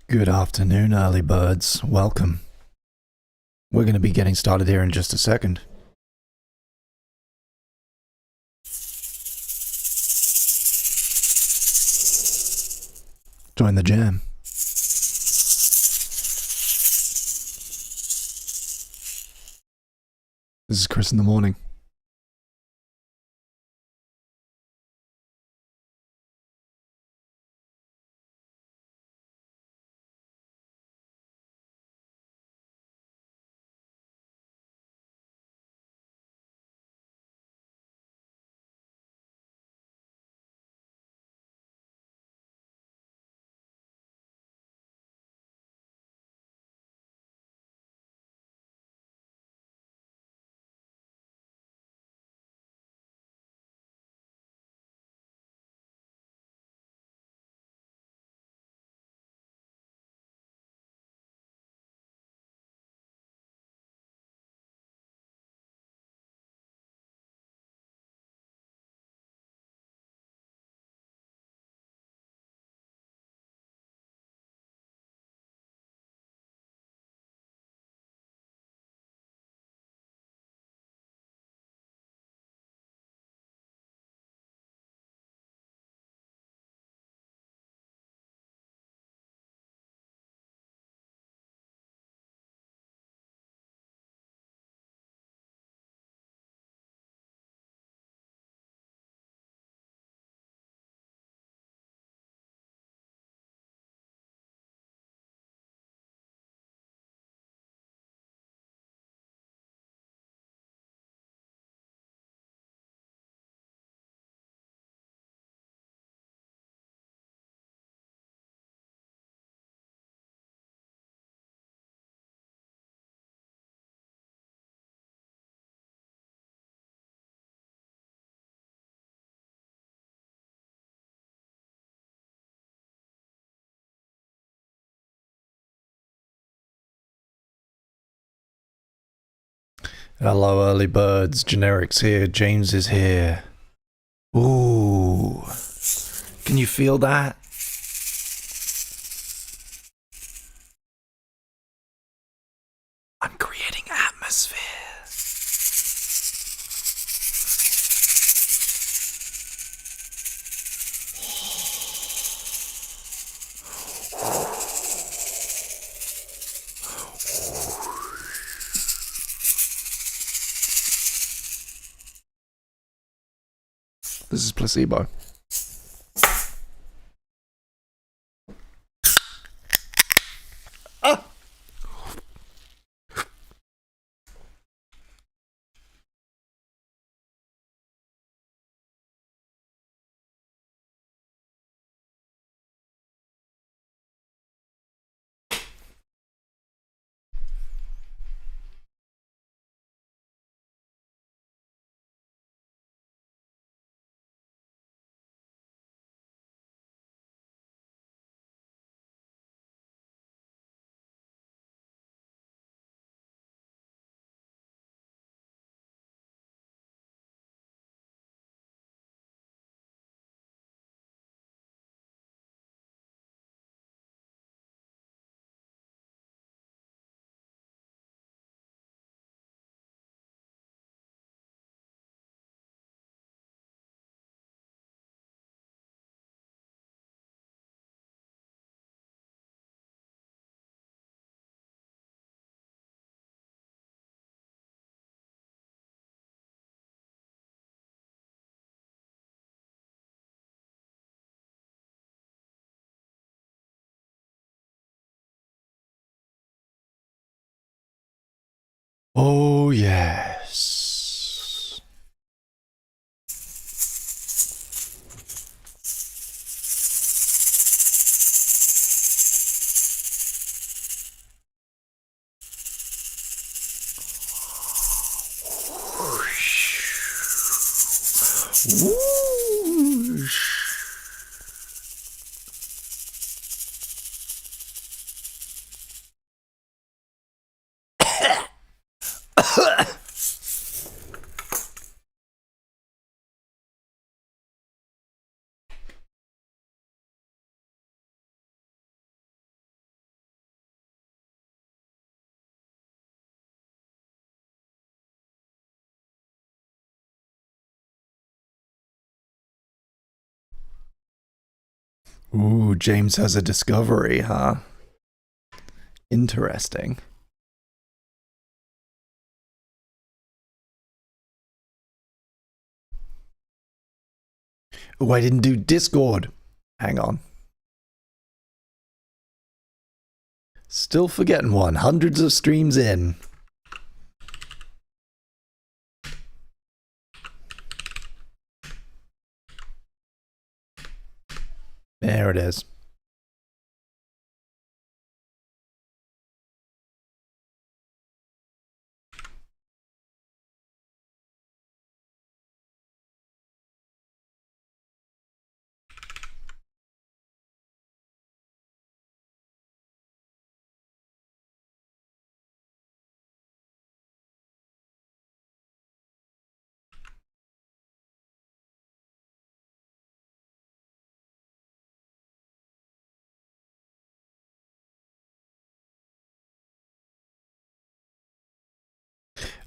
Good afternoon, early birds. Welcome. We're going to be getting started here in just a second. Join the jam. This is Chris in the morning. Hello, early birds. Generic's here. James is here. Ooh. Can you feel that? I'm creating atmosphere. This is placebo. Ah! Oh, yes. Whoosh. Ooh, James has a discovery, huh? Interesting. Oh, I didn't do Discord. Hang on. Still forgetting one. Hundreds of streams in. There it is.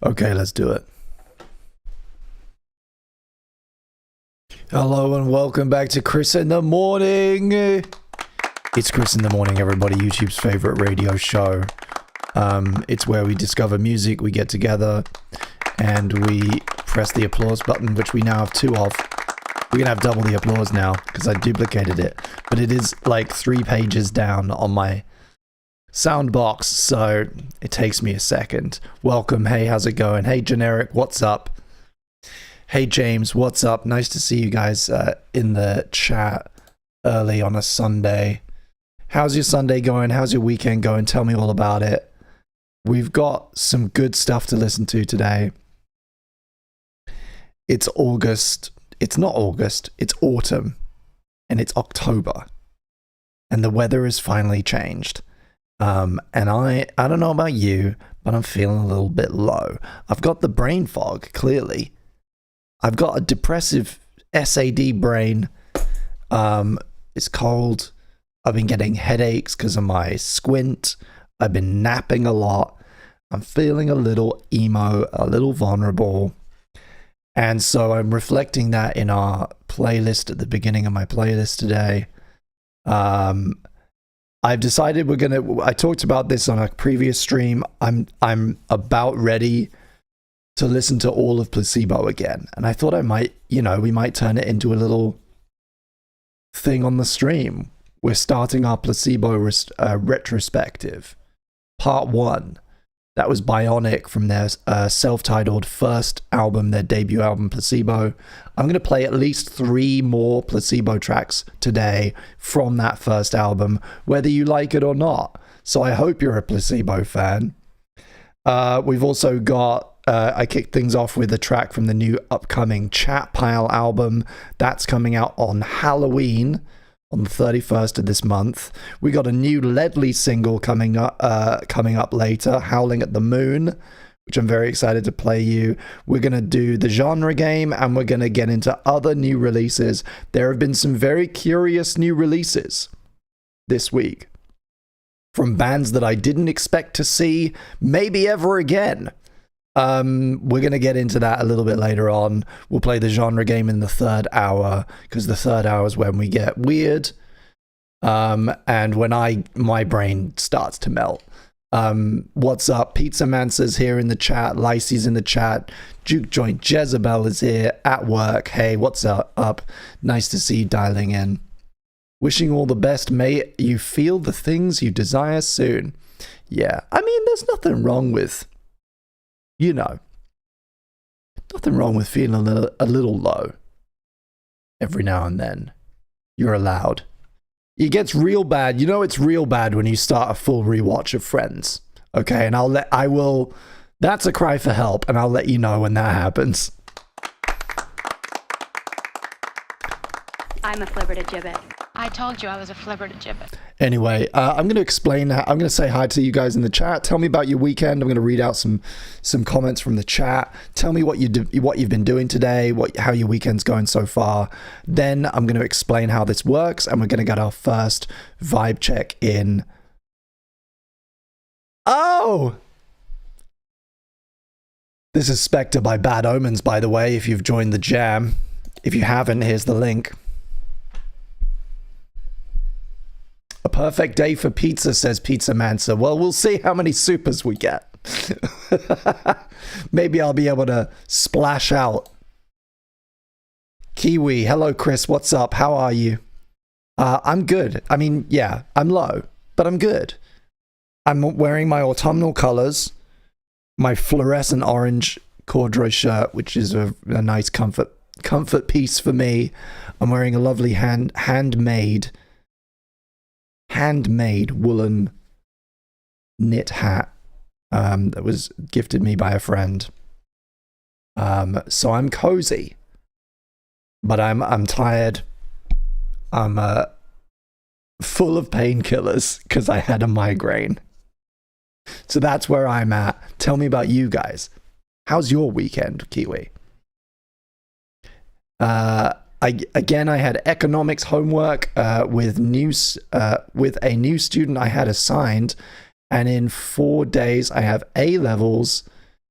Okay, let's do it. Hello and welcome back to Chris in the Morning. It's Chris in the Morning, everybody, YouTube's favorite radio show. It's where we discover music, we get together, and we press the applause button, which we now have 2 of. We're gonna have double the applause now, because I duplicated it. But it is like 3 pages down on my sound box, so it takes me a second. Welcome, hey, how's it going? Hey, Generic, what's up? Hey, James, what's up? Nice to see you guys in the chat early on a Sunday. How's your Sunday going? How's your weekend going? Tell me all about it. We've got some good stuff to listen to today. It's August. It's not August, it's autumn. And it's October. And the weather has finally changed. And I don't know about you, but I'm feeling a little bit low. I've got the brain fog, clearly. I've got a depressive S.A.D. brain. It's cold. I've been getting headaches because of my squint. I've been napping a lot. I'm feeling a little emo, a little vulnerable. And so I'm reflecting that in our playlist at the beginning of my playlist today. I've decided I talked about this on a previous stream. I'm about ready to listen to all of Placebo again. And I thought I might, we might turn it into a little thing on the stream. We're starting our Placebo retrospective. Part 1. That was Bionic from their self-titled first album, their debut album, Placebo. I'm going to play at least 3 more Placebo tracks today from that first album, whether you like it or not. So I hope you're a Placebo fan. We've also got, I kicked things off with a track from the new upcoming Chat Pile album. That's coming out on Halloween, on the 31st of this month. We got a new Ledley single coming up later, Howling at the Moon, which I'm very excited to play you. We're going to do the genre game, and we're going to get into other new releases. There have been some very curious new releases this week from bands that I didn't expect to see maybe ever again. We're going to get into that a little bit later on. We'll play the genre game in the 3rd hour, because the 3rd hour is when we get weird. And when my brain starts to melt. What's up? Pizza Man says here in the chat. Lacey's in the chat. Juke Joint Jezebel is here at work. Hey, what's up? Nice to see you dialing in. Wishing all the best. May you feel the things you desire soon. Yeah, I mean, there's nothing wrong with, nothing wrong with feeling a little low every now and then. You're allowed. It gets real bad. It's real bad when you start a full rewatch of Friends. Okay, and that's a cry for help, and I'll let you know when that happens. I'm a flibbertigibbet. I told you I was a flibbertigibbet. Anyway, I'm going to explain. I'm going to say hi to you guys in the chat. Tell me about your weekend. I'm going to read out some comments from the chat. Tell me what you've been doing today, how your weekend's going so far. Then I'm going to explain how this works, and we're going to get our first vibe check in. Oh! This is Spectre by Bad Omens, by the way, if you've joined the jam. If you haven't, here's the link. A perfect day for pizza, says Pizza Mansa. Well, we'll see how many supers we get. Maybe I'll be able to splash out. Kiwi, hello Chris, what's up? How are you? I'm good. I mean, yeah, I'm low, but I'm good. I'm wearing my autumnal colors, my fluorescent orange corduroy shirt, which is a nice comfort piece for me. I'm wearing a lovely handmade woolen knit hat that was gifted me by a friend. So I'm cozy, but I'm tired. I'm full of painkillers because I had a migraine. So that's where I'm at. Tell me about you guys. How's your weekend, Kiwi? I had economics homework with a new student I had assigned, and in 4 days I have A levels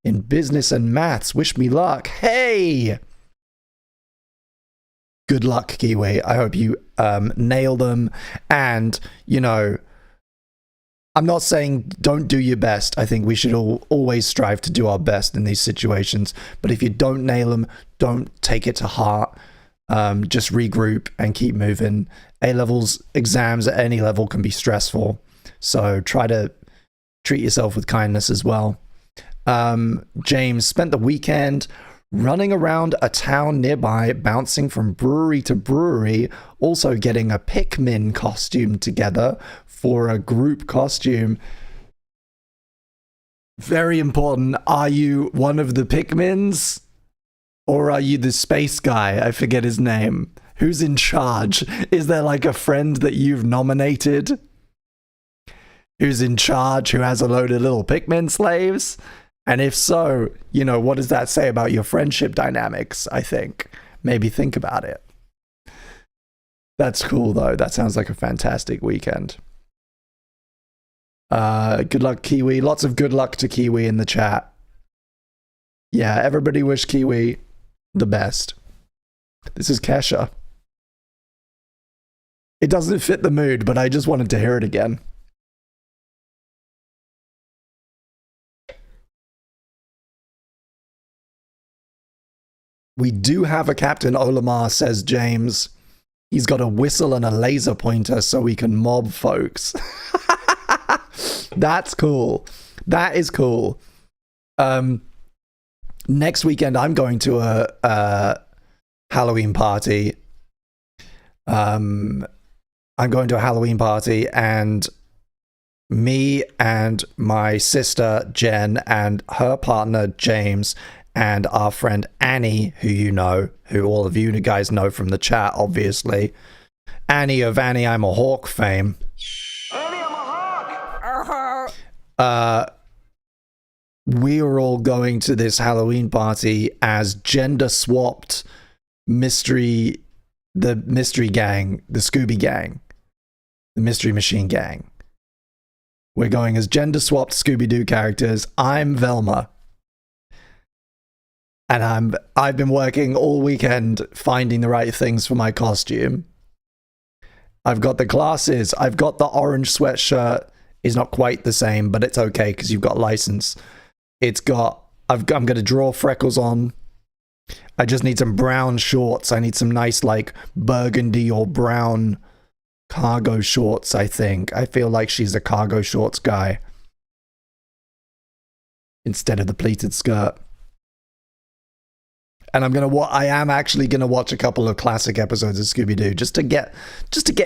in business and maths. Wish me luck. Hey, good luck, Kiwi. I hope you nail them. And I'm not saying don't do your best. I think we should always strive to do our best in these situations. But if you don't nail them, don't take it to heart. Just regroup and keep moving. A-levels exams at any level can be stressful. So try to treat yourself with kindness as well. James spent the weekend running around a town nearby, bouncing from brewery to brewery, also getting a Pikmin costume together for a group costume. Very important. Are you one of the Pikmins? Or are you the space guy? I forget his name. Who's in charge? Is there like a friend that you've nominated? Who's in charge, who has a load of little Pikmin slaves? And if so, what does that say about your friendship dynamics, I think? Maybe think about it. That's cool, though. That sounds like a fantastic weekend. Good luck, Kiwi. Lots of good luck to Kiwi in the chat. Yeah, everybody wish Kiwi the best. This is Kesha. It doesn't fit the mood, but I just wanted to hear it again. We do have a Captain Olimar, says James. He's got a whistle and a laser pointer so we can mob folks. That's cool. That is cool. Next weekend, I'm going to a Halloween party. I'm going to a Halloween party, and me and my sister Jen and her partner James and our friend Annie, who all of you guys know from the chat, obviously. Annie of Annie, I'm a Hawk fame. Annie, I'm a Hawk! We are all going to this Halloween party as gender-swapped the mystery gang, the Scooby Gang, the Mystery Machine Gang. We're going as gender-swapped Scooby-Doo characters. I'm Velma. And I've been working all weekend finding the right things for my costume. I've got the glasses. I've got the orange sweatshirt. It's not quite the same, but it's okay because you've got license. I'm going to draw freckles on. I just need some brown shorts. I need some nice like burgundy or brown cargo shorts, I think. I feel like she's a cargo shorts guy instead of the pleated skirt. And I am actually gonna watch a couple of classic episodes of Scooby-Doo just to get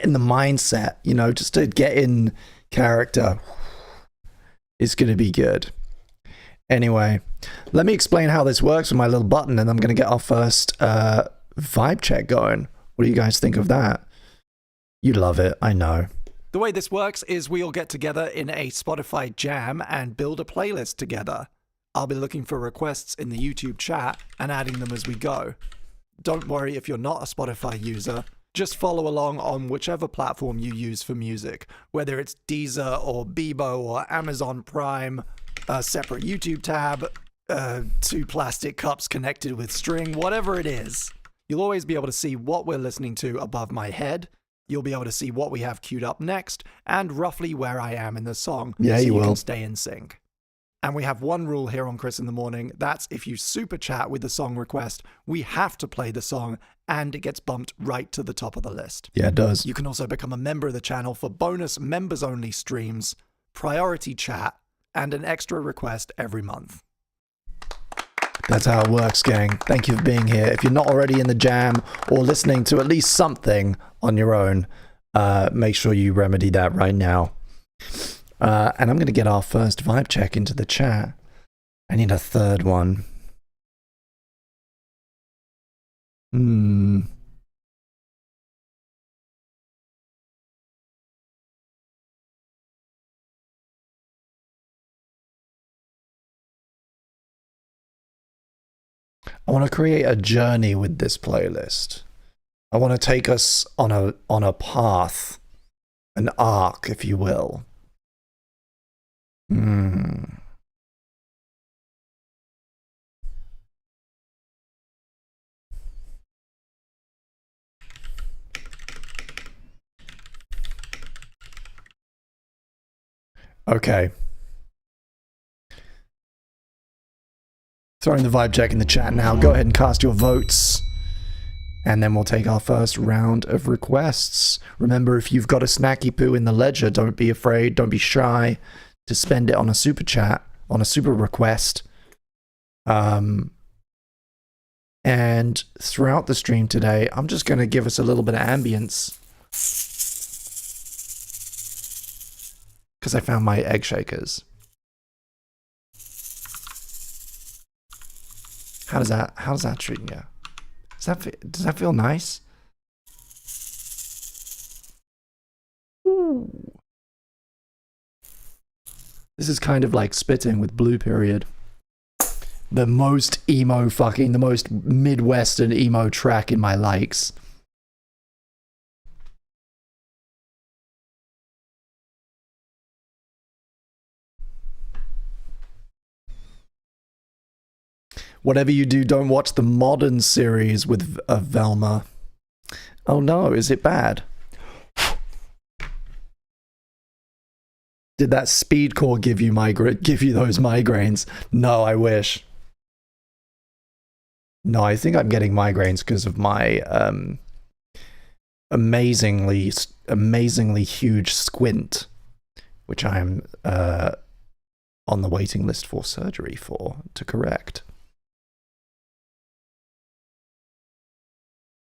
in the mindset, just to get in character. It's gonna be good. Anyway, let me explain how this works with my little button, and I'm gonna get our first vibe check going. What do you guys think of that? You love it, I know. The way this works is we all get together in a Spotify jam and build a playlist together. I'll be looking for requests in the YouTube chat and adding them as we go. Don't worry if you're not a Spotify user. Just follow along on whichever platform you use for music, whether it's Deezer or Bebo or Amazon Prime, a separate YouTube tab, 2 plastic cups connected with string, whatever it is. You'll always be able to see what we're listening to above my head. you'll be able to see what we have queued up next and roughly where I am in the song. Yeah, so you will. can stay in sync. And we have one rule here on Chris in the Morning. That's if you super chat with the song request, we have to play the song and it gets bumped right to the top of the list. Yeah, it does. You can also become a member of the channel for bonus members-only streams, priority chat, and an extra request every month. That's how it works, gang. Thank you for being here. If you're not already in the jam or listening to at least something on your own, make sure you remedy that right now. And I'm going to get our first vibe check into the chat. I need a third one. I want to create a journey with this playlist. I want to take us on a path, an arc, if you will. Okay. Throwing the vibe check in the chat now. Go ahead and cast your votes. And then we'll take our first round of requests. Remember, if you've got a snacky poo in the ledger, don't be afraid, don't be shy to spend it on a super chat, on a super request. And throughout the stream today, I'm just going to give us a little bit of ambience. Because I found my egg shakers. How does that treat you? Does that feel nice? Ooh. This is kind of like spitting with Blue Period. The most emo the most Midwestern emo track in my likes. Whatever you do, don't watch the modern series with Velma. Oh no, is it bad? Did that speed core give you those migraines? No, I wish. No, I think I'm getting migraines because of my amazingly huge squint, which I am on the waiting list for surgery to correct.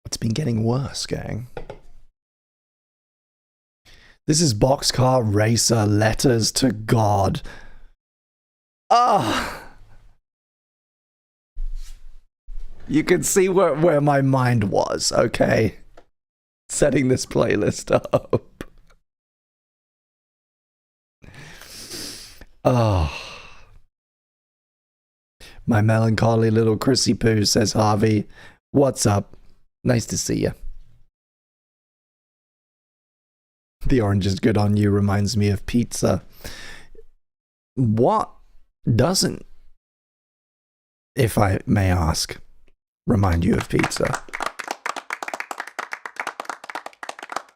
It's been getting worse, gang. This is Boxcar Racer, Letters to God. You can see where my mind was, okay? Setting this playlist up. My melancholy little Chrissy Poo, says Harvey. What's up? Nice to see you. The orange is good on you reminds me of pizza. What doesn't, if I may ask, remind you of pizza?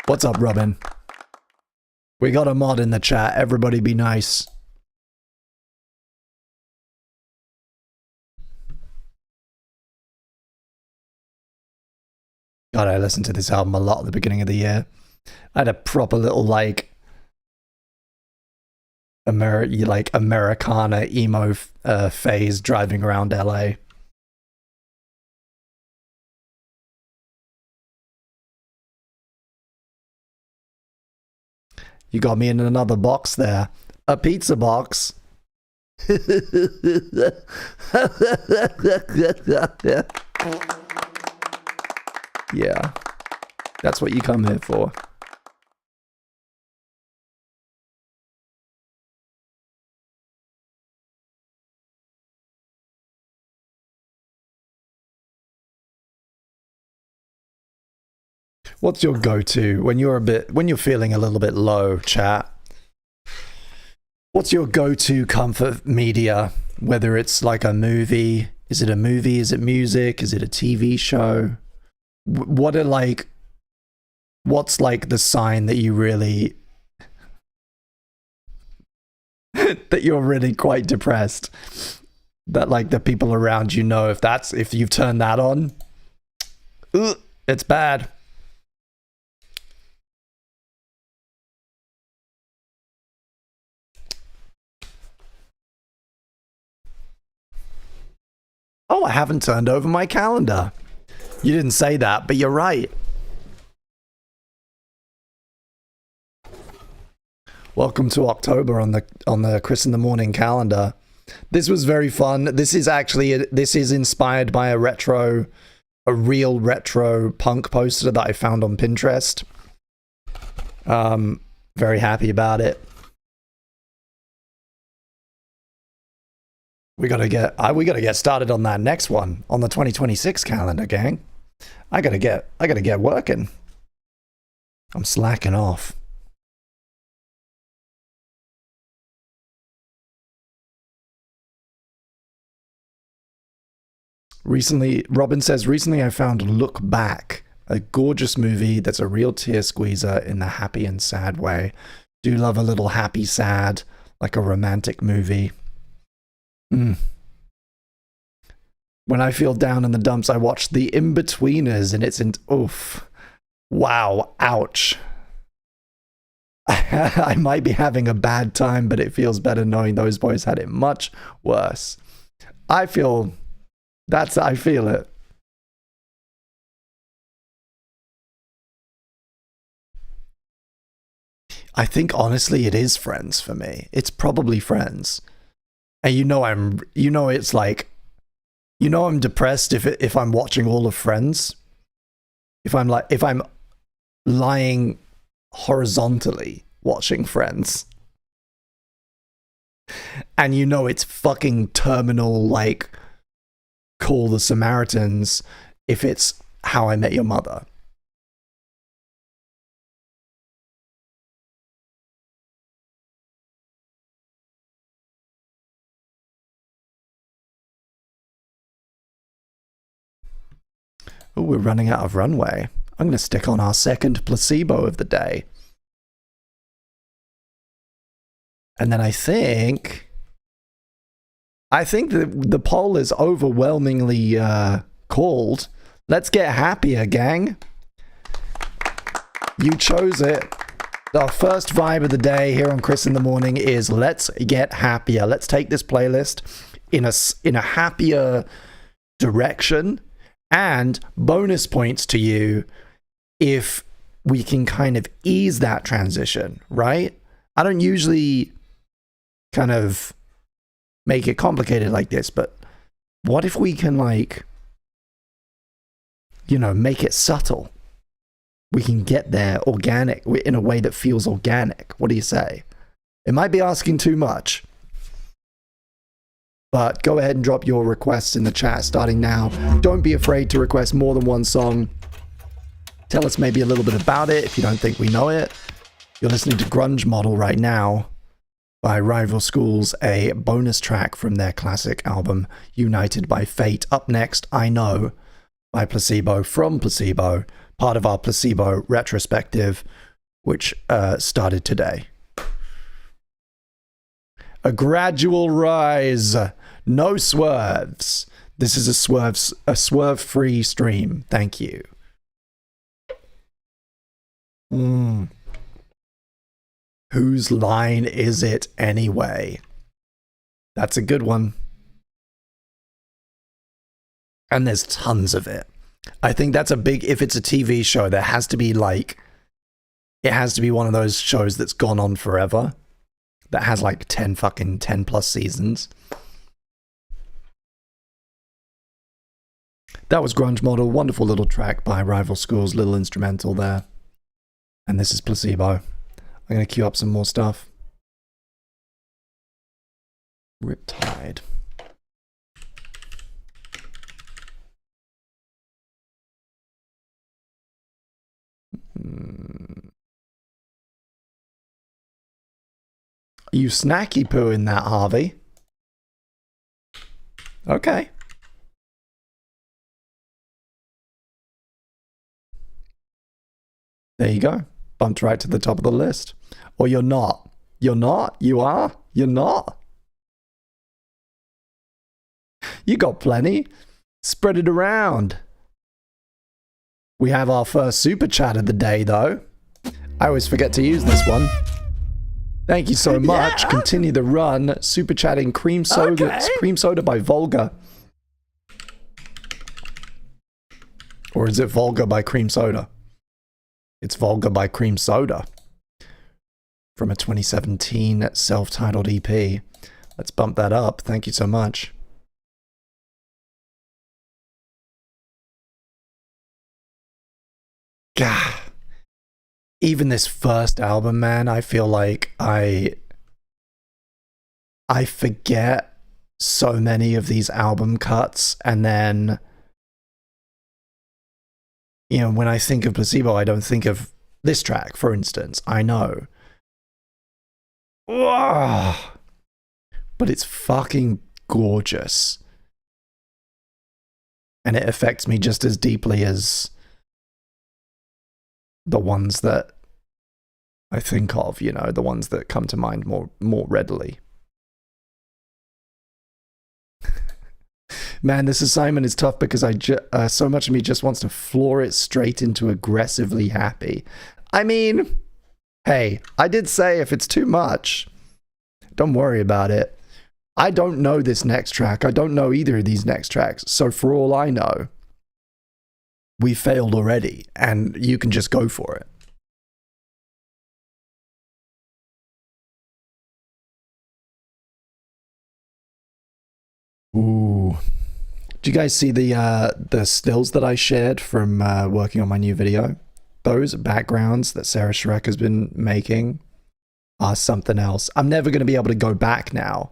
What's up, Robin? We got a mod in the chat. Everybody be nice. God, I listened to this album a lot at the beginning of the year. I had a proper little Americana emo phase driving around LA. You got me in another box there. A pizza box. Yeah, that's what you come here for. What's your go-to when you're feeling a little bit low, chat? What's your go-to comfort media? Whether it's like a movie, is it music, is it a TV show? What What's like the sign that you really that you're really quite depressed? That like the people around you know if you've turned that on, it's bad. Oh, I haven't turned over my calendar. You didn't say that, but you're right. Welcome to October on the Chris in the Morning calendar. This was very fun. This is inspired by a real retro punk poster that I found on Pinterest. Very happy about it. We gotta get started on that next one on the 2026 calendar, gang. I gotta get working. I'm slacking off. Robin says, recently I found Look Back, a gorgeous movie that's a real tear squeezer in the happy and sad way. Do love a little happy sad, like a romantic movie. When I feel down in the dumps, I watch The In-Betweeners, and it's oof. Wow, ouch. I might be having a bad time, but it feels better knowing those boys had it much worse. I feel it. I think honestly it is Friends for me. It's probably Friends. And I'm depressed if I'm watching all of Friends. If I'm lying horizontally watching Friends. And it's fucking terminal, like Call the Samaritans if it's How I Met Your Mother. Oh, we're running out of runway. I'm going to stick on our second placebo of the day. And then I think the poll is overwhelmingly called. Let's get happier, gang. You chose it. Our first vibe of the day here on Chris in the Morning is let's get happier. Let's take this playlist in a happier direction. And bonus points to you if we can kind of ease that transition, right? I don't usually kind of make it complicated like this, but what if we can make it subtle? We can get there organic, in a way that feels organic. What do you say? It might be asking too much. But go ahead and drop your requests in the chat starting now. Don't be afraid to request more than one song. Tell us maybe a little bit about it if you don't think we know it. You're listening to Grunge Model right now by Rival Schools, a bonus track from their classic album United by Fate. Up next, I Know by Placebo from Placebo, part of our Placebo retrospective, which started today. A gradual rise, no swerves. This is a swerve-free stream. Thank you. Whose line is it anyway? That's a good one. And there's tons of it. I think that's if it's a TV show, there has to be it has to be one of those shows that's gone on forever. That has like 10 plus seasons. That was Grunge Model. Wonderful little track by Rival Schools. Little instrumental there. And this is Placebo. I'm going to queue up some more stuff. Riptide. You snacky poo in that, Harvey. Okay. There you go. Bumped right to the top of the list. Or you're not. You're not? You are? You're not? You got plenty. Spread it around. We have our first super chat of the day, though. I always forget to use this one. Thank you so much. Yeah. Continue the run. Super chatting cream soda. Okay. Cream soda by Volga. Or is it Volga by cream soda? It's Volga by cream soda. From a 2017 self-titled EP. Let's bump that up. Thank you so much. God. Even this first album, man, I feel like I forget so many of these album cuts, and then, you know, when I think of Placebo, I don't think of this track, for instance. I know. Whoa. But it's fucking gorgeous. And it affects me just as deeply as the ones that I think of, you know, the ones that come to mind more readily. Man, this assignment is tough because so much of me just wants to floor it straight into aggressively happy. I mean, hey, I did say if it's too much, don't worry about it. I don't know this next track. I don't know either of these next tracks. So for all I know, we failed already, and you can just go for it. Ooh. Do you guys see the stills that I shared from working on my new video? Those backgrounds that Sarah Shrek has been making are something else. I'm never going to be able to go back now.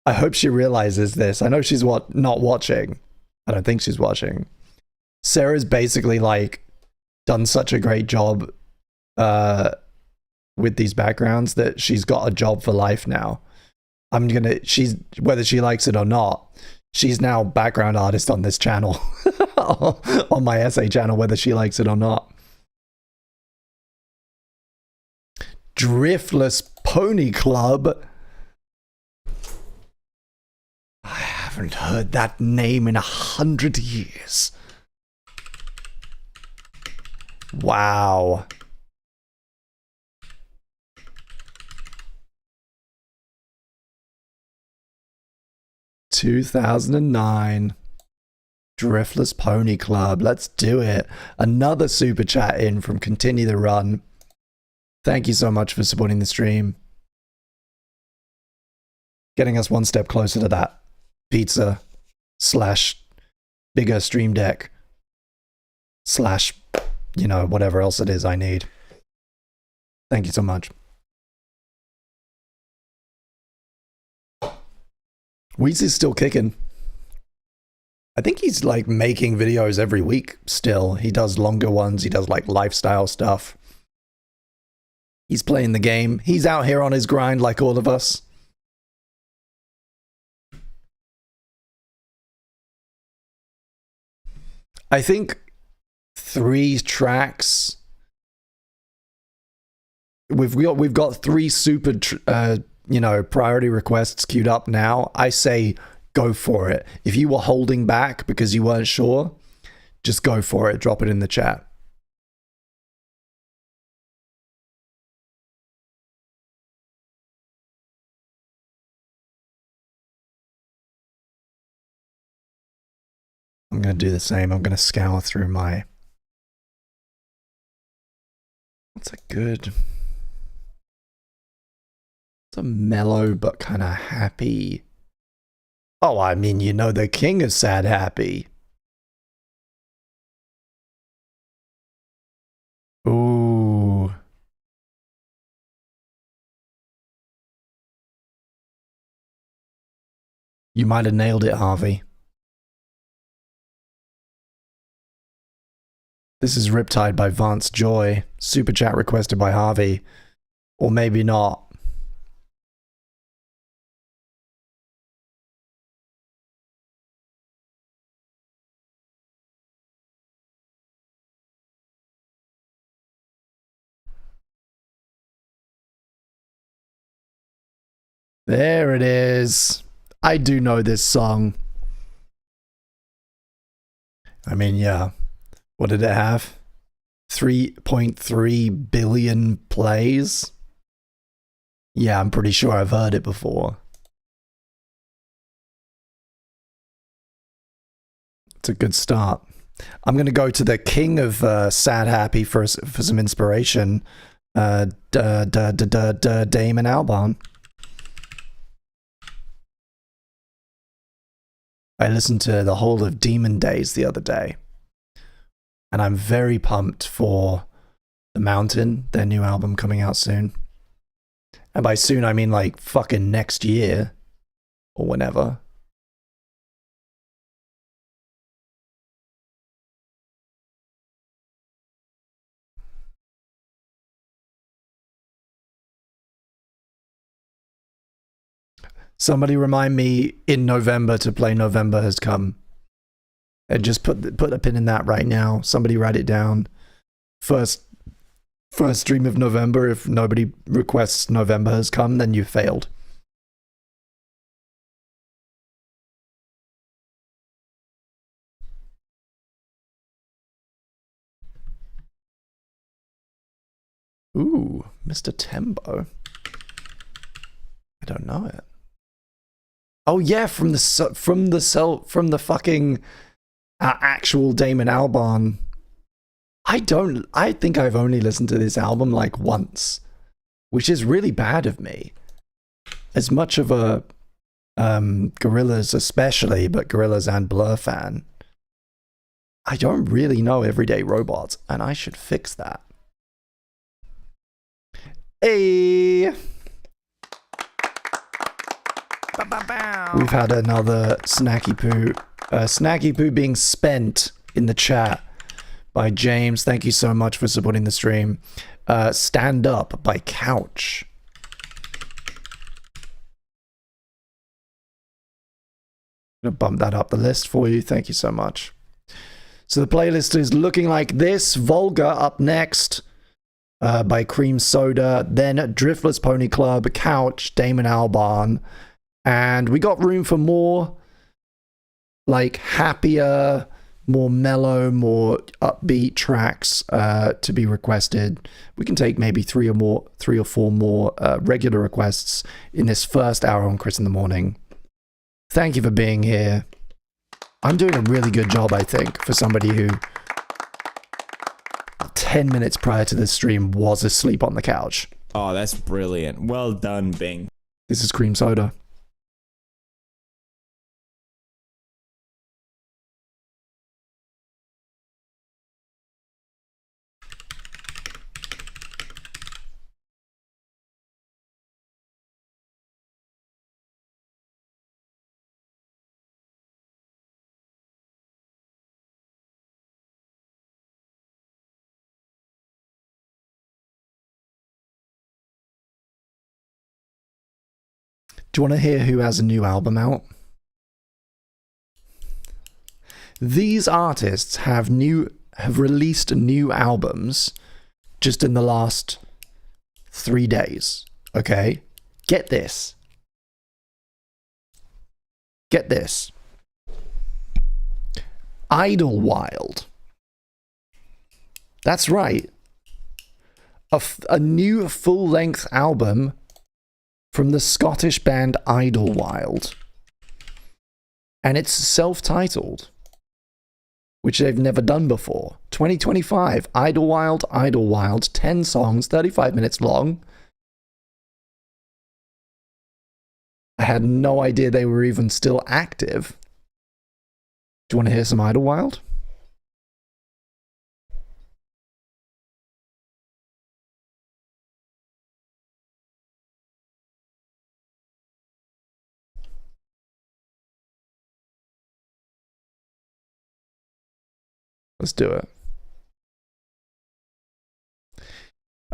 I hope she realizes this. I know she's not watching. I don't think she's watching. Sarah's basically like done such a great job with these backgrounds that she's got a job for life now. She's, whether she likes it or not, she's now background artist on this channel, on my S.A.D channel, whether she likes it or not. Driftless Pony Club. I haven't heard that name in 100 years. Wow. $2009. Driftless Pony Club. Let's do it. Another super chat in from Continue the Run. Thank you so much for supporting the stream. Getting us one step closer to that pizza / bigger stream deck / you know, whatever else it is I need. Thank you so much. Weez is still kicking. I think he's like making videos every week still. He does longer ones. He does like lifestyle stuff. He's playing the game. He's out here on his grind like all of us. I think 3 tracks. We've got 3 super you know, priority requests queued up now. I say go for it. If you were holding back because you weren't sure, just go for it. Drop it in the chat. I'm going to do the same. I'm going to scour through my... What's a good... It's a mellow but kind of happy... Oh, I mean, you know, the king is sad happy. Ooh. You might have nailed it, Harvey. This is Riptide by Vance Joy. Super chat requested by Harvey. Or maybe not. There it is. I do know this song. I mean, yeah. What did it have? 3.3 billion plays? Yeah, I'm pretty sure I've heard it before. It's a good start. I'm going to go to the king of sad happy for some inspiration. Damon Albarn. I listened to the whole of Demon Days the other day, and I'm very pumped for The Mountain, their new album coming out soon. And by soon, I mean like fucking next year or whenever. Somebody remind me in November to play November Has Come. And just put a pin in that right now. Somebody write it down. First stream of November. If nobody requests November Has Come, then you failed. Ooh, Mr. Tembo. I don't know it. Oh yeah, from the fucking actual Damon Albarn. I think I've only listened to this album like once, which is really bad of me. As much of a Gorillaz especially, but Gorillaz and Blur fan, I don't really know Everyday Robots, and I should fix that. Hey! We've had another Snacky Poo being spent in the chat by James. Thank you so much for supporting the stream. Stand Up by Couch. I'm gonna bump that up the list for you. Thank you so much. So the playlist is looking like this. Volga up next by Cream Soda. Then Driftless Pony Club, Couch, Damon Albarn. And we got room for more, like, happier, more mellow, more upbeat tracks to be requested. We can take maybe three or four more regular requests in this first hour on Chris in the Morning. Thank you for being here. I'm doing a really good job, I think, for somebody who 10 minutes prior to this stream was asleep on the couch. Oh, that's brilliant. Well done, Bing. This is Cream Soda. Do you want to hear who has a new album out? These artists have released new albums just in the last 3 days. Okay? Get this. Get this. Idlewild. That's right. A new full-length album from the Scottish band Idlewild. And it's self-titled, which they've never done before. 2025, Idlewild, 10 songs, 35 minutes long. I had no idea they were even still active. Do you want to hear some Idlewild? Let's do it.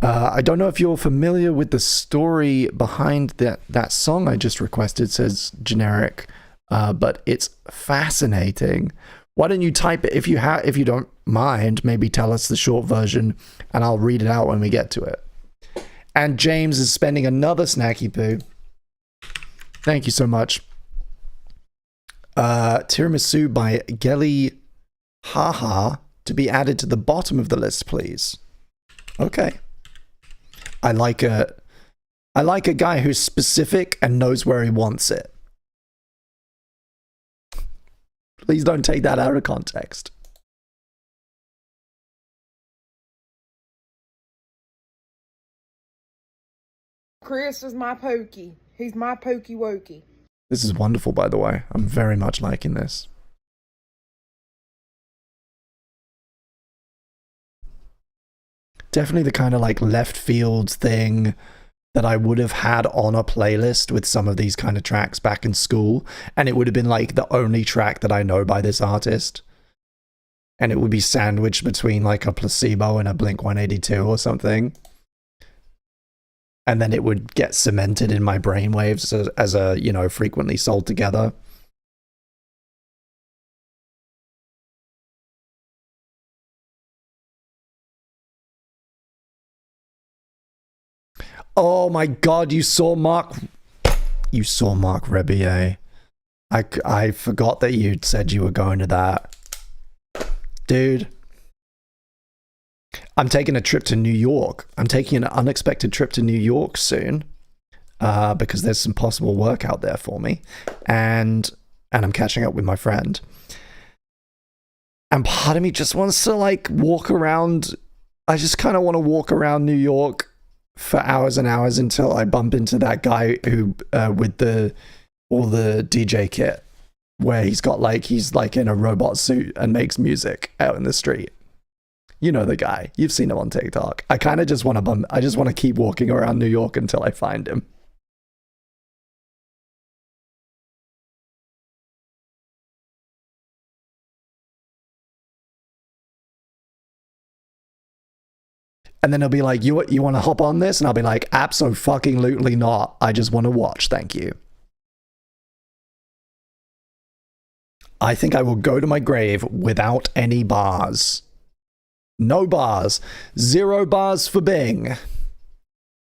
I don't know if you're familiar with the story behind that song I just requested, says Generic, but it's fascinating. Why don't you type it if you don't mind? Maybe tell us the short version, and I'll read it out when we get to it. And James is spending another snacky poo. Thank you so much. Tiramisu by Gelly Haha to be added to the bottom of the list, please. Okay. I like a guy who's specific and knows where he wants it. Please don't take that out of context. Chris is my pokey. He's my pokey wokey. This is wonderful, by the way. I'm very much liking this. Definitely the kind of like left field thing that I would have had on a playlist with some of these kind of tracks back in school, and it would have been like the only track that I know by this artist, and it would be sandwiched between like a Placebo and a Blink-182 or something, and then it would get cemented in my brainwaves as a, you know, frequently sold together. Oh my god, you saw Mark Rebier. I forgot that you'd said you were going to that. Dude. I'm taking a trip to New York. I'm taking an unexpected trip to New York soon. Because there's some possible work out there for me. And I'm catching up with my friend. And part of me just wants to like walk around. I just kind of want to walk around New York for hours and hours until I bump into that guy who with all the DJ kit, where he's like in a robot suit and makes music out in the street. You know the guy. You've seen him on TikTok. I kind of just want to keep walking around New York until I find him. And then he'll be like, you want to hop on this? And I'll be like, abso-fucking-lutely not. I just want to watch, thank you. I think I will go to my grave without any bars. No bars. 0 bars for Bing.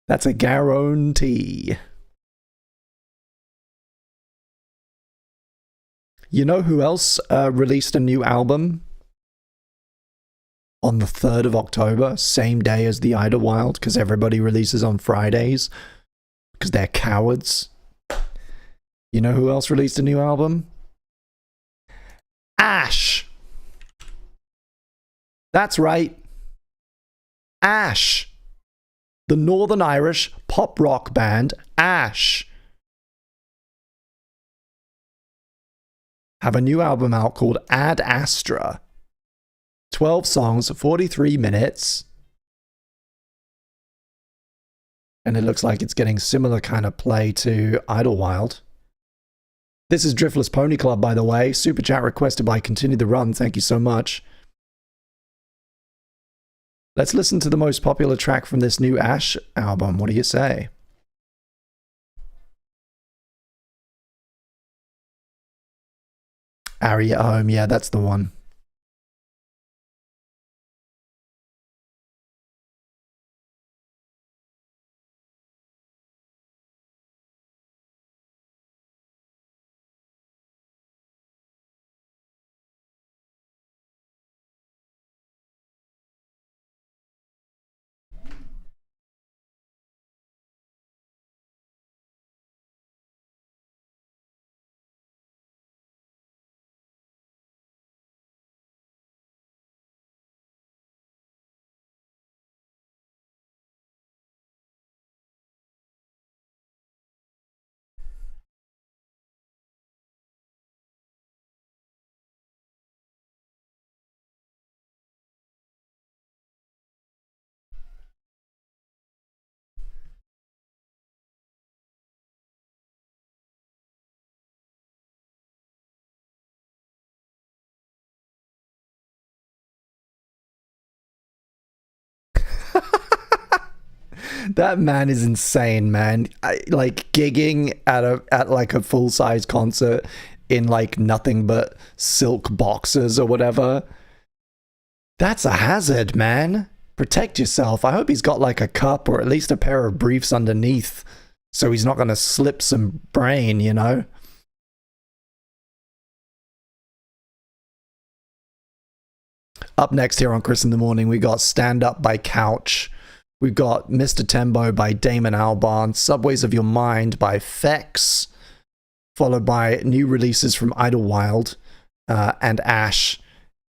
That's a guarantee. You know who else released a new album? On the 3rd of October, same day as the Idlewild, because everybody releases on Fridays, because they're cowards. You know who else released a new album? Ash! That's right. Ash! The Northern Irish pop rock band Ash have a new album out called Ad Astra. 12 songs, 43 minutes. And it looks like it's getting similar kind of play to Idlewild. This is Driftless Pony Club, by the way. Super chat requested by Continue the Run. Thank you so much. Let's listen to the most popular track from this new Ash album. What do you say? Ari at Home. Yeah, that's the one. That man is insane, man. Like gigging at like a full-size concert in like nothing but silk boxers or whatever. That's a hazard, man. Protect yourself. I hope he's got like a cup or at least a pair of briefs underneath so he's not going to slip some brain, you know? Up next here on Chris in the Morning, we got Stand Up by Couch. We've got Mr. Tembo by Damon Albarn, Subways of Your Mind by Fex, followed by new releases from Idlewild and Ash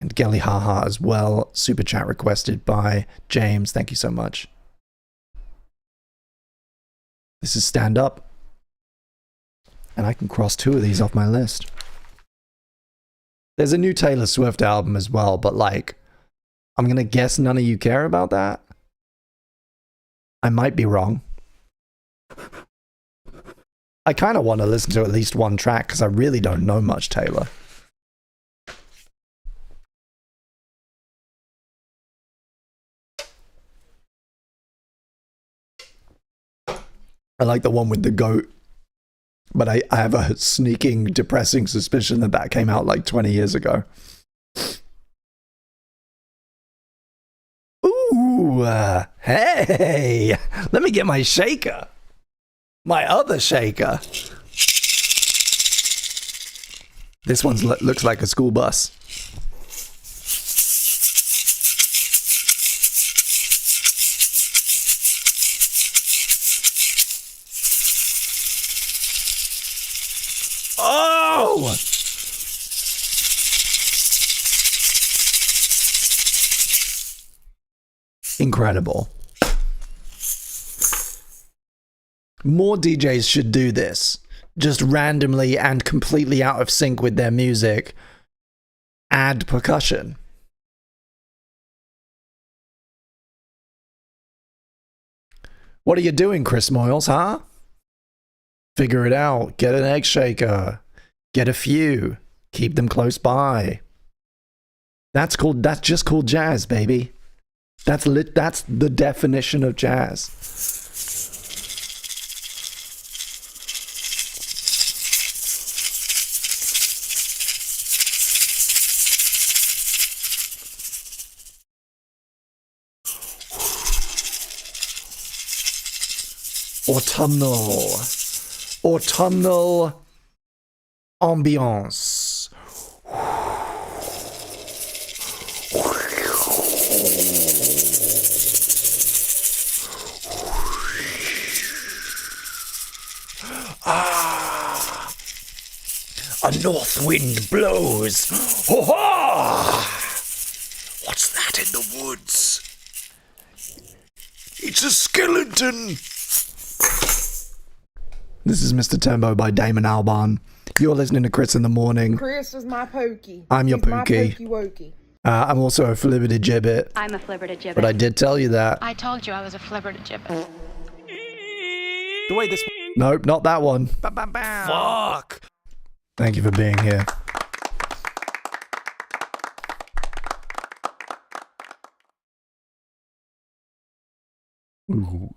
and Gelly Haha as well. Super chat requested by James. Thank you so much. This is Stand Up. And I can cross 2 of these off my list. There's a new Taylor Swift album as well, but like, I'm going to guess none of you care about that. I might be wrong. I kind of want to listen to at least one track because I really don't know much Taylor. I like the one with the goat, but I have a sneaking, depressing suspicion that that came out like 20 years ago. Ooh, hey, let me get my shaker. My other shaker. This one looks like a school bus. Oh! Incredible. More DJs should do this. Just randomly and completely out of sync with their music, add percussion. What are you doing, Chris Moyles, huh? Figure it out. Get an egg shaker. Get a few. Keep them close by. That's just called jazz, baby. That's the definition of jazz. Autumnal ambiance. Ah, a north wind blows. Ha! What's that in the woods? It's a skeleton. This is Mr. Tembo by Damon Albarn. You're listening to Chris in the Morning. Chris is my pokey. I'm your He's my pokey. pokey wokey. I'm also a flibbertigibbet, I'm a flibbertigibbet. but I did tell you that. I told you I was a flibbertigibbet. The way this. Nope, not that one. Fuck. Thank you for being here. Ooh.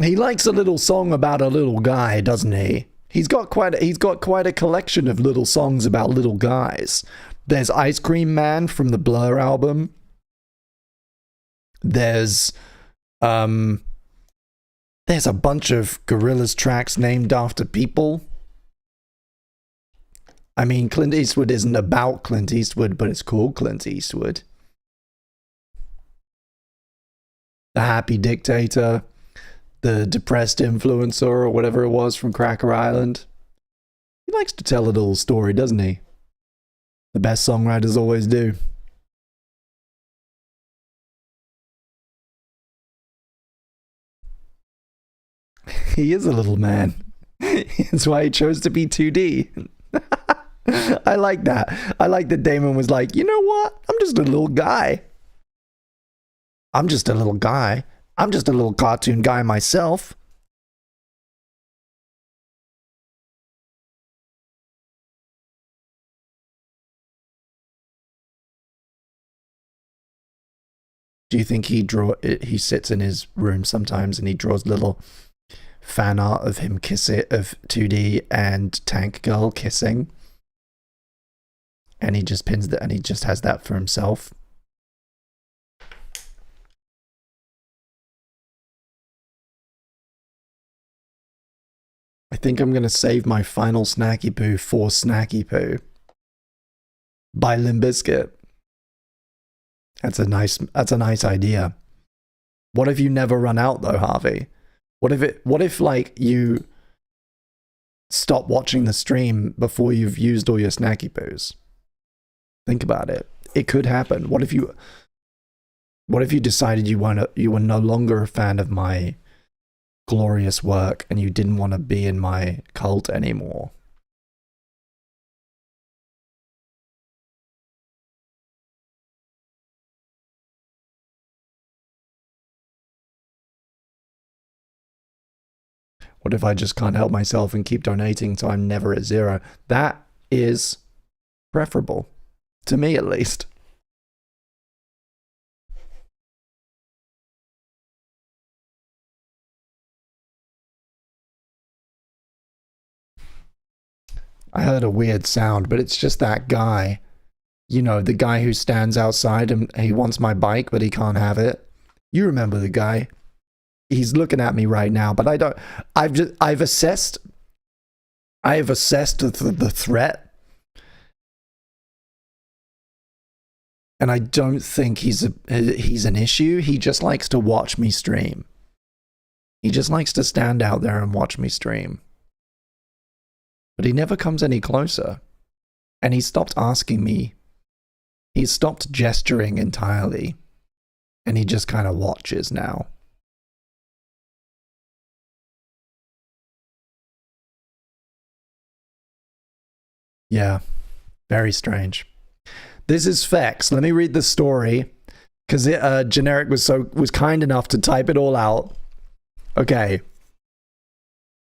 He likes a little song about a little guy, doesn't he? He's got quite a collection of little songs about little guys. There's Ice Cream Man from the Blur album. There's a bunch of Gorillaz tracks named after people. I mean, Clint Eastwood isn't about Clint Eastwood, but it's called Clint Eastwood. The Happy Dictator, the Depressed Influencer, or whatever it was from Cracker Island. He likes to tell a little story, doesn't he? The best songwriters always do. He is a little man. That's why he chose to be 2D. I like that. I like that Damon was like, you know what? I'm just a little guy. I'm just a little guy. I'm just a little cartoon guy myself. Do you think he sits in his room sometimes and he draws little fan art of him kissing, of 2D and Tank Girl kissing? And he just pins that, and he just has that for himself. I think I'm going to save my final Snacky Poo for Snacky Poo by Limp Bizkit. That's a nice idea. What if you never run out though, Harvey? What if like you stop watching the stream before you've used all your Snacky Poos? Think about it. It could happen. What if you decided you were no longer a fan of my glorious work and you didn't want to be in my cult anymore? What if I just can't help myself and keep donating so I'm never at zero? That is preferable. To me, at least. I heard a weird sound, but it's just that guy. You know, the guy who stands outside and he wants my bike, but he can't have it. You remember the guy. He's looking at me right now, but I don't. I've assessed the threat, and I don't think he's an issue. He just likes to watch me stream. He just likes to stand out there and watch me stream. But he never comes any closer, and he stopped asking me. He stopped gesturing entirely, and he just kind of watches now. Yeah, very strange. This is Fex. Let me read the story, because Generic was kind enough to type it all out. Okay.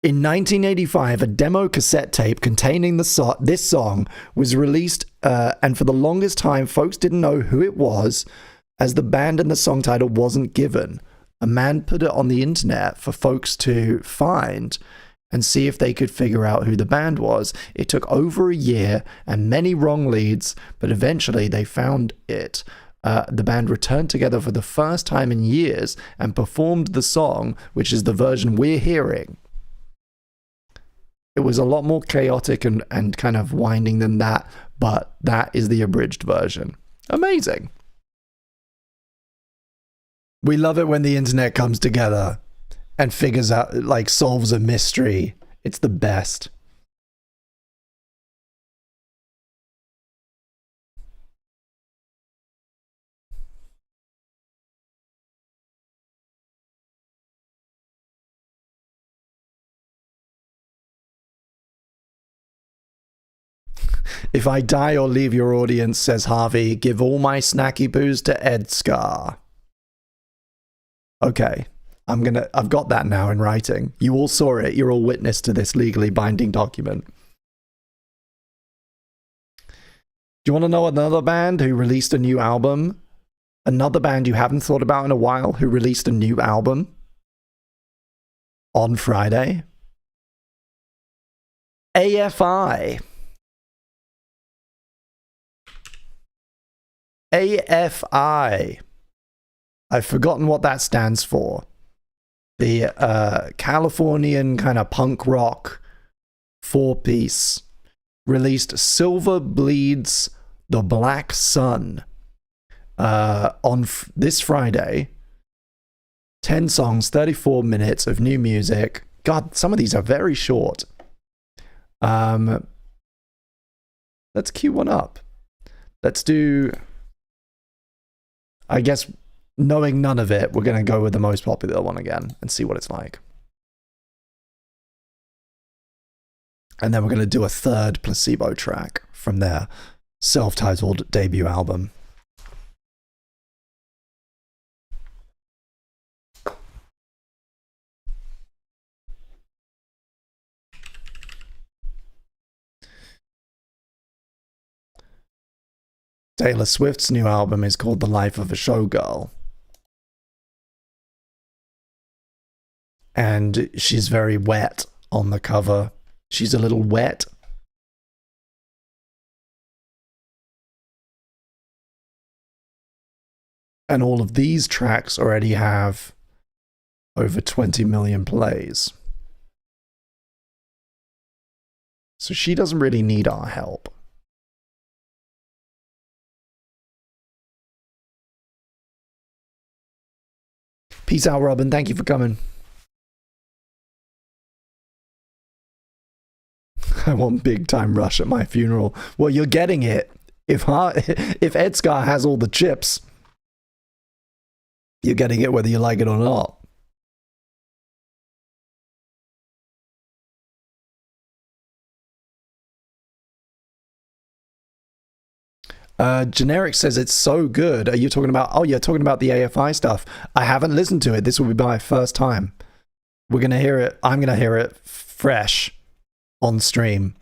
In 1985, a demo cassette tape containing this song was released, and for the longest time, folks didn't know who it was, as the band and the song title wasn't given. A man put it on the internet for folks to find and see if they could figure out who the band was. It took over a year and many wrong leads, but eventually they found it. The band returned together for the first time in years and performed the song, which is the version we're hearing. It was a lot more chaotic and kind of winding than that, but that is the abridged version. Amazing. We love it when the internet comes together and figures out, like, solves a mystery. It's the best. If I die or leave your audience, says Harvey, give all my snacky boos to Ed Scar. Okay. I've got that now in writing. You all saw it. You're all witness to this legally binding document. Do you want to know another band who released a new album? Another band you haven't thought about in a while who released a new album? On Friday? AFI. AFI. I've forgotten what that stands for. The Californian kind of punk rock four-piece released Silver Bleeds the Black Sun on this Friday. 10 songs, 34 minutes of new music. God, some of these are very short. Let's cue one up. Let's do... I guess, knowing none of it, we're going to go with the most popular one again and see what it's like. And then we're going to do a third placebo track from their self-titled debut album. Taylor Swift's new album is called The Life of a Showgirl. And she's very wet on the cover. She's a little wet. And all of these tracks already have over 20 million plays. So she doesn't really need our help. Peace out, Robin. Thank you for coming. I want big time Rush at my funeral. Well, you're getting it. If Edgar has all the chips, you're getting it whether you like it or not. Generic says it's so good. Are you talking about... Oh, you're talking about the AFI stuff. I haven't listened to it. This will be my first time. We're going to hear it. I'm going to hear it fresh on stream.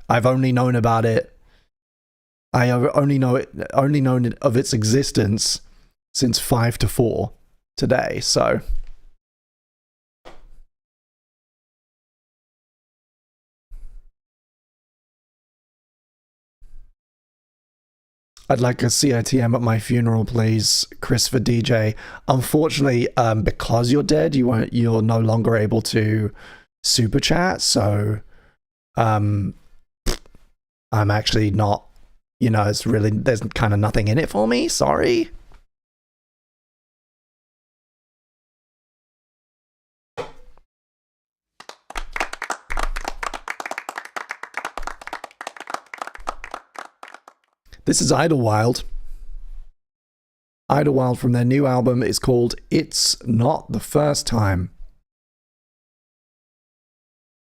I've only known about it. I only known of its existence since 5 to 4 today, so... I'd like a CITM at my funeral, please, Christopher DJ. Unfortunately, because you're dead, you're no longer able to super chat, so I'm actually not, you know, there's kind of nothing in it for me, sorry. This is Idlewild. Idlewild from their new album is called It's Not the First Time.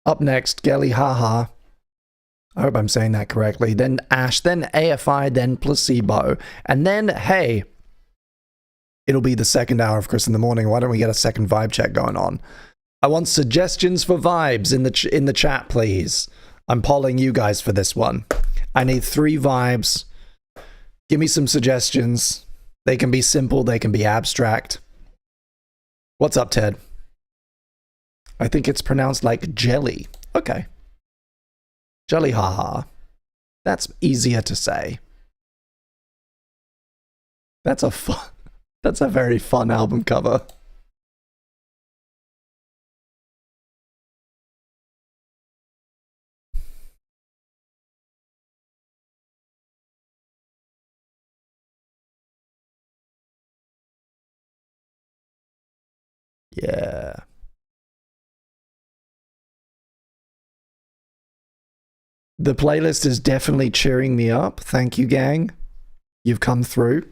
Up next, Gelly Haha. I hope I'm saying that correctly. Then Ash, then AFI, then Placebo. And then, hey, it'll be the second hour of Chris in the Morning. Why don't we get a second vibe check going on? I want suggestions for vibes in the chat, please. I'm polling you guys for this one. I need 3 vibes. Give me some suggestions. They can be simple, they can be abstract. What's up, Ted? I think it's pronounced like jelly. Okay. Jelly haha. That's easier to say. That's a very fun album cover. Yeah. The playlist is definitely cheering me up. Thank you, gang. You've come through.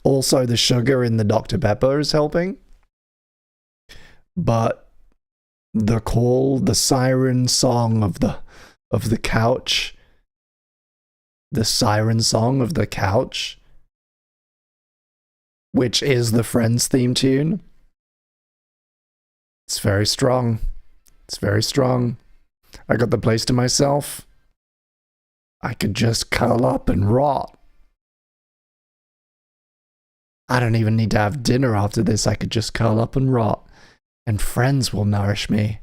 Also, the sugar in the Dr. Pepper is helping. But the call, the siren song of the couch, the siren song of the couch, which is the Friends theme tune, it's very strong. It's very strong. I got the place to myself. I could just curl up and rot. I don't even need to have dinner after this. I could just curl up and rot. And Friends will nourish me.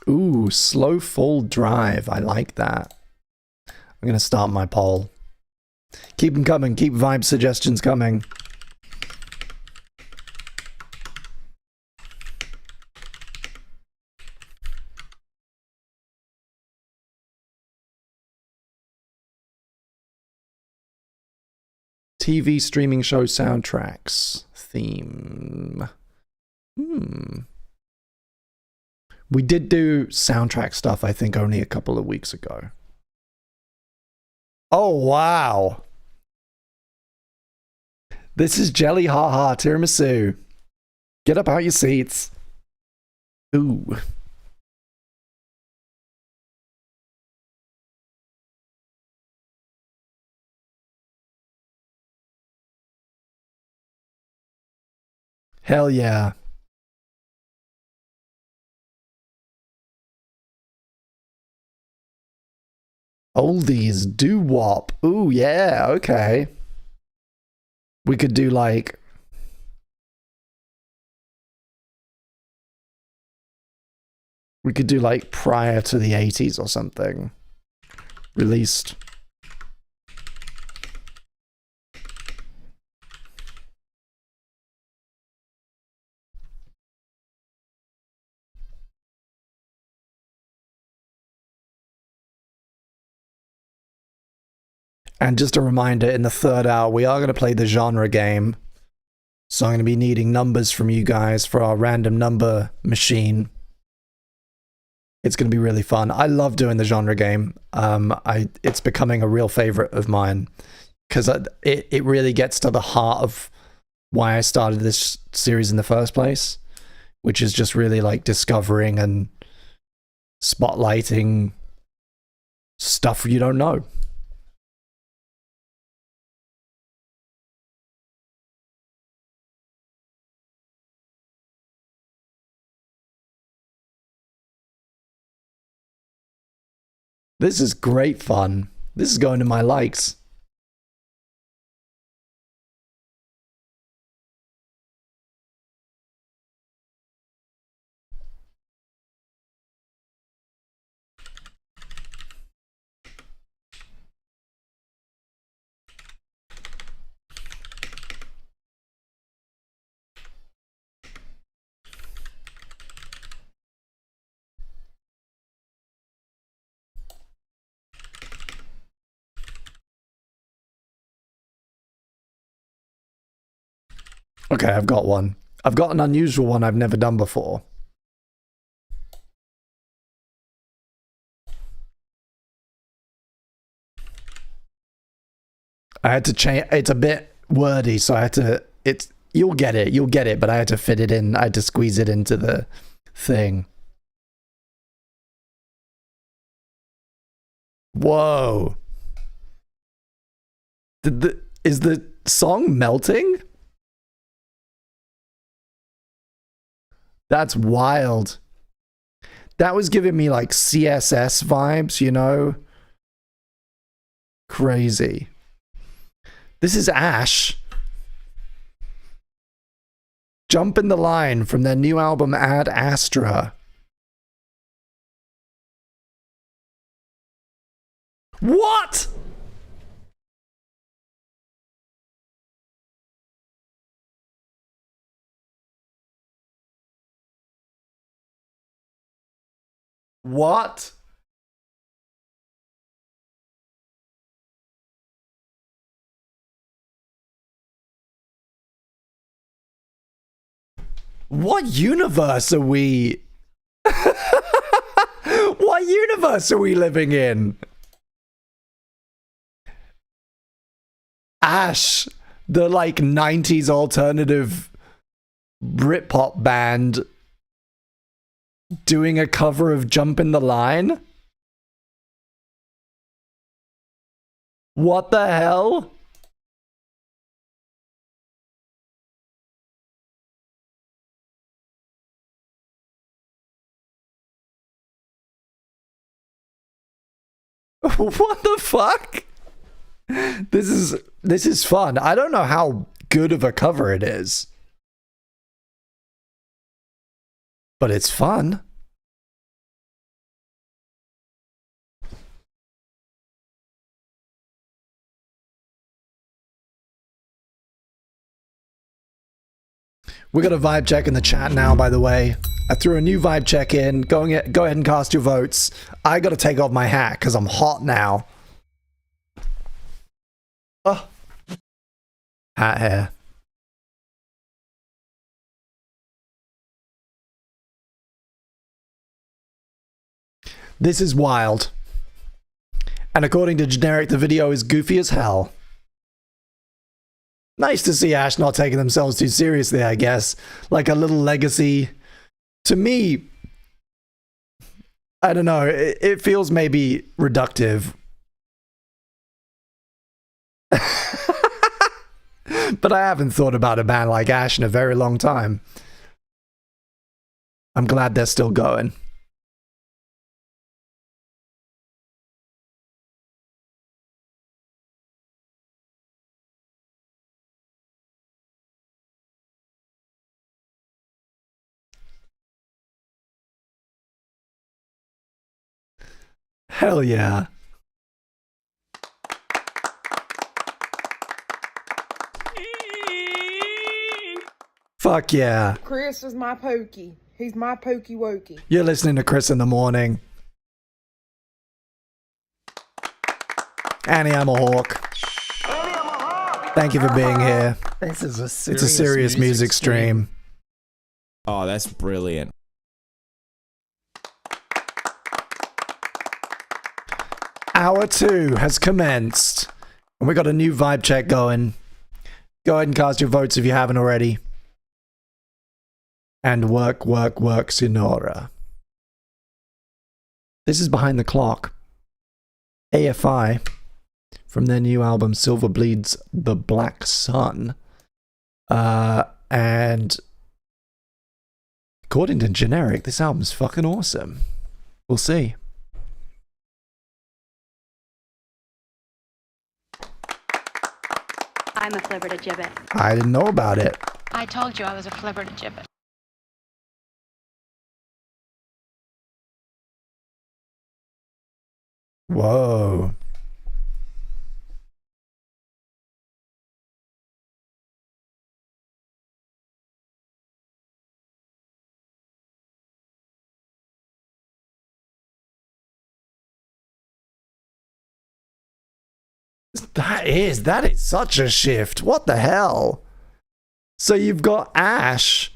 Ooh, slow fall drive. I like that. I'm going to start my poll. Keep them coming. Keep vibe suggestions coming. TV streaming show soundtracks. Theme. We did do soundtrack stuff, I think, only a couple of weeks ago. Oh, wow. This is Jelly Haha Tiramisu. Get up out your seats. Ooh. Hell yeah. Oldies, doo-wop. Ooh, yeah, okay. We could do like... We could do like prior to the 80s or something. Released. And just a reminder, in the third hour, we are going to play the genre game. So I'm going to be needing numbers from you guys for our random number machine. It's going to be really fun. I love doing the genre game. It's becoming a real favorite of mine because it really gets to the heart of why I started this series in the first place, which is just really like discovering and spotlighting stuff you don't know. This is great fun. This is going to my likes. Okay, I've got one. I've got an unusual one I've never done before. I had to change. It's a bit wordy, so I had to. You'll get it, but I had to fit it in. I had to squeeze it into the thing. Whoa. Is the song melting? That's wild. That was giving me like CSS vibes, you know? Crazy. This is Ash. Jump in the Line from their new album Ad Astra. What? What? What universe are we? What universe are we living in? Ash, the like 90s alternative Britpop band, doing a cover of Jump in the Line? What the hell? What the fuck? This is fun. I don't know how good of a cover it is, but it's fun. We got a vibe check in the chat now, by the way. I threw a new vibe check in. Go ahead and cast your votes. I got to take off my hat because I'm hot now. Oh. Hat hair. This is wild. And according to Generic, the video is goofy as hell. Nice to see Ash not taking themselves too seriously, I guess. Like a little legacy. To me, I don't know, it feels maybe reductive. But I haven't thought about a band like Ash in a very long time. I'm glad they're still going. Hell yeah. Fuck yeah. Chris is my pokey. He's my pokey wokey. You're listening to Chris in the Morning. Annie, I'm a hawk. Thank you for being here. This is a It's a serious music stream. Oh, that's brilliant. Hour 2 has commenced. And we got a new vibe check going. Go ahead and cast your votes if you haven't already. And work, work, work, Sonora. This is Behind the Clock. AFI. From their new album Silver Bleeds the Black Sun. And according to Generic, this album's fucking awesome. We'll see. I'm a flibbertigibbet. I didn't know about it. I told you I was a flibbertigibbet. Whoa. That is such a shift. What the hell? So you've got Ash,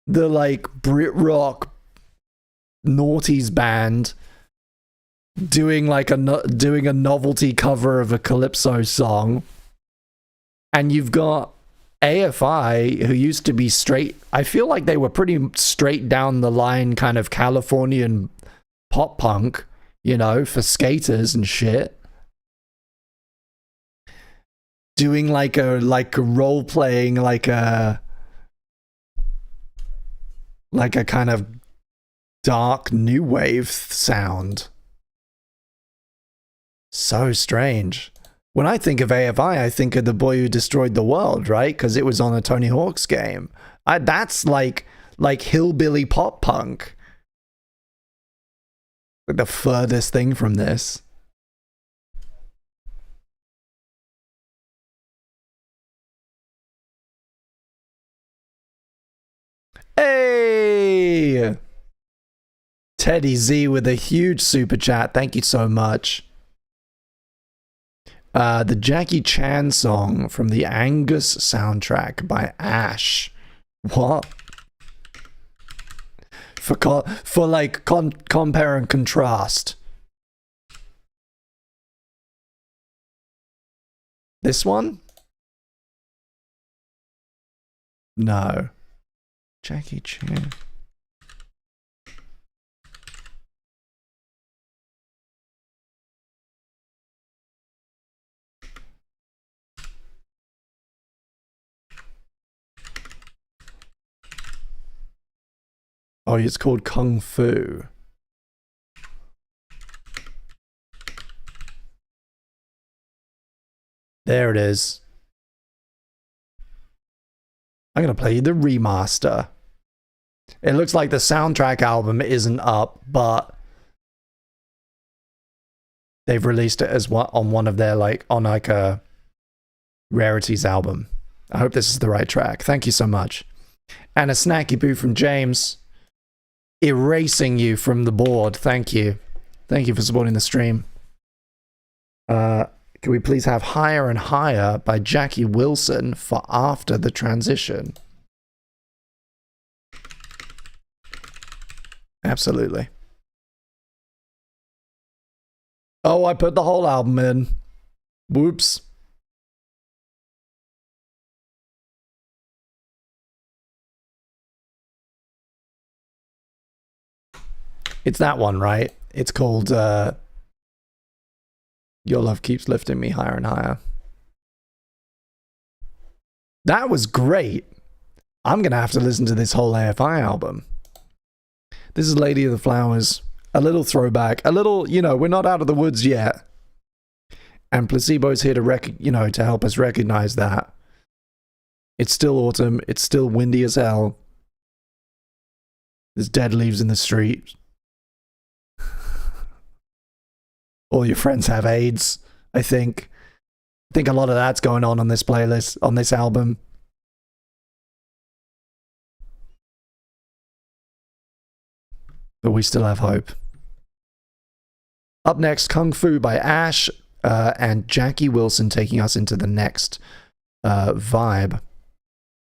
the like Brit rock noughties band, doing like doing a novelty cover of a calypso song, and you've got AFI, who used to be straight. I feel like they were pretty straight down the line kind of Californian pop punk, you know, for skaters and shit. Doing like a role playing, like a kind of dark new wave sound. So strange. When I think of AFI, I think of The Boy Who Destroyed the World, right? Because it was on a Tony Hawk's game. That's like hillbilly pop punk. Like the furthest thing from this. Hey! Teddy Z with a huge super chat. Thank you so much. The Jackie Chan song from the Angus soundtrack by Ash. What? For like compare and contrast. This one? No. Jackie Chan. Oh, it's called Kung Fu. There it is. I'm going to play you the remaster. It looks like the soundtrack album isn't up, but they've released it as on one of their on a rarities album. I hope this is the right track. Thank you so much. And a snacky boo from James, erasing you from the board. Thank you. Thank you for supporting the stream. Can we please have Higher and Higher by Jackie Wilson for After the Transition? Absolutely. Oh, I put the whole album in. Whoops. It's that one, right? It's called Your Love Keeps Lifting Me Higher and Higher. That was great. I'm going to have to listen to this whole AFI album. This is Lady of the Flowers. A little throwback. A little, you know, we're not out of the woods yet. And Placebo's here to to help us recognize that. It's still autumn. It's still windy as hell. There's dead leaves in the street. all your friends have AIDS, I think. I think a lot of that's going on this playlist, on this album. But we still have hope. Up next, Kung Fu by Ash and Jackie Wilson taking us into the next vibe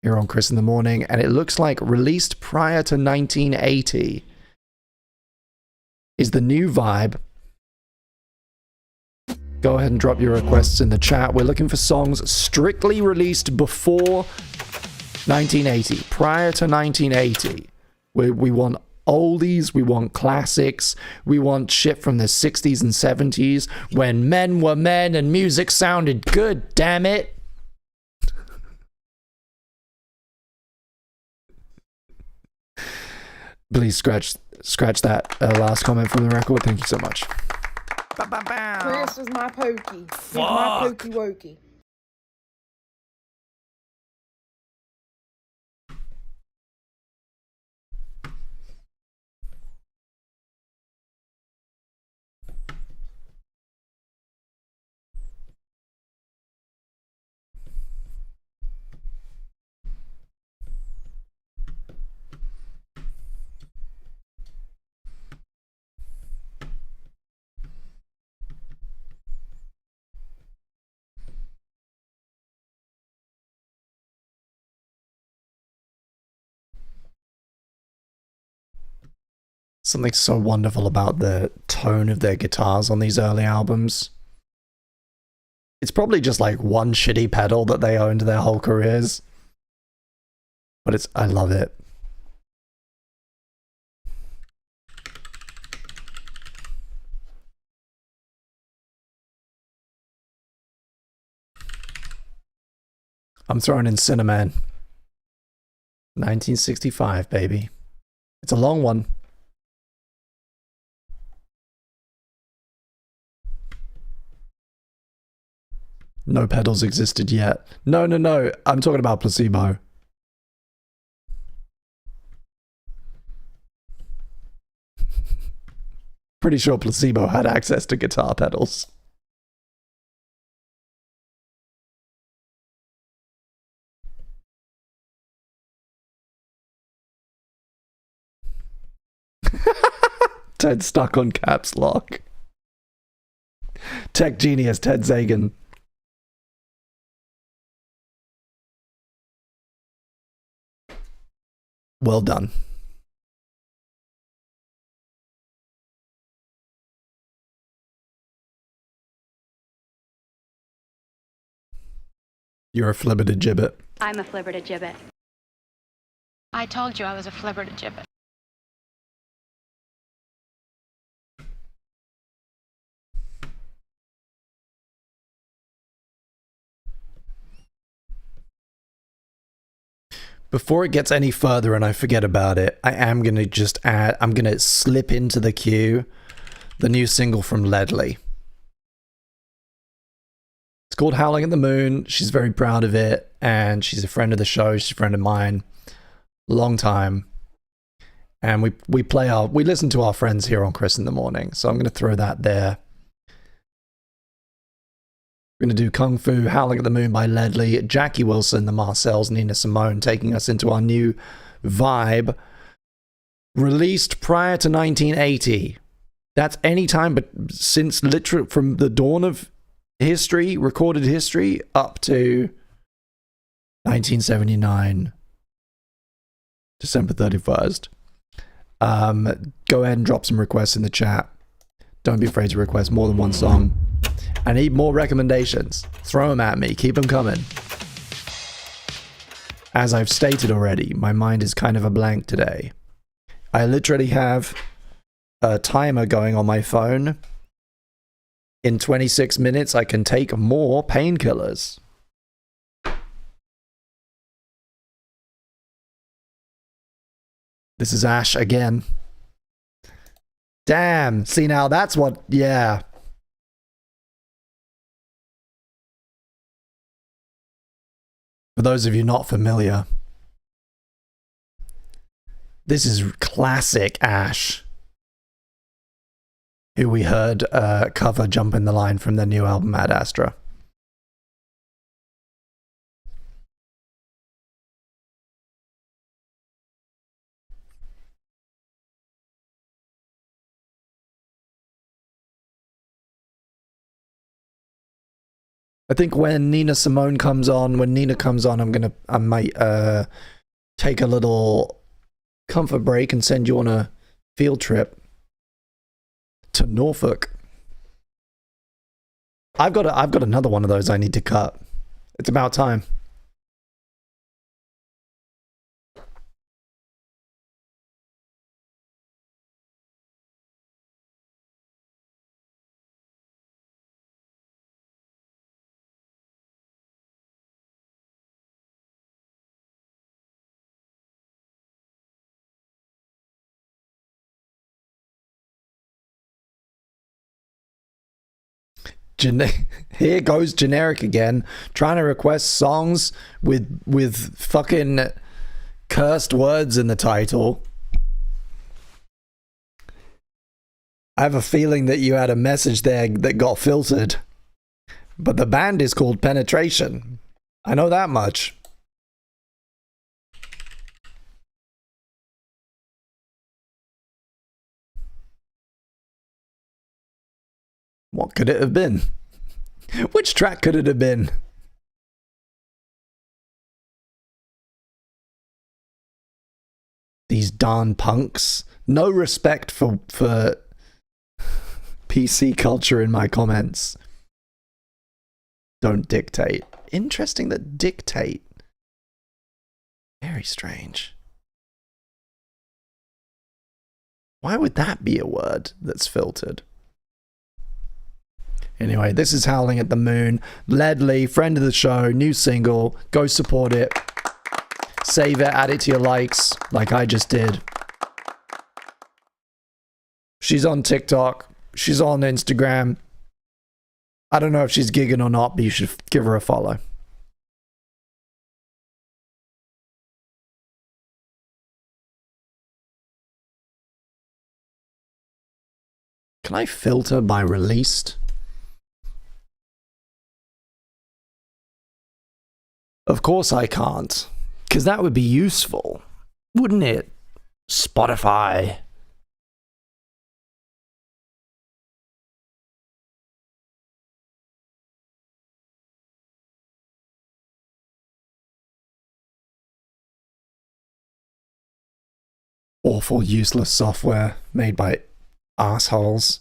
here on Chris in the Morning. And it looks like released prior to 1980 is the new vibe. Go ahead and drop your requests in the chat. We're looking for songs strictly released before 1980, prior to 1980. We want oldies, we want classics, we want shit from the 60s and 70s when men were men and music sounded good, damn it. Please scratch that last comment from the record. Thank you so much. Chris is my pokey. He's my pokey wokey. Something so wonderful about the tone of their guitars on these early albums. It's probably just like one shitty pedal that they owned their whole careers. But I love it. I'm throwing in Cinnamon. 1965, baby. It's a long one. No pedals existed yet. No. I'm talking about Placebo. Pretty sure Placebo had access to guitar pedals. Ted stuck on caps lock. Tech genius Ted Zagan. Well done. You're a flibbertigibbet. I'm a flibbertigibbet. I told you I was a flibbertigibbet. Before it gets any further and I forget about it, I am going to just add, I'm going to slip into the queue the new single from Ledley. It's called Howling at the Moon. She's very proud of it, and she's a friend of the show. She's a friend of mine. Long time. And we listen to our friends here on Chris in the Morning. So I'm going to throw that there. We're going to do Kung Fu, Howling at the Moon by Ledley, Jackie Wilson, the Marcells, Nina Simone, taking us into our new vibe. Released prior to 1980. That's any time but since literally from the dawn of history, recorded history, up to 1979, December 31st. Go ahead and drop some requests in the chat. Don't be afraid to request more than one song. I need more recommendations. Throw them at me. Keep them coming. As I've stated already, my mind is kind of a blank today. I literally have a timer going on my phone. In 26 minutes, I can take more painkillers. This is Ash again. Damn. See, now that's what... Yeah. For those of you not familiar, this is classic Ash. who we heard cover Jump in the Line from their new album Ad Astra. I think when Nina comes on, I might take a little comfort break and send you on a field trip to Norfolk. I've got another one of those I need to cut. It's about time. Here goes generic again, trying to request songs with fucking cursed words in the title. I have a feeling that you had a message there that got filtered. But the band is called Penetration. I know that much. What could it have been? Which track could it have been? These darn punks. No respect for PC culture in my comments. Don't dictate. Interesting that dictate. Very strange. Why would that be a word that's filtered? Anyway, this is Howling at the Moon. Ledley, friend of the show, new single. Go support it. Save it, add it to your likes, like I just did. She's on TikTok. She's on Instagram. I don't know if she's gigging or not, but you should give her a follow. Can I filter by released? Of course I can't, because that would be useful, wouldn't it? Spotify. Awful, useless software made by assholes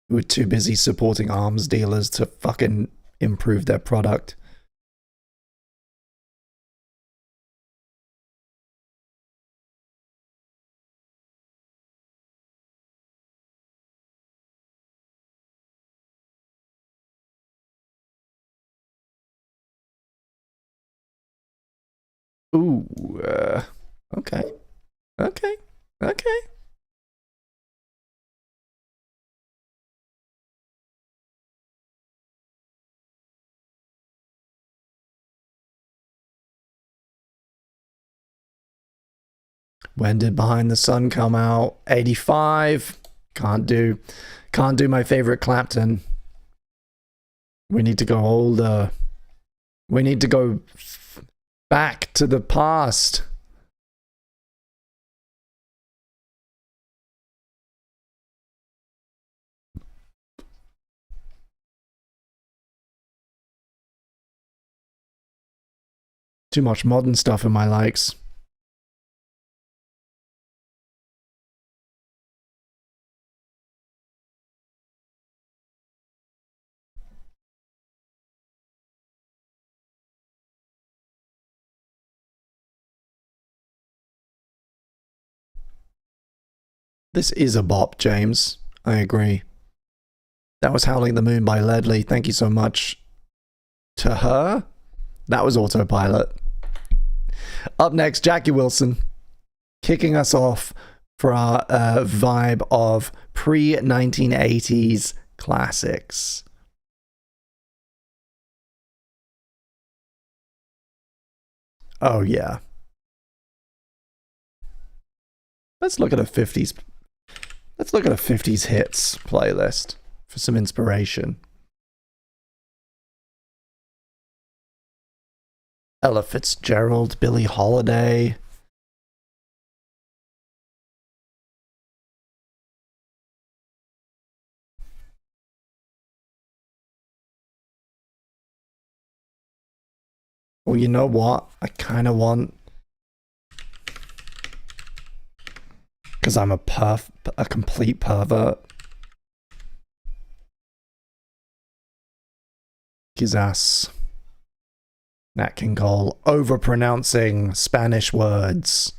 who are too busy supporting arms dealers to fucking improve their product. Ooh, okay. When did Behind the Sun come out? 85. Can't do my favorite Clapton. We need to go older. We need to go back to the past. Too much modern stuff in my likes. This is a bop, James. I agree. That was Howling the Moon by Ledley. Thank you so much to her. That was Autopilot. Up next, Jackie Wilson, kicking us off for our vibe of pre-1980s classics. Oh, yeah. Let's look at a 50s. Let's look at a 50s hits playlist for some inspiration. Ella Fitzgerald, Billie Holiday. Well, you know what? I kind of want... Because I'm a complete pervert. Quizás. Nat King Cole. Overpronouncing Spanish words.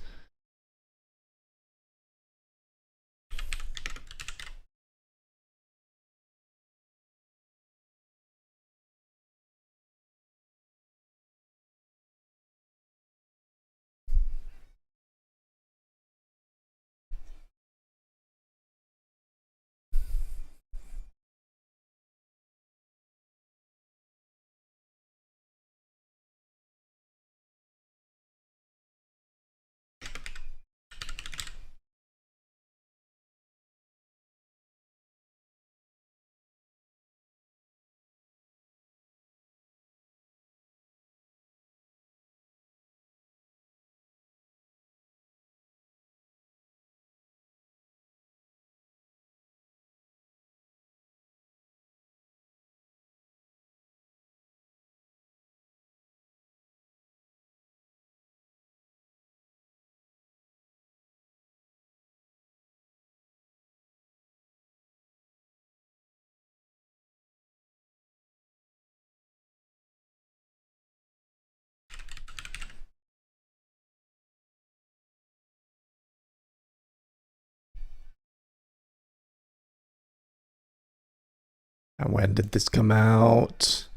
And when did this come out?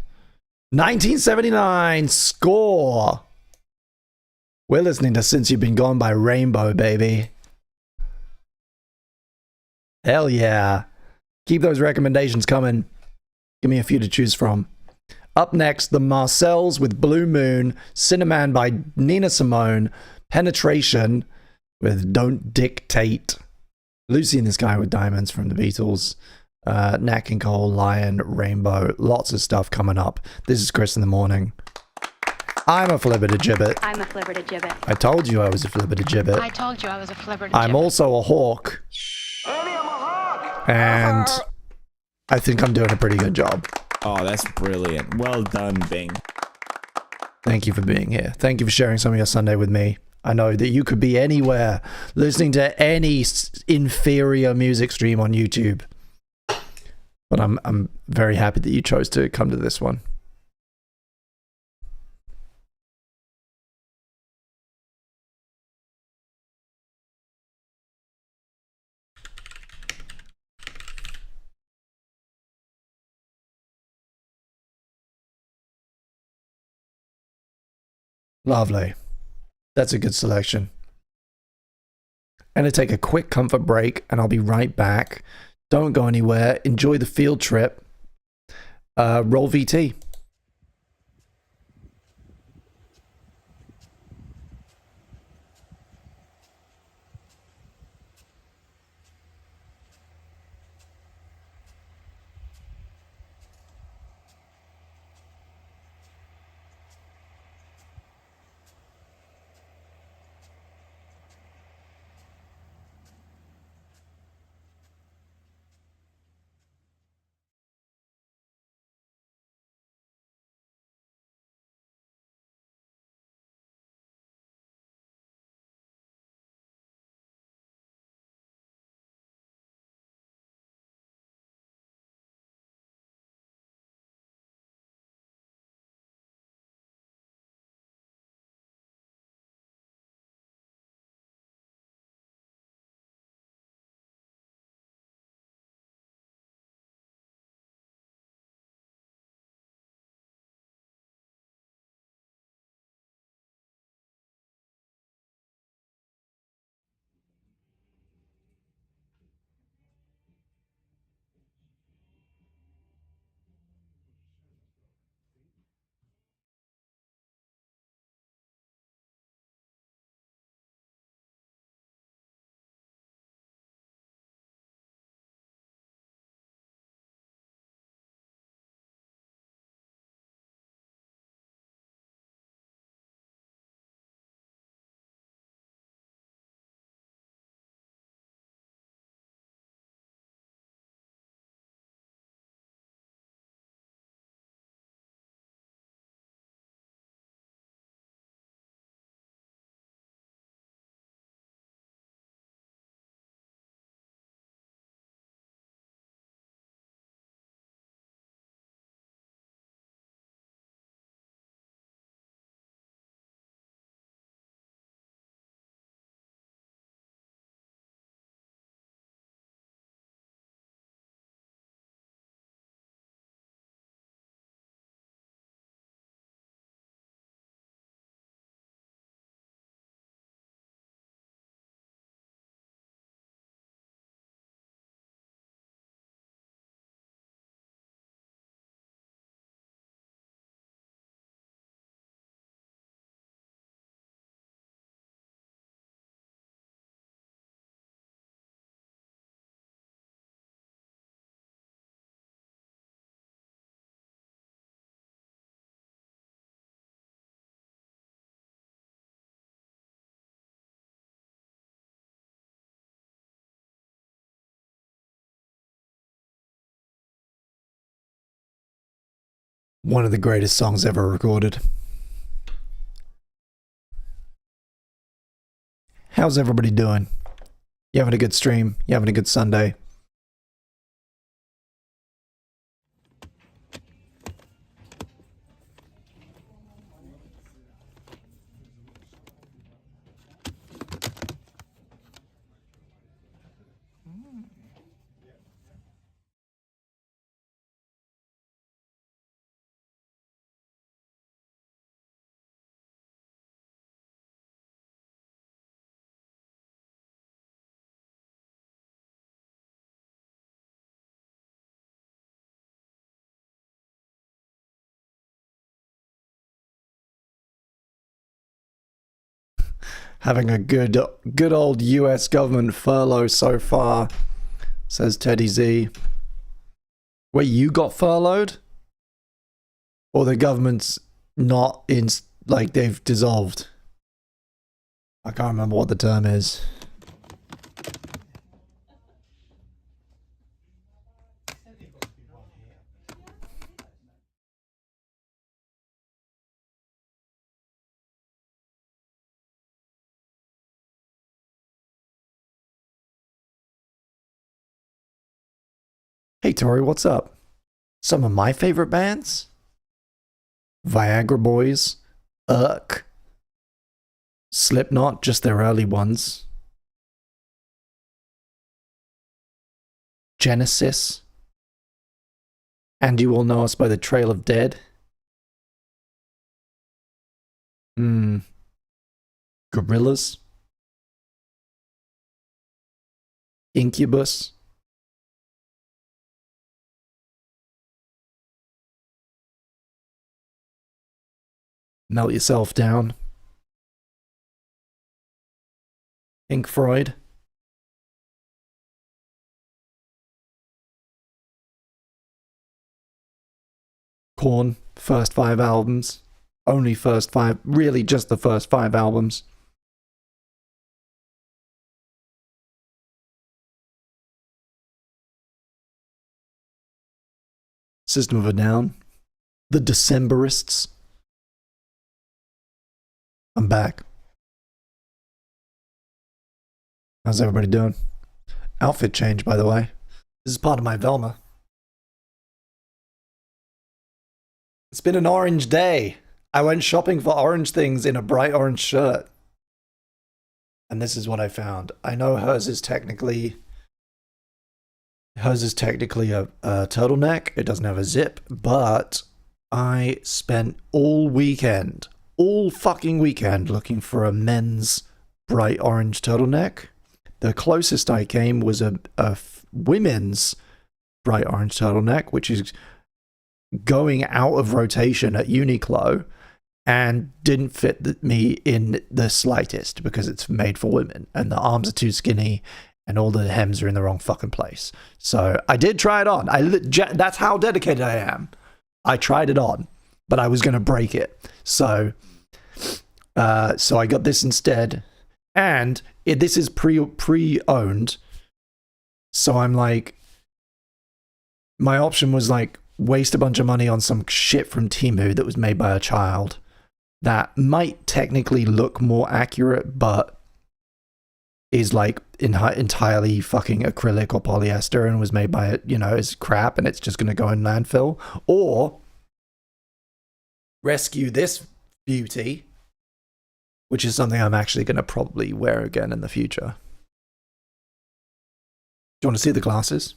1979. Score. We're listening to Since You've Been Gone by Rainbow, baby. Hell yeah. Keep those recommendations coming. Give me a few to choose from. Up next, the Marcells with Blue Moon, Cinnamon by Nina Simone, Penetration with Don't Dictate, Lucy and the Sky with Diamonds from the Beatles, Nat King Cole, Lion, Rainbow, lots of stuff coming up. This is Chris in the Morning. I'm a flibbertigibbet. I'm a flibbertigibbet. I told you I was a flibbertigibbet. I told you I was a flibbertigibbet. I'm also a hawk. And I think I'm doing a pretty good job. Oh, that's brilliant. Well done, Bing. Thank you for being here. Thank you for sharing some of your Sunday with me. I know that you could be anywhere listening to any inferior music stream on YouTube. But I'm very happy that you chose to come to this one. Lovely. That's a good selection. I'm going to take a quick comfort break and I'll be right back. Don't go anywhere. Enjoy the field trip. Roll VT. One of the greatest songs ever recorded. How's everybody doing? You having a good stream? You having a good Sunday? Having a good old US government furlough so far, says Teddy Z. Wait, you got furloughed? Or the government's not in, like, they've dissolved? I can't remember what the term is. Hey Tori, what's up? Some of my favorite bands? Viagra Boys, Slipknot, just their early ones. Genesis. And you all know us by the Trail of Dead. Gorillaz. Incubus. Melt Yourself Down. Pink Floyd. Korn, first 5 albums. Only first 5, really just the first 5 albums. System of a Down. The Decemberists. I'm back. How's everybody doing? Outfit change, by the way. This is part of my Velma. It's been an orange day. I went shopping for orange things in a bright orange shirt. And this is what I found. I know hers is technically a turtleneck. It doesn't have a zip, but I spent all fucking weekend looking for a men's bright orange turtleneck. The closest I came was a women's bright orange turtleneck, which is going out of rotation at Uniqlo and didn't fit me in the slightest because it's made for women and the arms are too skinny and all the hems are in the wrong fucking place. So I did try it on. That's how dedicated I am. I tried it on, but I was going to break it. So I got this instead, and this is pre-owned. So I'm like, my option was like waste a bunch of money on some shit from Temu that was made by a child that might technically look more accurate, but is like entirely fucking acrylic or polyester and was made by, is crap and it's just going to go in landfill, or rescue this beauty, which is something I'm actually going to probably wear again in the future. Do you want to see the glasses?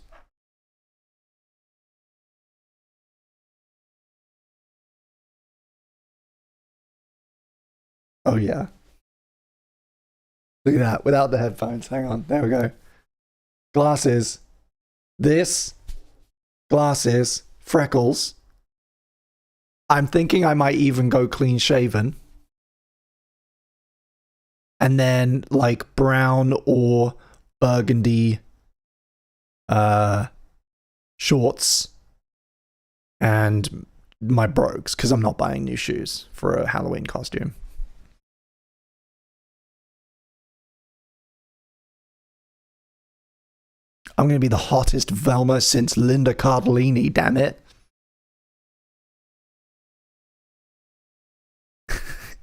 Oh yeah. Look at that, without the headphones. Hang on, there we go. Glasses. Glasses, freckles. I'm thinking I might even go clean shaven. And then like brown or burgundy shorts and my brogues, because I'm not buying new shoes for a Halloween costume. I'm going to be the hottest Velma since Linda Cardellini, damn it.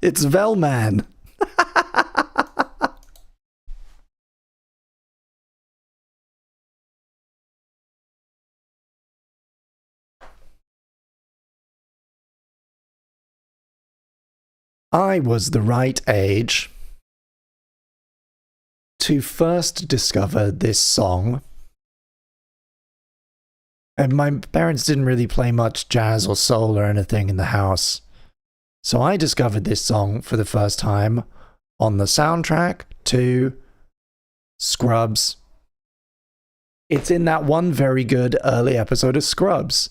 It's Velman. I was the right age to first discover this song. And my parents didn't really play much jazz or soul or anything in the house. So I discovered this song for the first time on the soundtrack to Scrubs. It's in that one very good early episode of Scrubs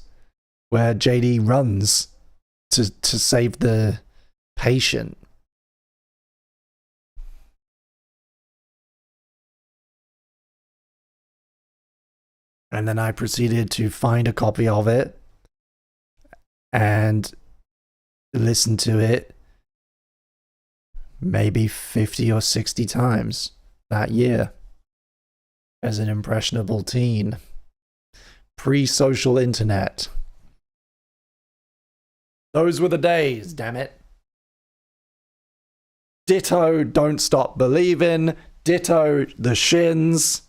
where JD runs to save the patient. And then I proceeded to find a copy of it and listen to it maybe 50 or 60 times that year as an impressionable teen. Pre-social internet. Those were the days, damn it. Ditto Don't Stop Believin'. Ditto The Shins.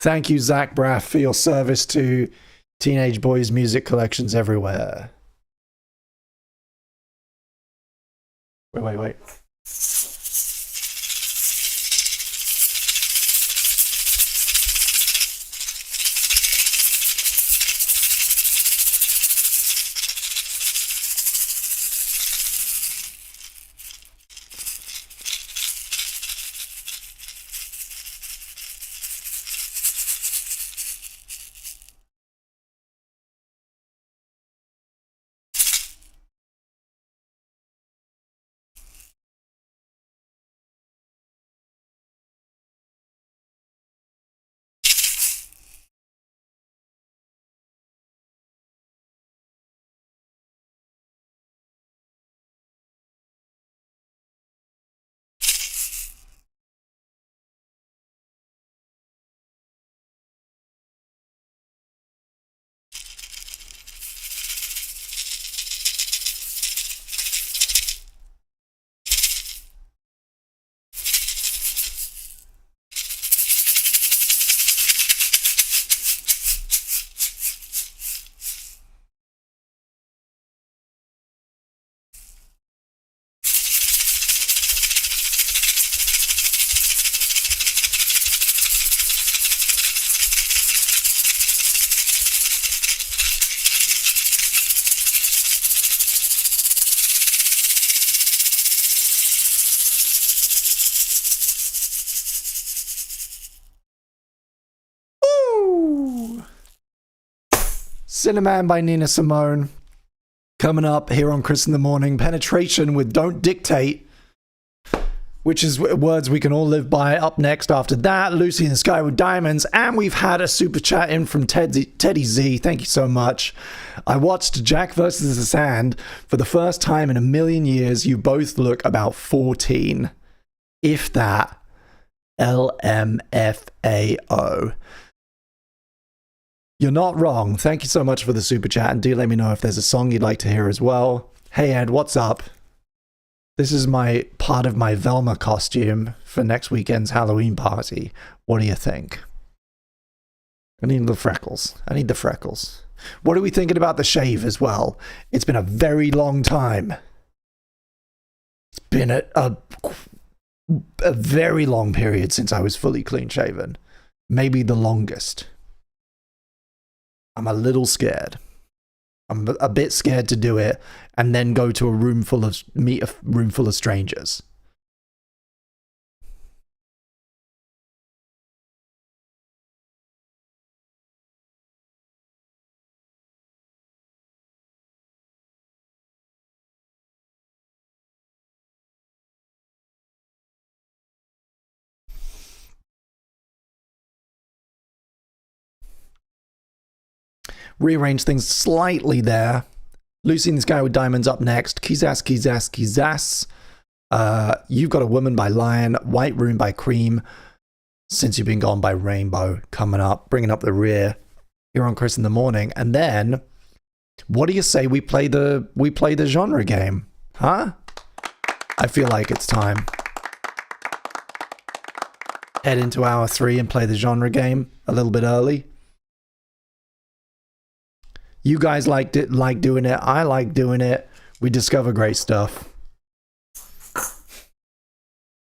Thank you, Zach Braff, for your service to teenage boys' music collections everywhere. Wait. Cinnamon by Nina Simone. Coming up here on Chris in the Morning. Penetration with Don't Dictate, which is words we can all live by. Up next after that, Lucy in the Sky with Diamonds. And we've had a super chat in from Teddy Z. Thank you so much. I watched Jack vs. the Sand for the first time in a million years. You both look about 14. If that. LMFAO. You're not wrong. Thank you so much for the super chat, and do let me know if there's a song you'd like to hear as well. Hey Ed, what's up? This is my part of my Velma costume for next weekend's Halloween party. What do you think? I need the freckles. What are we thinking about the shave as well? It's been a very long time. It's been a very long period since I was fully clean shaven. Maybe the longest. I'm a little scared. I'm a bit scared to do it and then go to meet a room full of strangers. Rearrange things slightly there. Lucy in the Sky with Diamonds up next. Kizas. You've Got a Woman by Lion. White Room by Cream. Since You've Been Gone by Rainbow coming up, bringing up the rear here on Chris in the Morning. And then What do you say we play the genre game? Huh? I feel like it's time. Head into hour 3 and play the genre game a little bit early. You guys like doing it. I like doing it. We discover great stuff.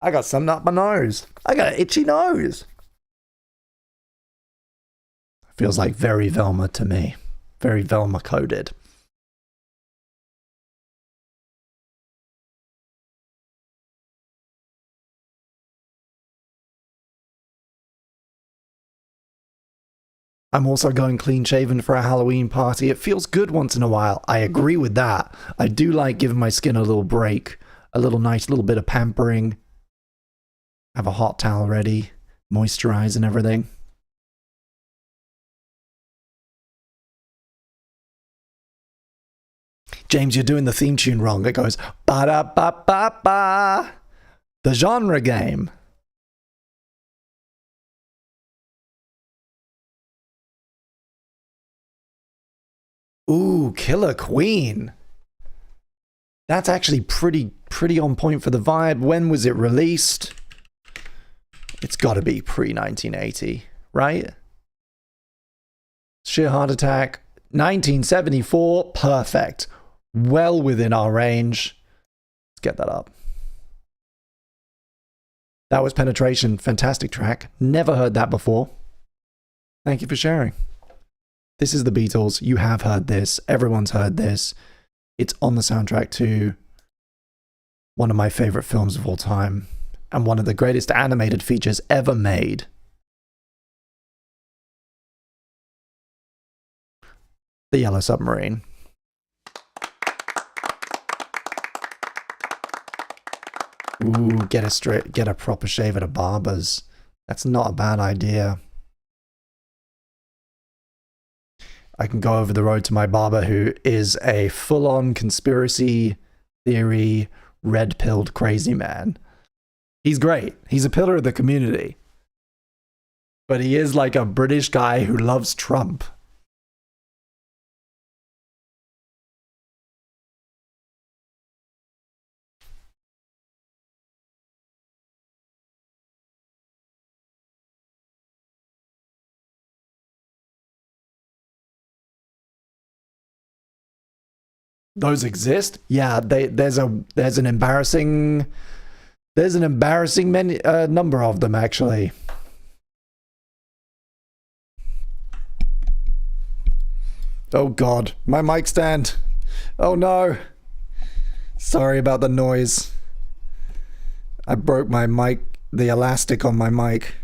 I got something up my nose. I got an itchy nose. Feels like very Velma to me. Very Velma coded. I'm also going clean shaven for a Halloween party. It feels good once in a while. I agree with that. I do like giving my skin a little break. A little nice little bit of pampering. Have a hot towel ready. Moisturize and everything. James, you're doing the theme tune wrong. It goes ba-da-ba-ba-ba. The genre game. Ooh, Killer Queen. That's actually pretty on point for the vibe. When was it released? It's got to be pre-1980, right? Sheer Heart Attack, 1974. Perfect. Well within our range. Let's get that up. That was Penetration. Fantastic track. Never heard that before. Thank you for sharing. This is the Beatles. You have heard this. Everyone's heard this. It's on the soundtrack to one of my favorite films of all time and one of the greatest animated features ever made. The Yellow Submarine. Ooh, get a proper shave at a barber's. That's not a bad idea. I can go over the road to my barber, who is a full-on conspiracy theory, red-pilled crazy man. He's great. He's a pillar of the community. But he is like a British guy who loves Trump. Those exist? Yeah, there's an embarrassing number of them actually. Oh god, my mic stand. Oh no. Sorry about the noise. I broke my mic, the elastic on my mic.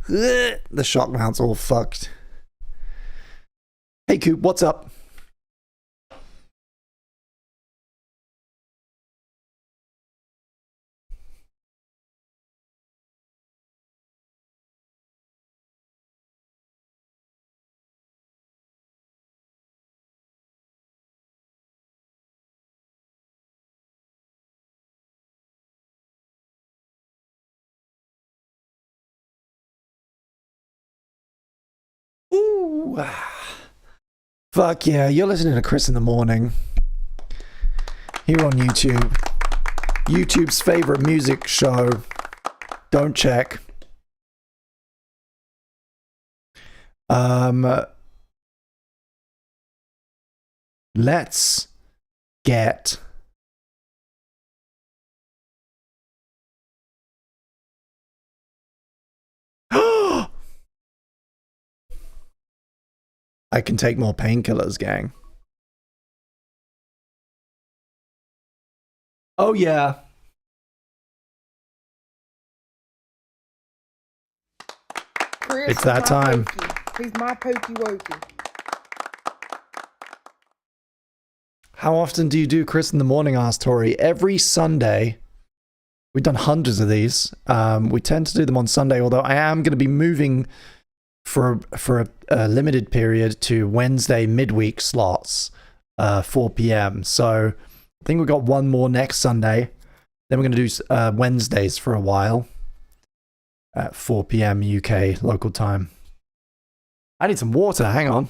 The shock mount's all fucked. Hey Coop, what's up? Ooh. Fuck yeah, you're listening to Chris in the Morning. Here on YouTube. YouTube's favorite music show. Don't check. Let's get I can take more painkillers, gang. Oh yeah. Chris It's that is my time. pokey. He's my pokey wokey. How often do you do Chris in the Morning, asked Tori? Every Sunday. We've done hundreds of these. We tend to do them on Sunday, although I am going to be moving for a limited period to Wednesday midweek slots, 4 p.m. So I think we've got one more next Sunday. Then we're going to do Wednesdays for a while at 4 p.m. UK local time. I need some water. Hang on.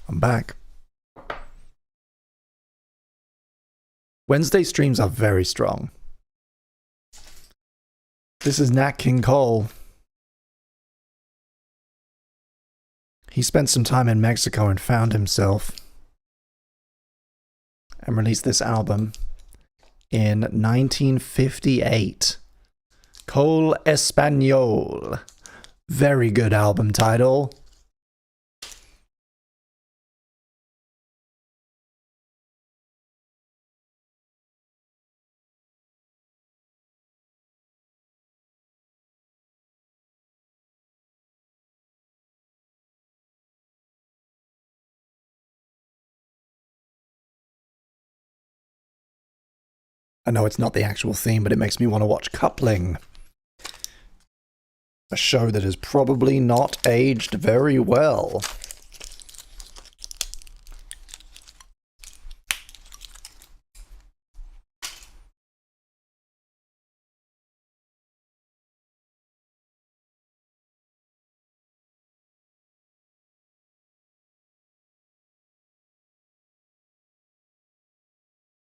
I'm back. Wednesday streams are very strong. This is Nat King Cole. He spent some time in Mexico and found himself and released this album in 1958. Cole Espanol. Very good album title. I know it's not the actual theme, but it makes me want to watch Coupling. A show that has probably not aged very well.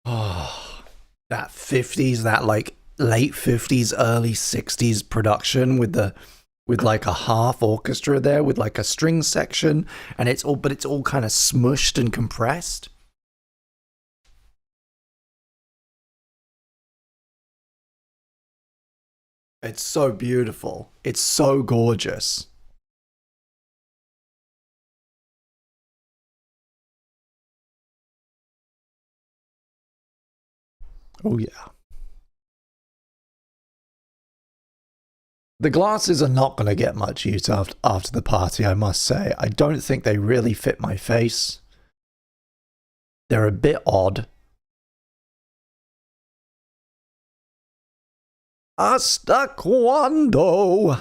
Oh, that 50s, that like late 50s, early 60s production with like a half orchestra there with like a string section, and it's all kind of smushed and compressed. It's so beautiful. It's so gorgeous. Oh yeah. The glasses are not going to get much use after the party, I must say. I don't think they really fit my face. They're a bit odd. Hasta cuando?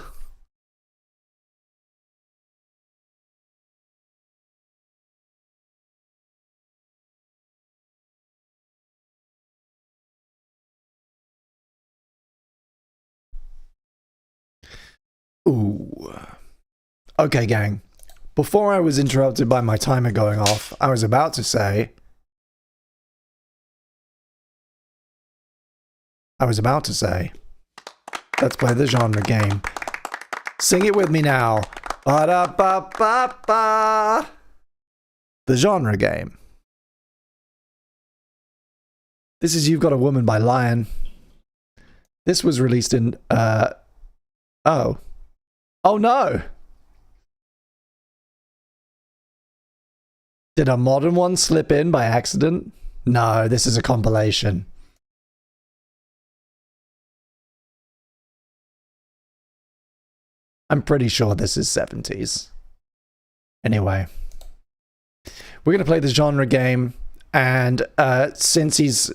Ooh. Okay, gang. Before I was interrupted by my timer going off, I was about to say... let's play the genre game. Sing it with me now. Ba-da-ba-ba-ba. The genre game. This is You've Got a Woman by Lion. This was released in... Oh. Oh no! Did a modern one slip in by accident? No, this is a compilation. I'm pretty sure this is 70s. Anyway. We're going to play the genre game, and since he's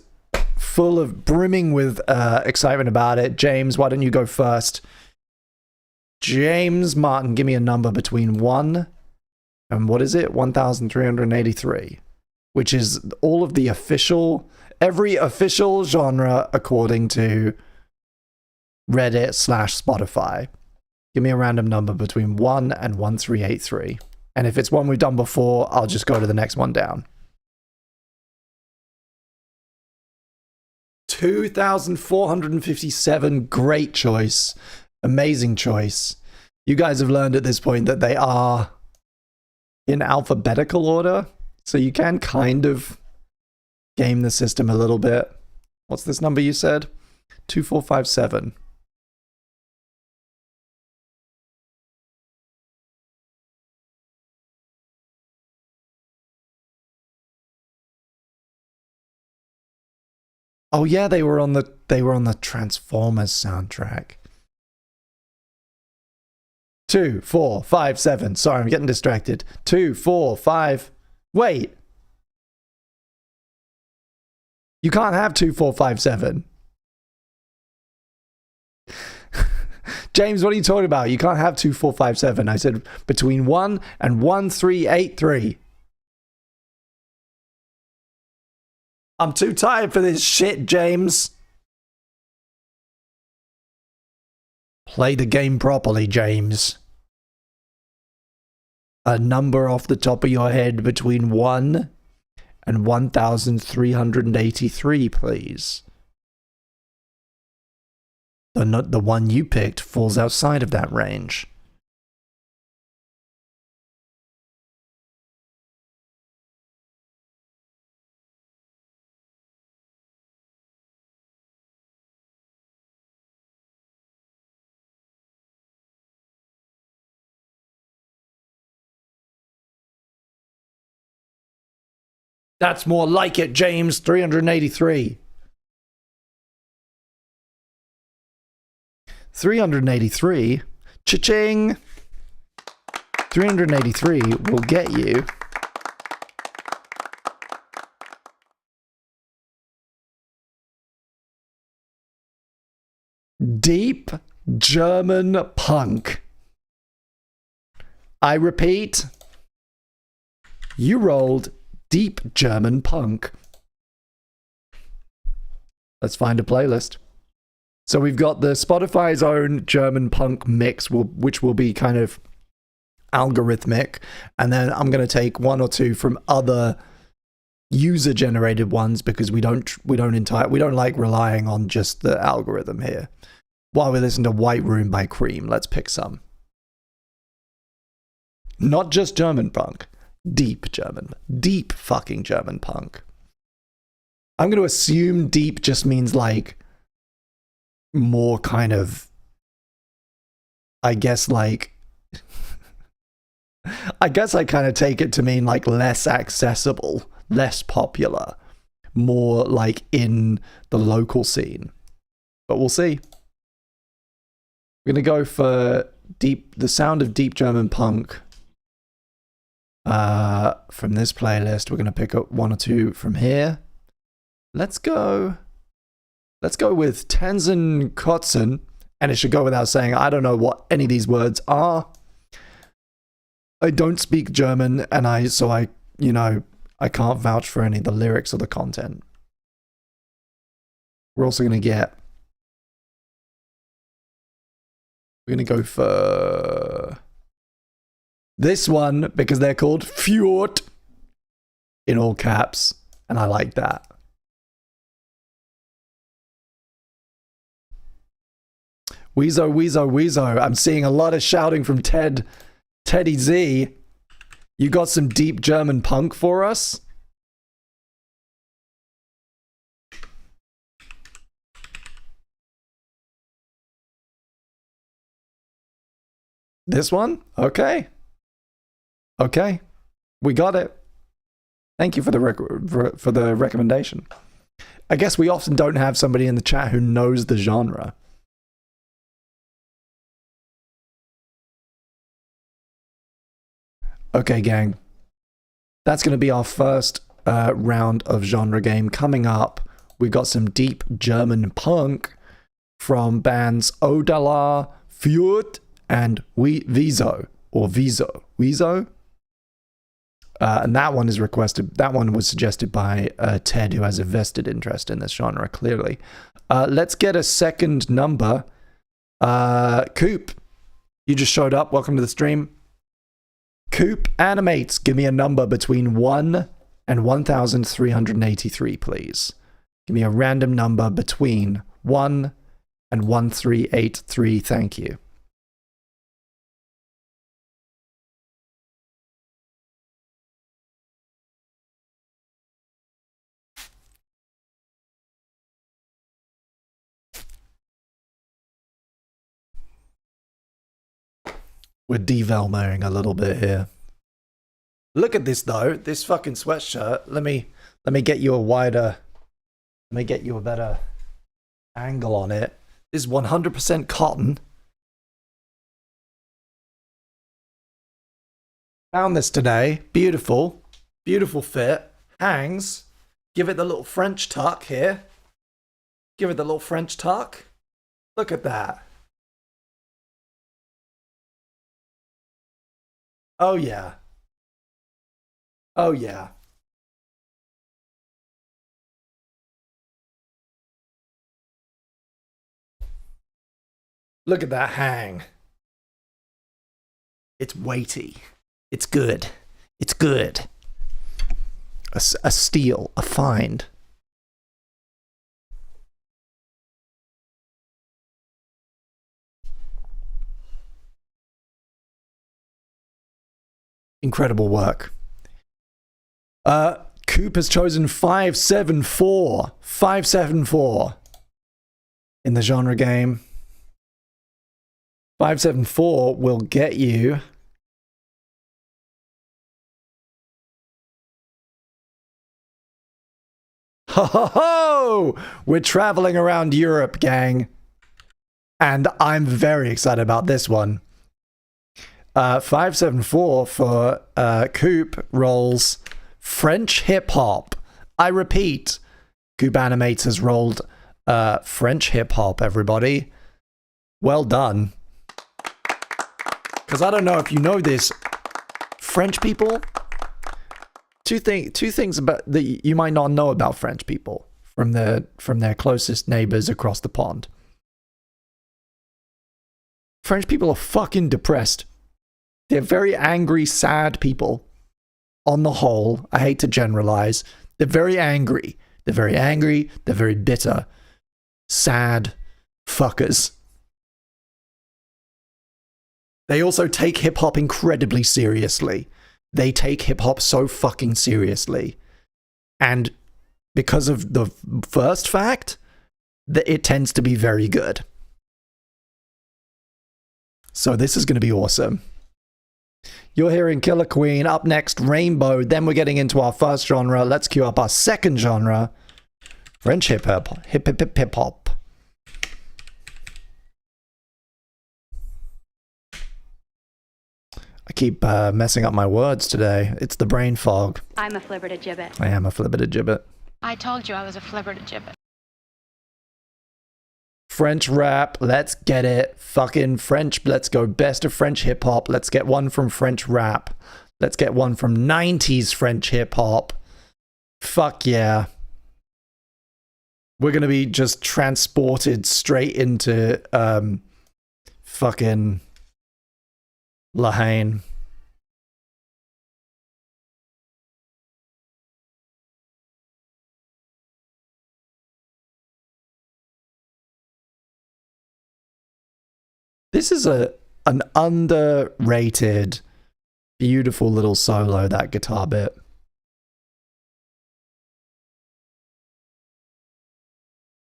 full of brimming with excitement about it, James, why don't you go first? James Martin, give me a number between 1 and what is it? 1,383, which is all of the every official genre according to Reddit/Spotify. Give me a random number between 1 and 1,383. And if it's one we've done before, I'll just go to the next one down. 2,457, great choice. Amazing choice. You guys have learned at this point that they are in alphabetical order, so you can kind of game the system a little bit. What's this number you said? 2,457. Oh yeah, they were on the Transformers soundtrack. 2, 4, 5, 7. Sorry, I'm getting distracted. 2, 4, 5. Wait. You can't have 2, 4, 5, 7. James, what are you talking about? You can't have 2, 4, 5, 7. I said between 1 and 1,383. I'm too tired for this shit, James. Play the game properly, James. a number off the top of your head between 1 and 1,383, please. The one you picked falls outside of that range. That's more like it, James. 383. 383. Cha-ching. 383 will get you deep German punk. I repeat, you rolled deep German punk. Let's find a playlist. So we've got the Spotify's own German punk mix, which will be kind of algorithmic, and then I'm going to take one or two from other user-generated ones because we don't like relying on just the algorithm here. While we listen to White Room by Cream, let's pick some. Not just German punk. Deep fucking German punk. I'm going to assume deep just means like more kind of, I guess I kind of take it to mean like less accessible, less popular, more like in the local scene. But we'll see. We're going to go for the sound of deep German punk. From this playlist, we're going to pick up one or two from here. Let's go with Tanzen Kotzen, and it should go without saying, I don't know what any of these words are. I don't speak German, and I can't vouch for any of the lyrics or the content. We're also going to go for this one because they're called Fjord in all caps, and I like that. Weezo, Weezo, Weezo. I'm seeing a lot of shouting from Teddy Z. You got some deep German punk for us? This one? Okay. Okay. We got it. Thank you for the recommendation. I guess we often don't have somebody in the chat who knows the genre. Okay, gang. That's going to be our first round of genre game. Coming up, we've got some deep German punk from bands Odalar, Fjord, and Wieso. And that one is requested. That one was suggested by Ted, who has a vested interest in this genre, clearly. Let's get a second number. Coop, you just showed up. Welcome to the stream. Coop Animates, give me a number between 1 and 1,383, please. Give me a random number between 1 and 1,383. Thank you. We're developing a little bit here. Look at this though, this fucking sweatshirt. Let me get you a wider, let me get you a better angle on it. This is 100% cotton. Found this today. Beautiful, beautiful fit. Hangs. Give it the little French tuck here. Give it the little French tuck. Look at that. Oh yeah. Oh yeah. Look at that hang. It's weighty. It's good. It's good. A steal, a find. Incredible work. Coop has chosen 574. 574 in the genre game. 574 will get you ho ho ho! We're traveling around Europe, gang. And I'm very excited about this one. 574 for Coop rolls French hip hop. I repeat, Coop Animates has rolled French hip hop, everybody. Well done. Because I don't know if you know this, French people, two things about that you might not know about French people from their closest neighbors across the pond. French people are fucking depressed. They're very angry, sad people. On the whole, I hate to generalize. They're very angry. They're very angry. They're very bitter. Sad fuckers. They also take hip-hop incredibly seriously. They take hip-hop so fucking seriously. And because of the first fact, that it tends to be very good. So this is going to be awesome. You're hearing Killer Queen. Up next, Rainbow. Then we're getting into our first genre. Let's cue up our second genre. French hip-hop. Hip-hop. I keep messing up my words today. It's the brain fog. I'm a flibbertigibbet. I am a flibbertigibbet. I told you I was a flibbertigibbet. French rap, let's get it. Fucking French, let's go. Best of French hip hop. Let's get one from French rap. Let's get one from 90s French hip hop. Fuck yeah. We're gonna be just transported straight into fucking La Haine. This is an underrated, beautiful little solo, that guitar bit.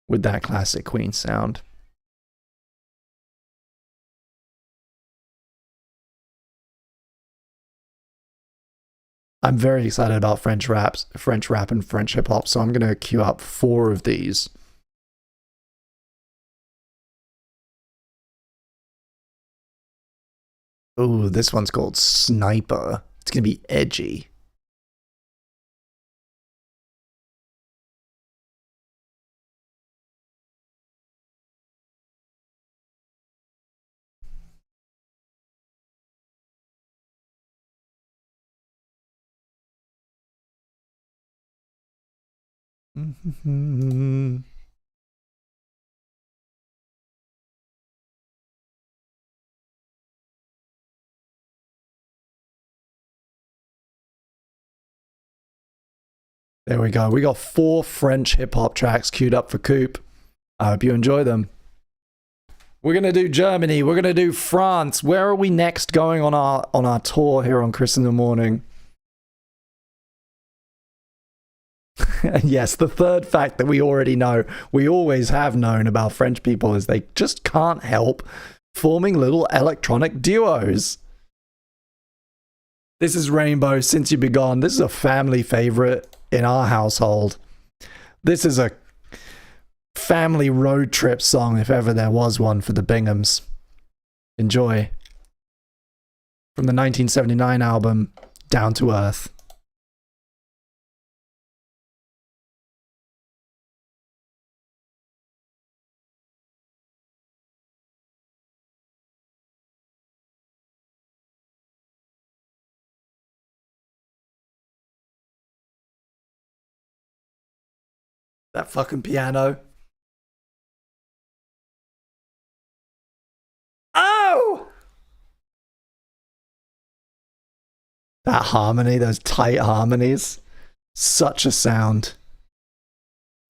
With that classic Queen sound. I'm very excited about French rap and French hip hop, so I'm going to queue up 4 of these. Ooh, this one's called Sniper. It's going to be edgy. There we go. We got 4 French hip-hop tracks queued up for Coop. I hope you enjoy them. We're going to do Germany. We're going to do France. Where are we next going on our tour here on Chris in the Morning? And yes, the third fact that we already know, we always have known about French people, is they just can't help forming little electronic duos. This is Rainbow, Since You Be Gone. This is a family favorite in our household. This is a family road trip song, if ever there was one, for the Binghams. Enjoy. From the 1979 album, Down to Earth. That fucking piano. Oh! That harmony, those tight harmonies. Such a sound.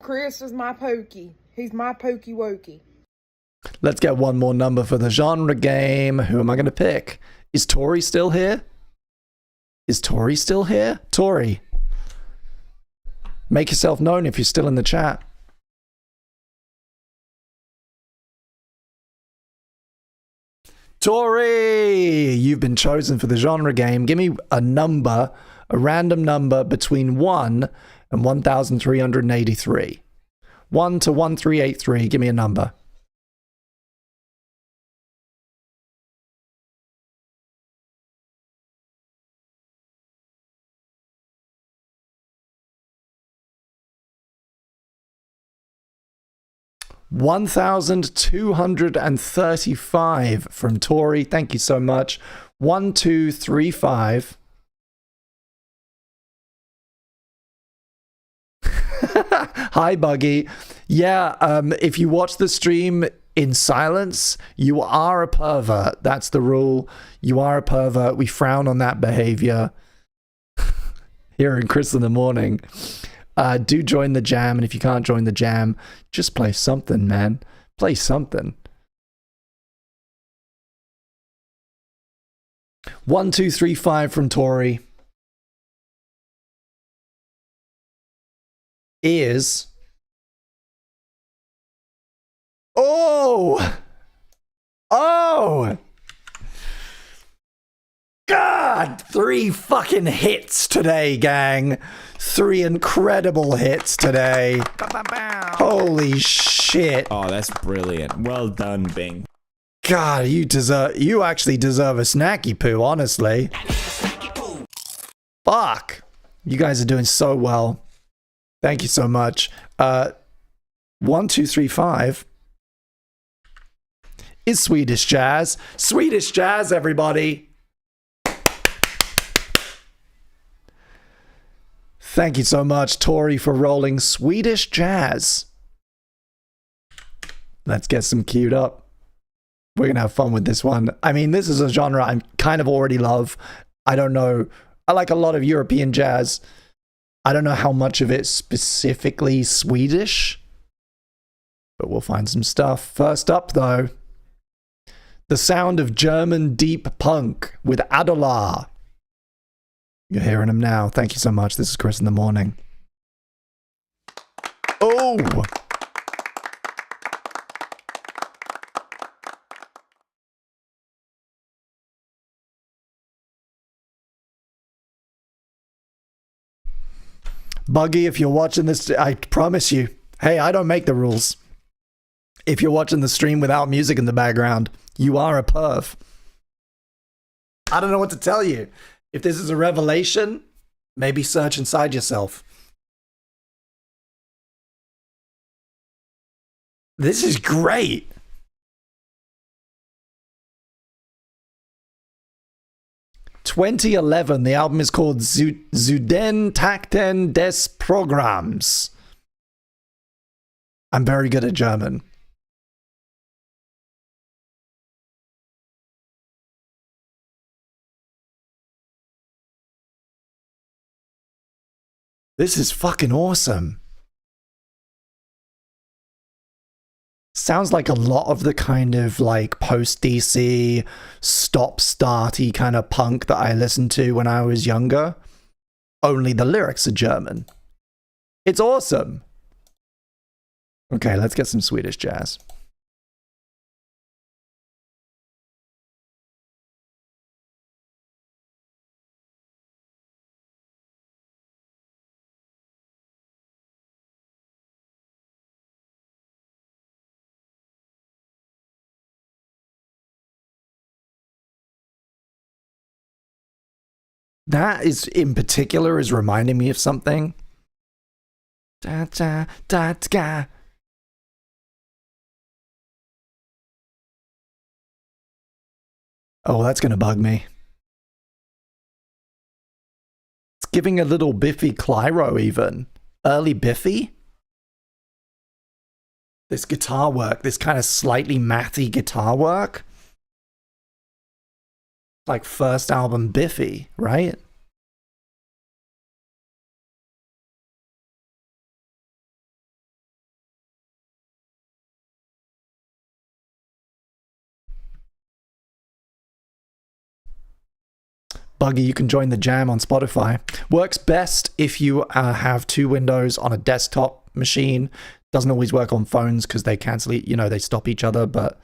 Chris is my pokey. He's my pokey wokey. Let's get one more number for the genre game. Who am I going to pick? Is Tori still here? Is Tori still here? Tori. Make yourself known if you're still in the chat. Tori! You've been chosen for the genre game. Give me a number, a random number between 1 and 1,383. 1 to 1383. Give me a number. $1,235 from Tori. Thank you so much. 1235. Hi, Buggy. Yeah, if you watch the stream in silence, you are a pervert. That's the rule. You are a pervert. We frown on that behavior here in Chris in the Morning. Do join the jam, and if you can't join the jam, just play something, man. Play something. 1235 from Tori is... Oh! God! 3 fucking hits today, gang. 3 incredible hits today. Holy shit. Oh, that's brilliant. Well done, Bing. God, you actually deserve a snacky poo, honestly. Fuck. You guys are doing so well. Thank you so much. 1235 is Swedish Jazz. Swedish Jazz, everybody. Thank you so much, Tori, for rolling Swedish Jazz. Let's get some queued up. We're going to have fun with this one. I mean, this is a genre I kind of already love. I don't know. I like a lot of European jazz. I don't know how much of it specifically Swedish, but we'll find some stuff. First up, though, the sound of German deep punk with Adolar. You're hearing him now. Thank you so much. This is Chris in the Morning. Oh! Buggy, if you're watching this, I promise you, hey, I don't make the rules. If you're watching the stream without music in the background, you are a perv. I don't know what to tell you. If this is a revelation, maybe search inside yourself. This is great. ...2011, the album is called Zuden Takten des Programms. I'm very good at German. This is fucking awesome. Sounds like a lot of the kind of like post-DC, stop-starty kind of punk that I listened to when I was younger. Only the lyrics are German. It's awesome. Okay, let's get some Swedish jazz. That is, in particular, is reminding me of something. Da, da, da, da. Oh, that's going to bug me. It's giving a little Biffy Clyro even. Early Biffy? This guitar work, this kind of slightly matty guitar work. Like first album Biffy, right? Buggy, you can join the jam on Spotify. Works best if you have two windows on a desktop machine. Doesn't always work on phones because they cancel, they stop each other, but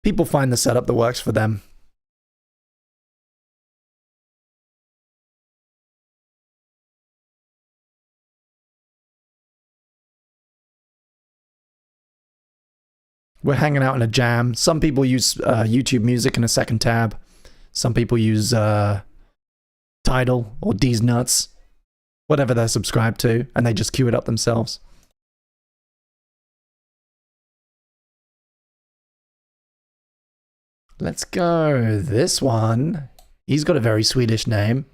people find the setup that works for them. We're hanging out in a jam. Some people use YouTube Music in a second tab. Some people use Tidal or D's Nuts, whatever they're subscribed to, and they just queue it up themselves. Let's go. This one. He's got a very Swedish name.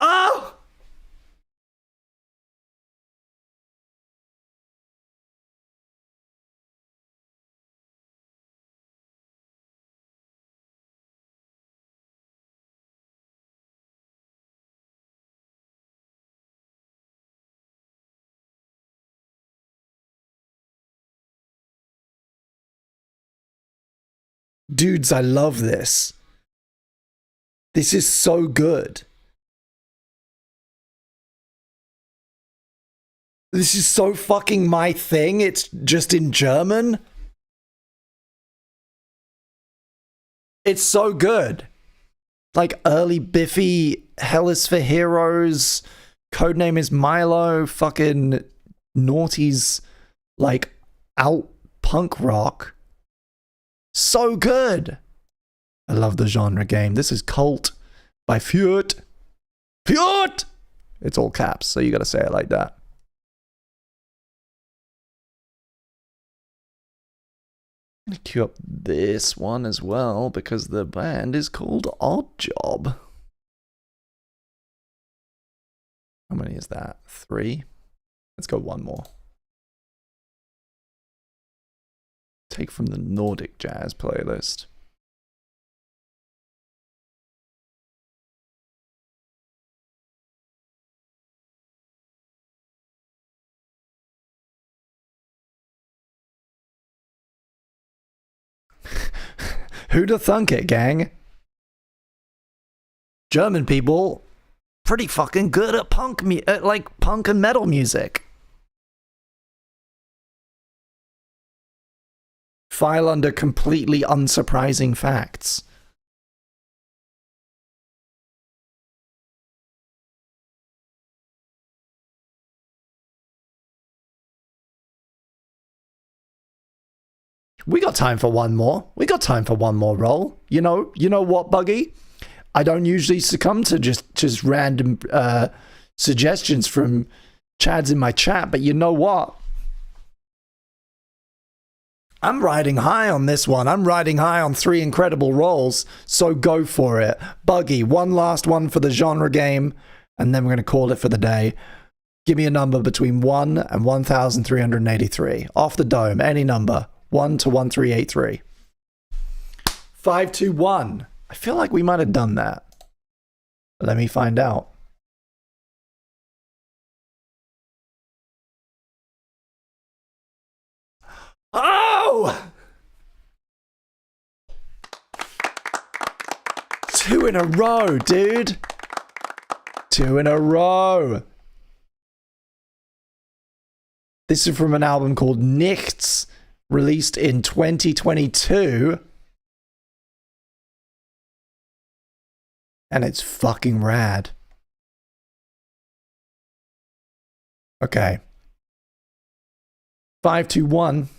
Oh! Dudes, I love this. This is so good. This is so fucking my thing. It's just in German. It's so good. Like early Biffy, Hell is for Heroes, Codename is Milo, fucking Naughty's like out punk rock. So good. I love the genre game. This is Cult by Fjord. Fjord! It's all caps, so you gotta say it like that. I'm gonna queue up this one as well because the band is called Odd Job. How many is that? 3? Let's go one more. Take from the Nordic Jazz playlist. Who'da thunk it, gang? German people, pretty fucking good at punk and metal music. File under completely unsurprising facts. We got time for one more. We got time for one more roll. You know what, Buggy? I don't usually succumb to just random suggestions from Chads in my chat, but you know what? I'm riding high on this one. I'm riding high on 3 incredible rolls, so go for it. Buggy, one last one for the genre game, and then we're going to call it for the day. Give me a number between 1 and 1,383. Off the dome, any number. 1 to 1383. 521. I feel like we might have done that. Let me find out. Oh! 2 in a row, dude. 2 in a row. This is from an album called Nichts, released in 2022. And it's fucking rad. Okay. 521.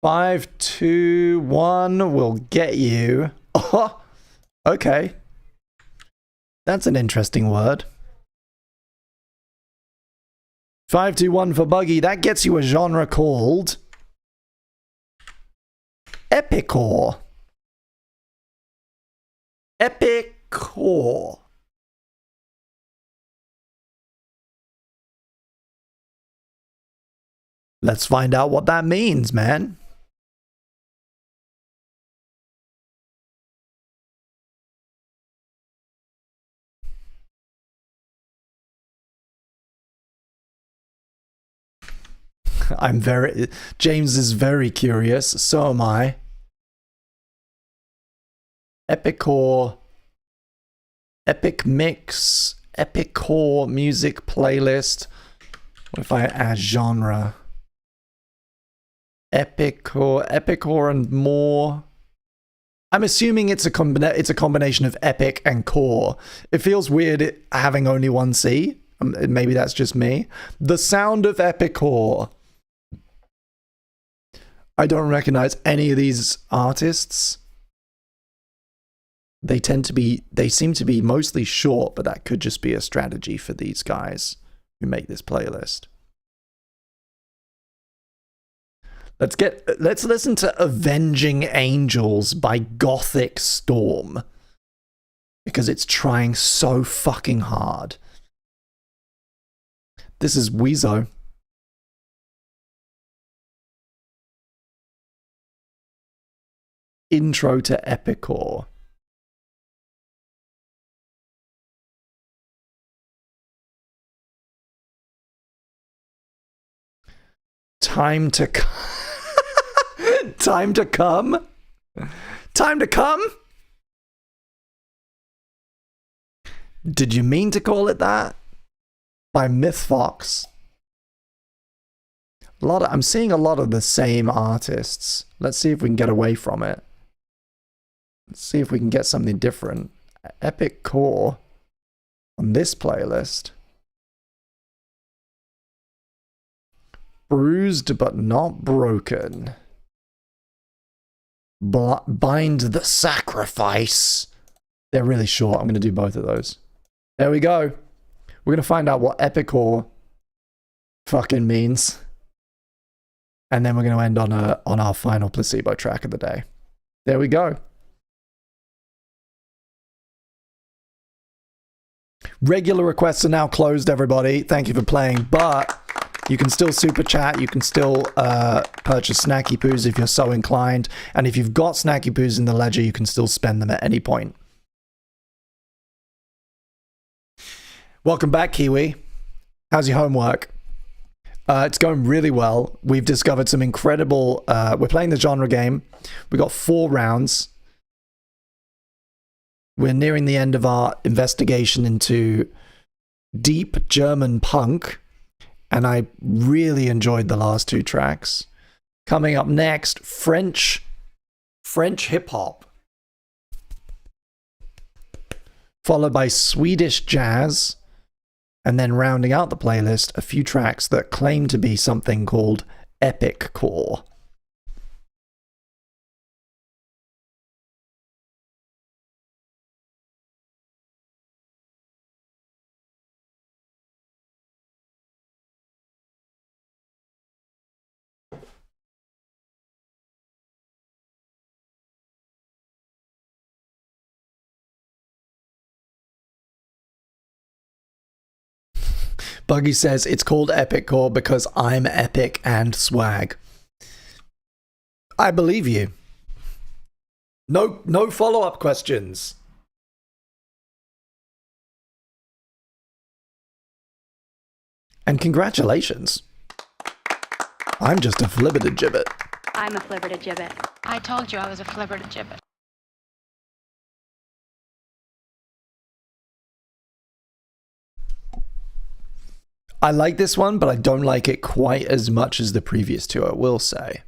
521 will get you. Oh, okay. That's an interesting word. 521 for Buggy. That gets you a genre called Epiccore. Epiccore. Let's find out what that means, man. James is very curious. So am I. Epiccore. Epic mix. Epiccore music playlist. What if I add genre? Epiccore and more. I'm assuming it's a combination of epic and core. It feels weird having only one C. Maybe that's just me. The sound of epiccore. I don't recognize any of these artists. They seem to be mostly short, but that could just be a strategy for these guys who make this playlist. Let's listen to Avenging Angels by Gothic Storm. Because it's trying so fucking hard. This is Weezo. Intro to Epiccore. Time to come. Time to come? Time to come? Did you mean to call it that? By Mythfox. I'm seeing a lot of the same artists. Let's see if we can get away from it. Let's see if we can get something different. Epic Core on this playlist. Bruised but not broken. Bind the sacrifice. They're really short. I'm going to do both of those. There we go. We're going to find out what epiccore fucking means. And then we're going to end on our final placebo track of the day. There we go. Regular requests are now closed, everybody. Thank you for playing, but you can still super chat. You can still purchase snacky poos if you're so inclined. And if you've got snacky poos in the ledger, you can still spend them at any point. Welcome back, Kiwi. How's your homework? It's going really well. We've discovered some incredible... we're playing the genre game. We got 4 rounds. We're nearing the end of our investigation into deep German punk. And I really enjoyed the last 2 tracks. Coming up next, French hip-hop. Followed by Swedish jazz. And then rounding out the playlist, a few tracks that claim to be something called epic core. Buggy says it's called epic core because I'm epic and swag. I believe you. No follow-up questions. And congratulations. I'm just a flibbertigibbet. I'm a flibbertigibbet. I told you I was a flibbertigibbet. I like this one, but I don't like it quite as much as the previous 2, I will say.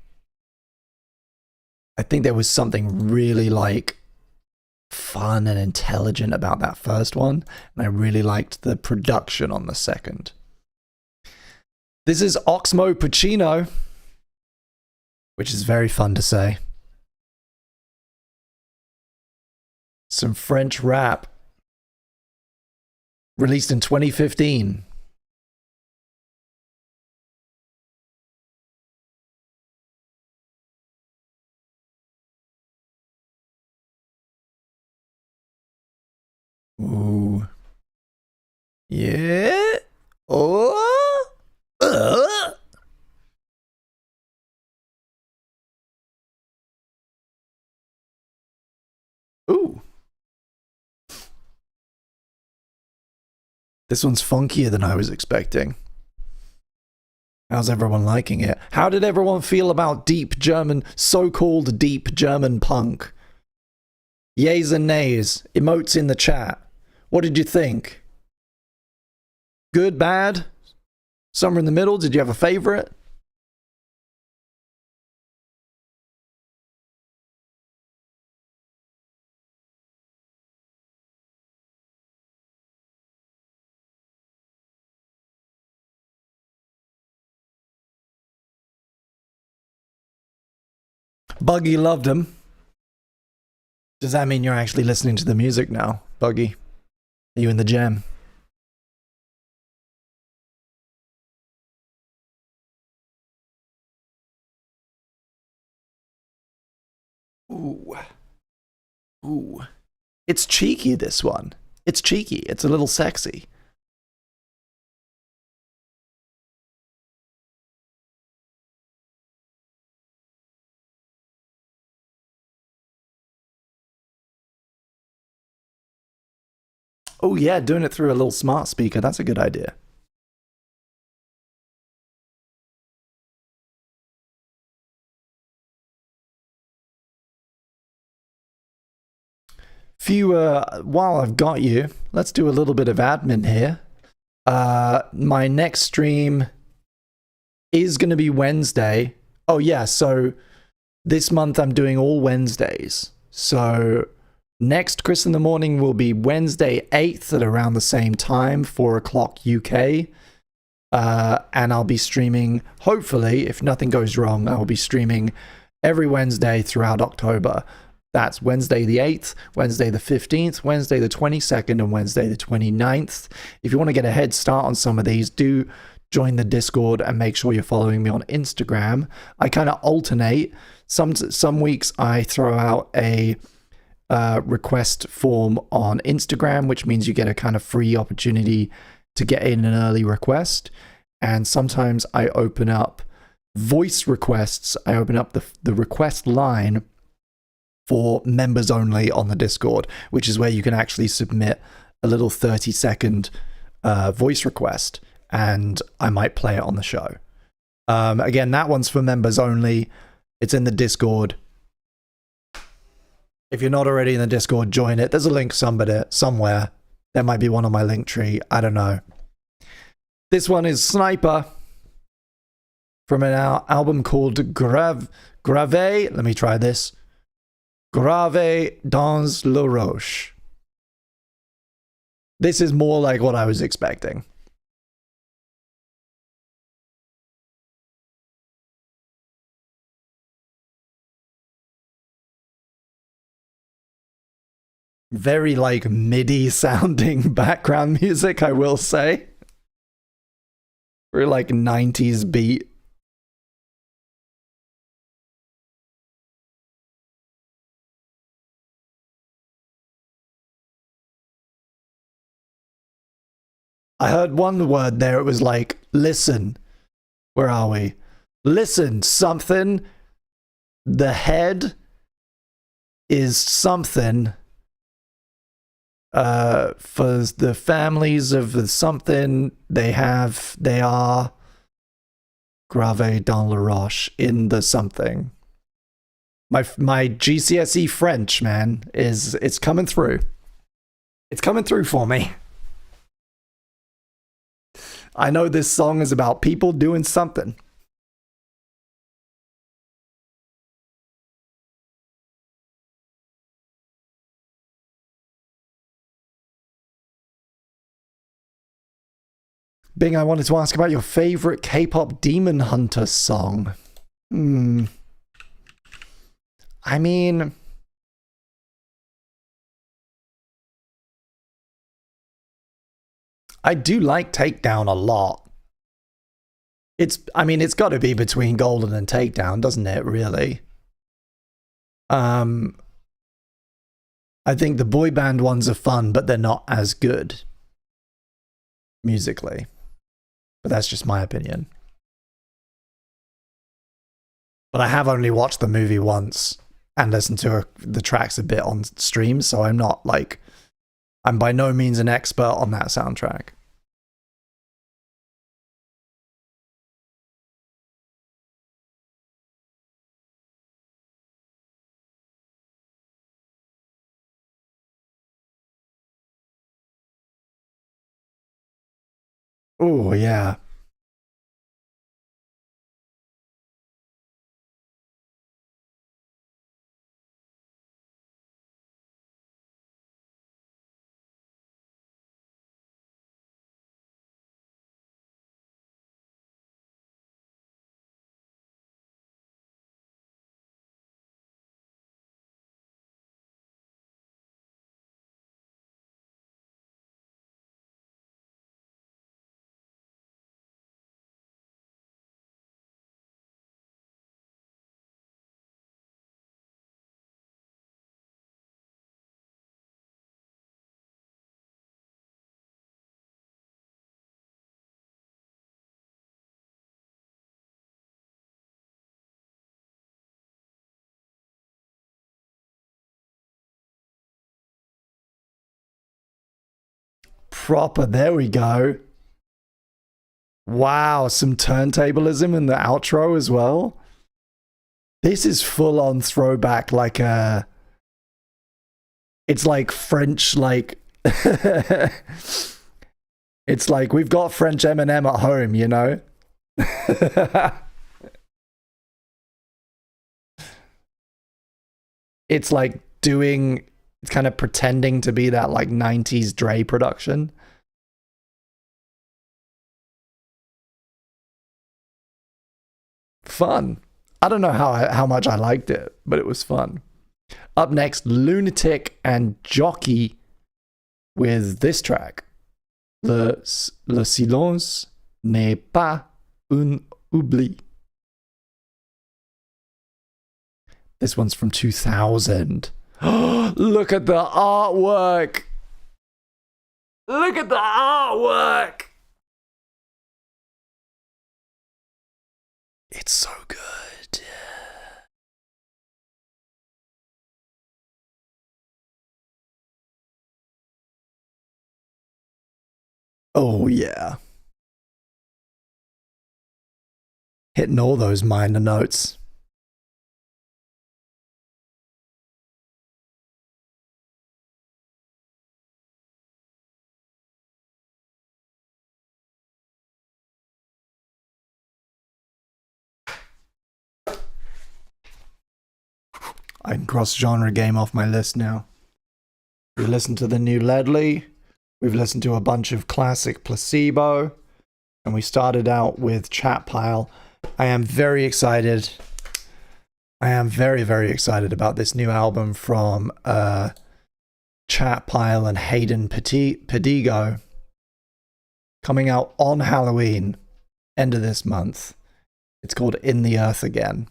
I think there was something really, fun and intelligent about that first one, and I really liked the production on the second. This is Oxmo Puccino, which is very fun to say. Some French rap. Released in 2015. Ooh. Yeah. Oh. Ooh. This one's funkier than I was expecting. How's everyone liking it? How did everyone feel about deep German, so-called deep German punk? Yays and nays, emotes in the chat. What did you think? Good, bad? Somewhere in the middle? Did you have a favorite? Buggy loved him. Does that mean you're actually listening to the music now, Buggy? Are you in the jam? Ooh. Ooh. It's cheeky, this one. It's cheeky. It's a little sexy. Oh yeah, doing it through a little smart speaker. That's a good idea. While I've got you, let's do a little bit of admin here. My next stream is going to be Wednesday. Oh yeah, so this month I'm doing all Wednesdays. So next Chris in the Morning will be Wednesday 8th at around the same time, 4 o'clock UK. And I'll be streaming, hopefully, if nothing goes wrong, I will be streaming every Wednesday throughout October. That's Wednesday the 8th, Wednesday the 15th, Wednesday the 22nd, and Wednesday the 29th. If you want to get a head start on some of these, do join the Discord and make sure you're following me on Instagram. I kind of alternate. Some weeks I throw out a request form on Instagram, which means you get a kind of free opportunity to get in an early request. And sometimes I open up voice requests. I open up the request line for members only on the Discord, which is where you can actually submit a little 30-second voice request, and I might play it on the show. Again, that one's for members only. It's in the Discord. If you're not already in the Discord, join it. There's a link somewhere. There might be one on my link tree. I don't know. This one is Sniper from an album called Grave. Let me try this. Grave dans le roche. This is more like what I was expecting. Very like MIDI sounding background music, I will say. Very like 90s beat. I heard one word there, it was like, listen. Where are we? Listen, something. The head is something. For the families of the something, they are grave dans la roche, in the something. My GCSE French, man, it's coming through. It's coming through for me. I know this song is about people doing something. Bing, I wanted to ask about your favorite K-pop Demon Hunter song. I mean, I do like Takedown a lot. It's got to be between Golden and Takedown, doesn't it, really? I think the boy band ones are fun, but they're not as good musically. But that's just my opinion. But I have only watched the movie once and listened to the tracks a bit on stream, so I'm by no means an expert on that soundtrack. Oh, yeah. Proper, there we go. Wow, some turntablism in the outro as well. This is full on throwback, like a. It's like French, like. It's like we've got French Eminem at home, you know? It's like doing. It's kind of pretending to be that like 90s Dre production. Fun. I don't know how much I liked it, but it was fun. Up next, Lunatic and Jockey with this track. Le silence n'est pas un oubli. This one's from 2000. Look at the artwork. Look at the artwork. It's so good. Oh, yeah. Hitting all those minor notes. I can cross genre game off my list now. We listened to the new Ledley. We've listened to a bunch of classic Placebo. And we started out with Chat Pile. I am very excited. I am very, very excited about this new album from Chat Pile and Hayden Pedigo. Coming out on Halloween, end of this month. It's called In the Earth Again.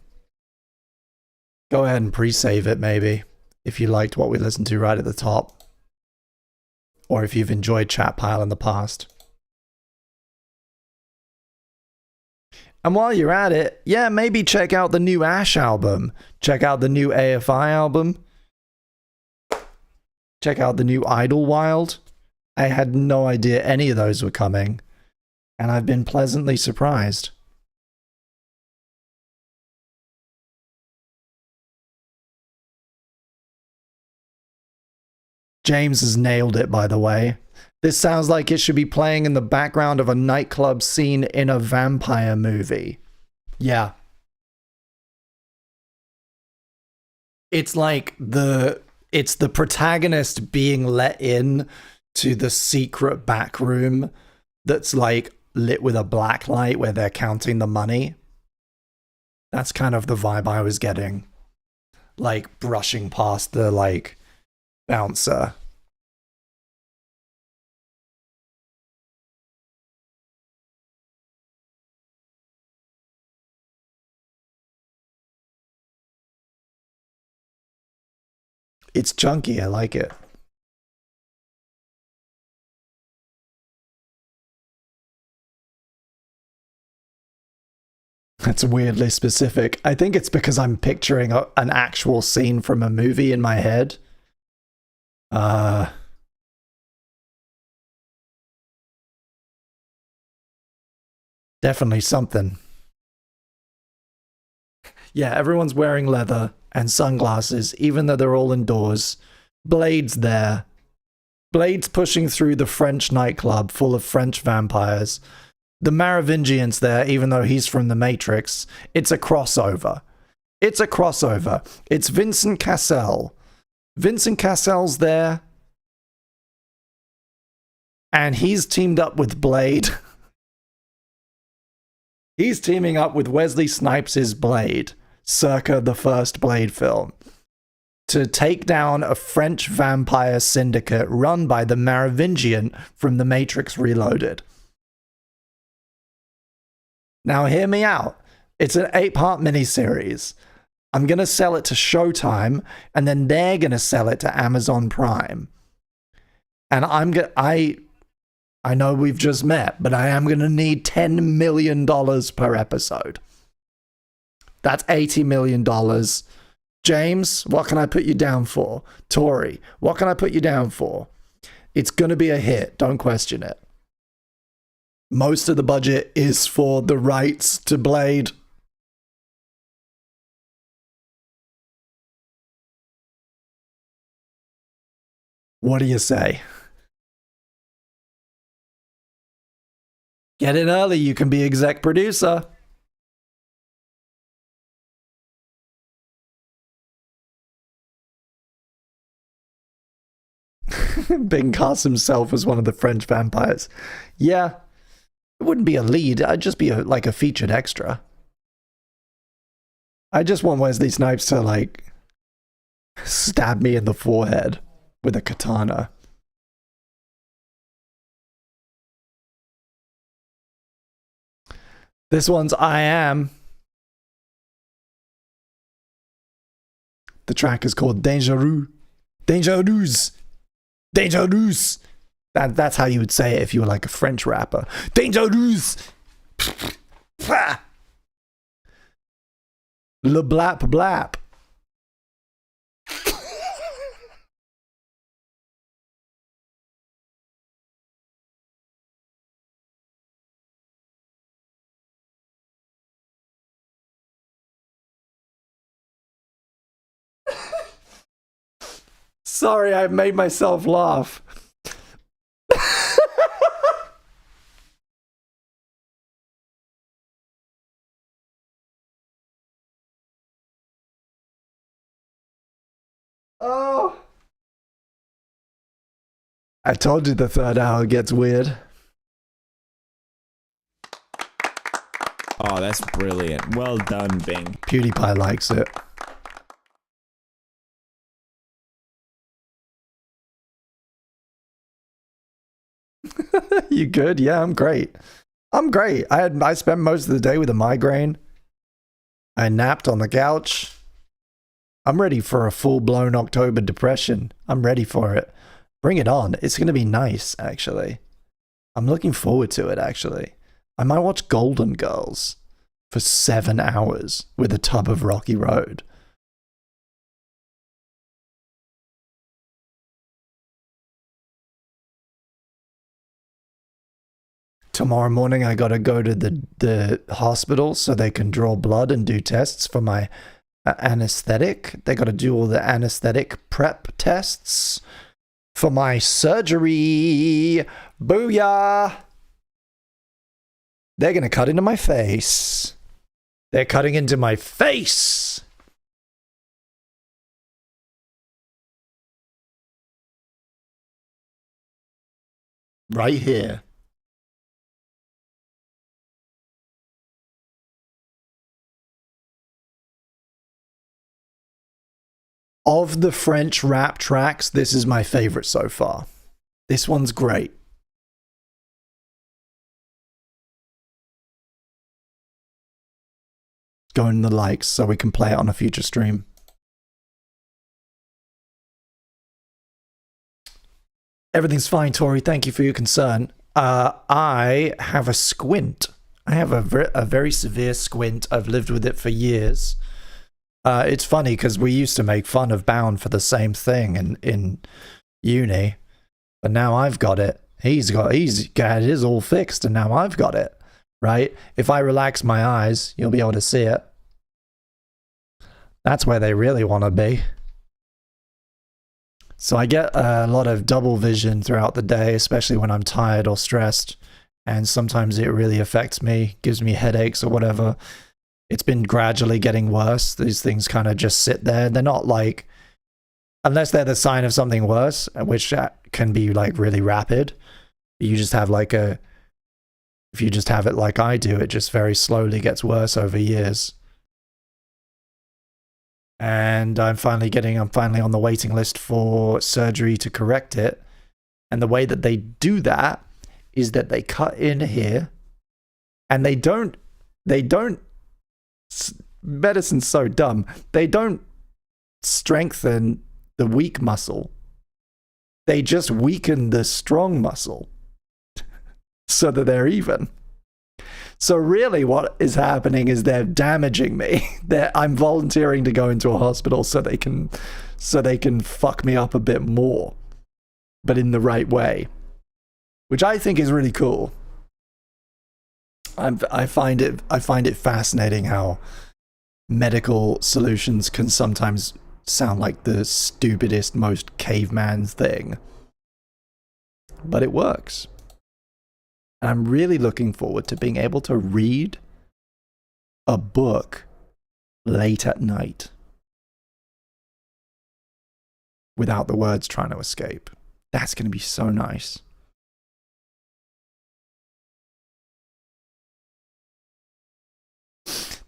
Go ahead and pre-save it, maybe, if you liked what we listened to right at the top. Or if you've enjoyed Chat Pile in the past. And while you're at it, yeah, maybe check out the new Ash album. Check out the new AFI album. Check out the new Idlewild. I had no idea any of those were coming. And I've been pleasantly surprised. James has nailed it, by the way. This sounds like it should be playing in the background of a nightclub scene in a vampire movie. Yeah. It's like it's the protagonist being let in to the secret back room that's like lit with a black light where they're counting the money. That's kind of the vibe I was getting. Like brushing past the like bouncer. It's chunky, I like it. That's weirdly specific. I think it's because I'm picturing an actual scene from a movie in my head. Definitely something. Yeah, everyone's wearing leather and sunglasses, even though they're all indoors. Blades there. Blade's pushing through the French nightclub full of French vampires. The Merovingian's there, even though he's from the Matrix. It's a crossover. It's a crossover. It's Vincent Cassel. Vincent Cassel's there. And he's teamed up with Blade. He's teaming up with Wesley Snipes' Blade, circa the first Blade film, to take down a French vampire syndicate run by the Merovingian from The Matrix Reloaded. Now hear me out. It's an 8-part miniseries. I'm going to sell it to Showtime, and then they're going to sell it to Amazon Prime. And I know we've just met, but I am going to need $10 million per episode. That's $80 million. James, what can I put you down for? Tori, what can I put you down for? It's going to be a hit. Don't question it. Most of the budget is for the rights to Blade. What do you say? Get in early, you can be exec producer. Bing casts himself as one of the French vampires. Yeah, it wouldn't be a lead, I'd just be like a featured extra. I just want Wesley Snipes to like stab me in the forehead with a katana. This one's I Am. The track is called Dangereux. Dangerous. Dangerous. That's how you would say it if you were like a French rapper. Dangerous. Le blap blap. Sorry, I made myself laugh. Oh. I told you the third hour gets weird. Oh, that's brilliant. Well done, Bing. PewDiePie likes it. You good? Yeah, I'm great. I'm great. I spent most of the day with a migraine. I napped on the couch. I'm ready for a full-blown October depression. I'm ready for it. Bring it on. It's going to be nice, actually. I'm looking forward to it, actually. I might watch Golden Girls for 7 hours with a tub of Rocky Road. Tomorrow morning, I gotta go to the hospital so they can draw blood and do tests for my anesthetic. They gotta do all the anesthetic prep tests for my surgery. Booyah! They're gonna cut into my face. They're cutting into my face! Right here. Of the French rap tracks, this is my favorite so far. This one's great. Go in the likes so we can play it on a future stream. Everything's fine, Tori. Thank you for your concern. I have a squint. I have a very severe squint. I've lived with it for years. It's funny because we used to make fun of Bound for the same thing in uni, but now I've got it. He's got his all fixed, and now I've got it. Right? If I relax my eyes, you'll be able to see it. That's where they really want to be. So I get a lot of double vision throughout the day, especially when I'm tired or stressed. And sometimes it really affects me, gives me headaches or whatever. It's been gradually getting worse. These things kind of just sit there. They're not like, unless they're the sign of something worse, which can be like really rapid. You just have like if you just have it like I do, it just very slowly gets worse over years. And I'm finally on the waiting list for surgery to correct it. And the way that they do that is that they cut in here, and they don't, medicine's so dumb. They don't strengthen the weak muscle. They just weaken the strong muscle so that they're even. So really what is happening is they're damaging me. I'm volunteering to go into a hospital so they can fuck me up a bit more, but in the right way, which I think is really cool. I find it fascinating how medical solutions can sometimes sound like the stupidest, most caveman thing, but it works. And I'm really looking forward to being able to read a book late at night without the words trying to escape. That's going to be so nice.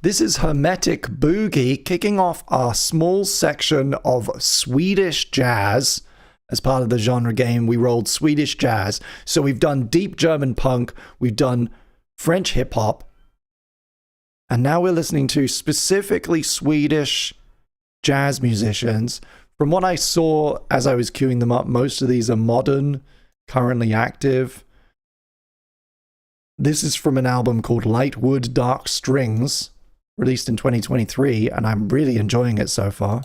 This is Hermetic Boogie kicking off our small section of Swedish jazz. As part of the genre game, we rolled Swedish jazz. So we've done deep German punk, we've done French hip hop, and now we're listening to specifically Swedish jazz musicians. From what I saw as I was queuing them up, most of these are modern, currently active. This is from an album called Light Wood, Dark Strings, released in 2023, and I'm really enjoying it so far.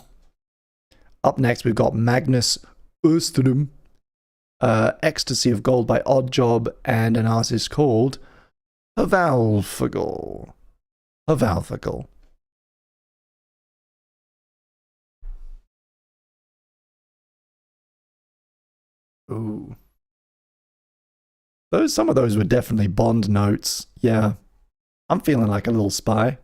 Up next, we've got Magnus Öström, Ecstasy of Gold by Odd Job, and an artist called Havalfagel. Ooh. Some of those were definitely Bond notes. Yeah. I'm feeling like a little spy.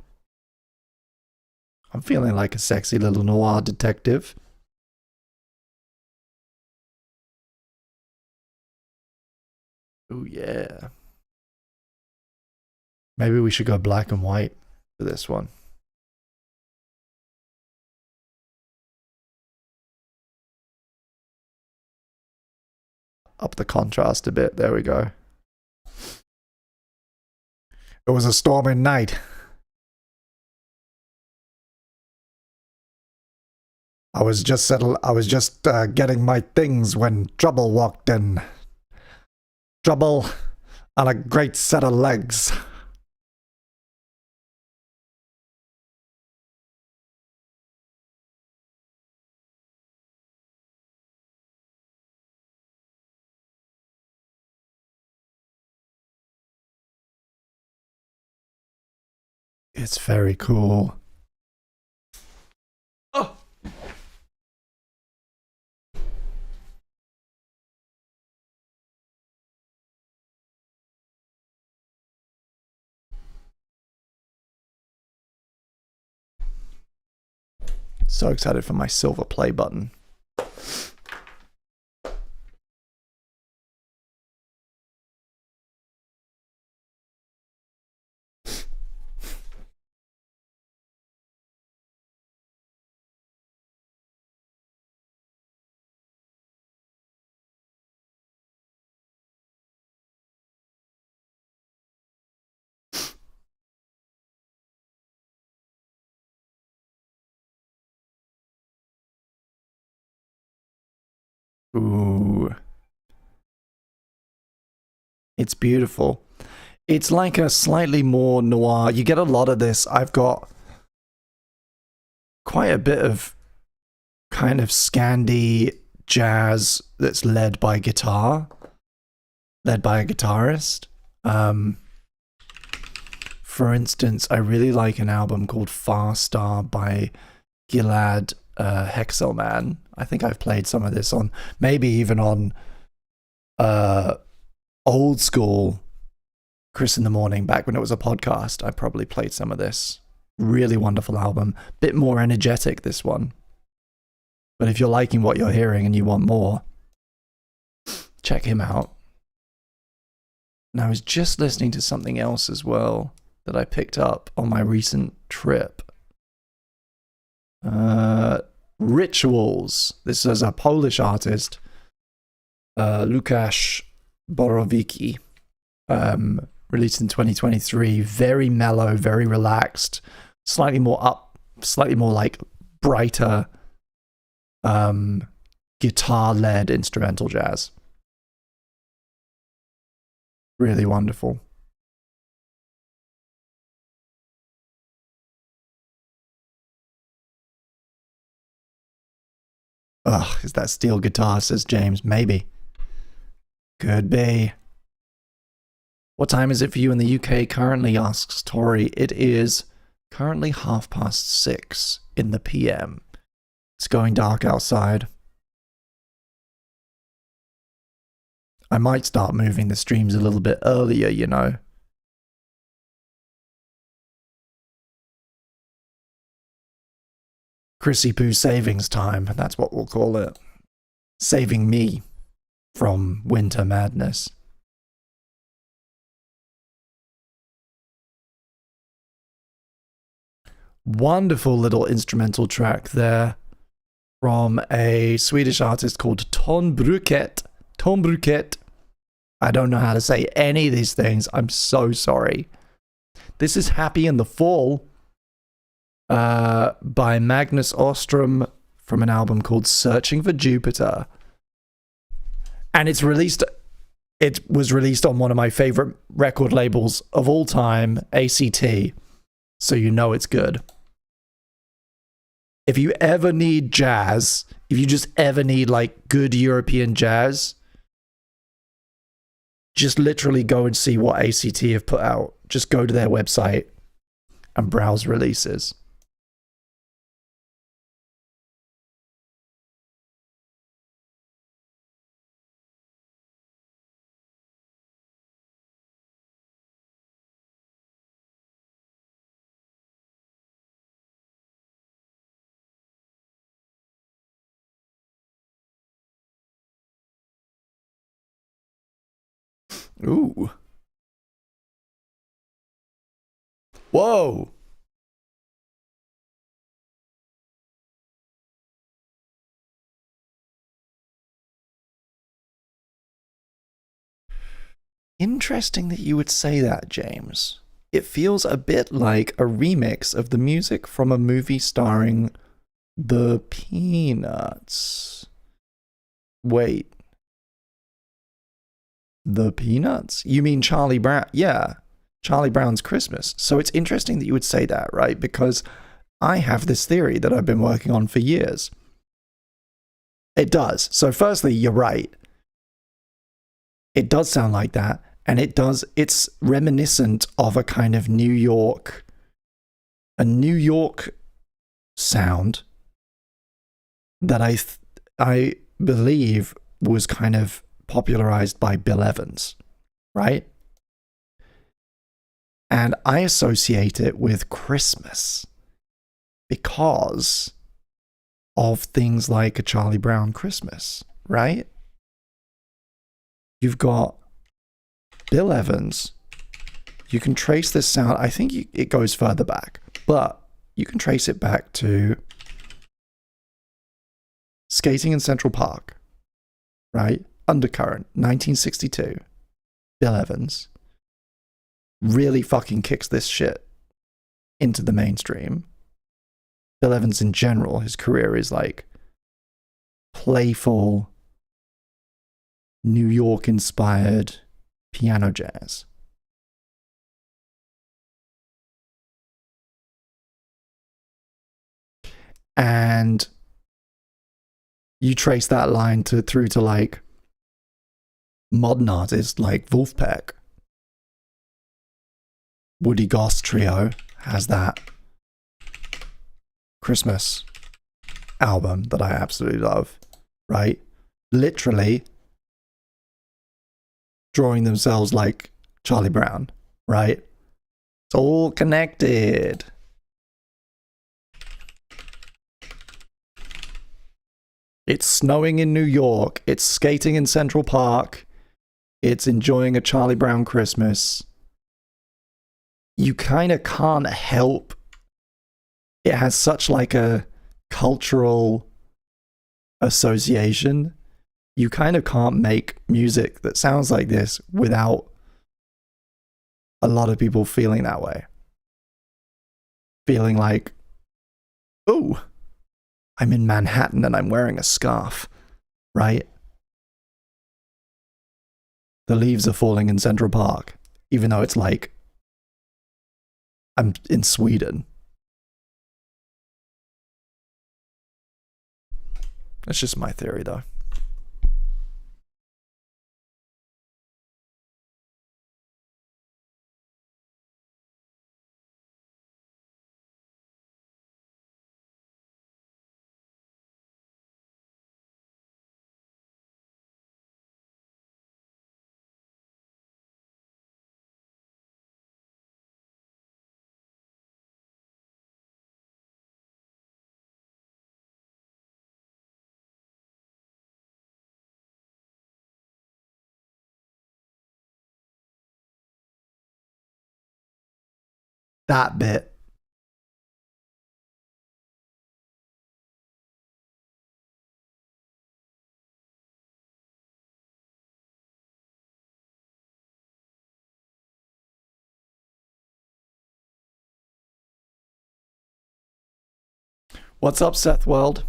I'm feeling like a sexy little noir detective. Oh yeah. Maybe we should go black and white for this one. Up the contrast a bit. There we go. It was a stormy night. I was just getting my things when trouble walked in. Trouble on a great set of legs. It's very cool. Oh. So excited for my silver play button. Ooh. It's beautiful. It's like a slightly more noir. You get a lot of this. I've got quite a bit of kind of Scandi jazz that's led by a guitarist. For instance, I really like an album called Far Star by Gilad Hexel Man. I think I've played some of this on, maybe even on old school Chris in the Morning, back when it was a podcast. I probably played some of this. Really wonderful album. Bit more energetic, this one. But if you're liking what you're hearing and you want more, check him out. And I was just listening to something else as well that I picked up on my recent trip. Rituals. This is a Polish artist, Łukasz Borowicki, released in 2023. Very mellow, very relaxed, slightly more like brighter guitar-led instrumental jazz. Really wonderful. Ugh, is that steel guitar, says James. Maybe. Could be. What time is it for you in the UK currently, asks Tori. It is currently 6:30 in the PM. It's going dark outside. I might start moving the streams a little bit earlier, you know. Chrissy Poo savings time, that's what we'll call it. Saving me from winter madness. Wonderful little instrumental track there from a Swedish artist called Ton Bruket. Ton Bruket. I don't know how to say any of these things. I'm so sorry. This is Happy in the Fall by Magnus Ostrom from an album called Searching for Jupiter. And it was released on one of my favorite record labels of all time, ACT. So you know it's good. If you ever need jazz, if you just ever need like good European jazz, just literally go and see what ACT have put out. Just go to their website and browse releases. Ooh. Whoa. Interesting that you would say that, James. It feels a bit like a remix of the music from a movie starring the Peanuts. Wait. The Peanuts? You mean Charlie Brown? Yeah, Charlie Brown's Christmas. So it's interesting that you would say that, right? Because I have this theory that I've been working on for years. It does. So firstly, you're right. It does sound like that. And it's reminiscent of a kind of New York sound that I believe was kind of popularized by Bill Evans, right? And I associate it with Christmas because of things like A Charlie Brown Christmas, right? You've got Bill Evans. You can trace this sound. I think it goes further back, but you can trace it back to Skating in Central Park, right? Undercurrent, 1962. Bill Evans really fucking kicks this shit into the mainstream. Bill Evans in general, his career is like playful, New York inspired piano jazz. And you trace that line through to like modern artists like Wolfpack. Woody Goss Trio has that. Christmas. album that I absolutely love, right? Literally drawing themselves like Charlie Brown, right? It's all connected. It's snowing in New York. It's skating in Central Park. It's enjoying a Charlie Brown Christmas. You kind of can't help. It has such like a cultural association. You kind of can't make music that sounds like this without a lot of people feeling that way. Feeling like, oh, I'm in Manhattan and I'm wearing a scarf, right? The leaves are falling in Central Park, even though it's like I'm in Sweden. That's just my theory, though. That bit. What's up, Seth World?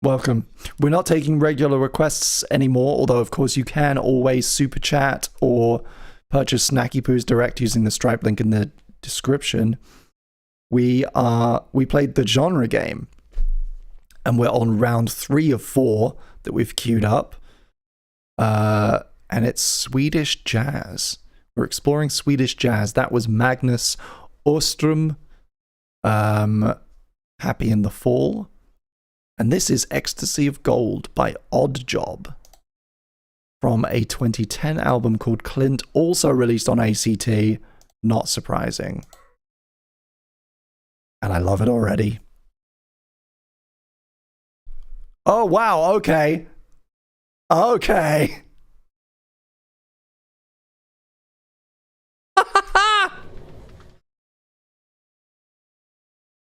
Welcome. We're not taking regular requests anymore, although of course you can always super chat or purchase Snacky Poos direct using the Stripe link in the description. We played the genre game, and we're on round 3 of 4 that we've queued up. And it's Swedish jazz. We're exploring Swedish jazz. That was Magnus Ostrom, Happy in the Fall. And this is Ecstasy of Gold by Odd Job from a 2010 album called Clint, also released on ACT. Not surprising. And I love it already. Oh, wow. Okay. Okay.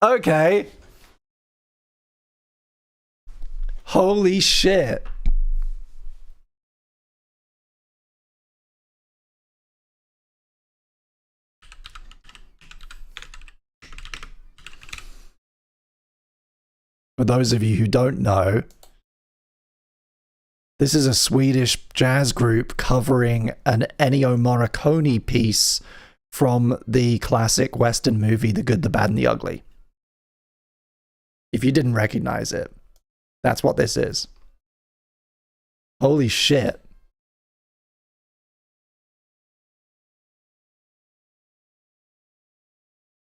Okay. Holy shit. For those of you who don't know, this is a Swedish jazz group covering an Ennio Morricone piece from the classic Western movie The Good, the Bad, and the Ugly. If you didn't recognize it, that's what this is. Holy shit.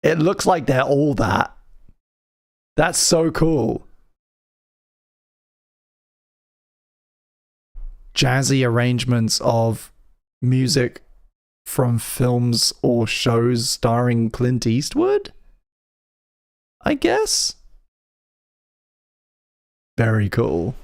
It looks like they're all that. That's so cool. Jazzy arrangements of music from films or shows starring Clint Eastwood, I guess. Very cool.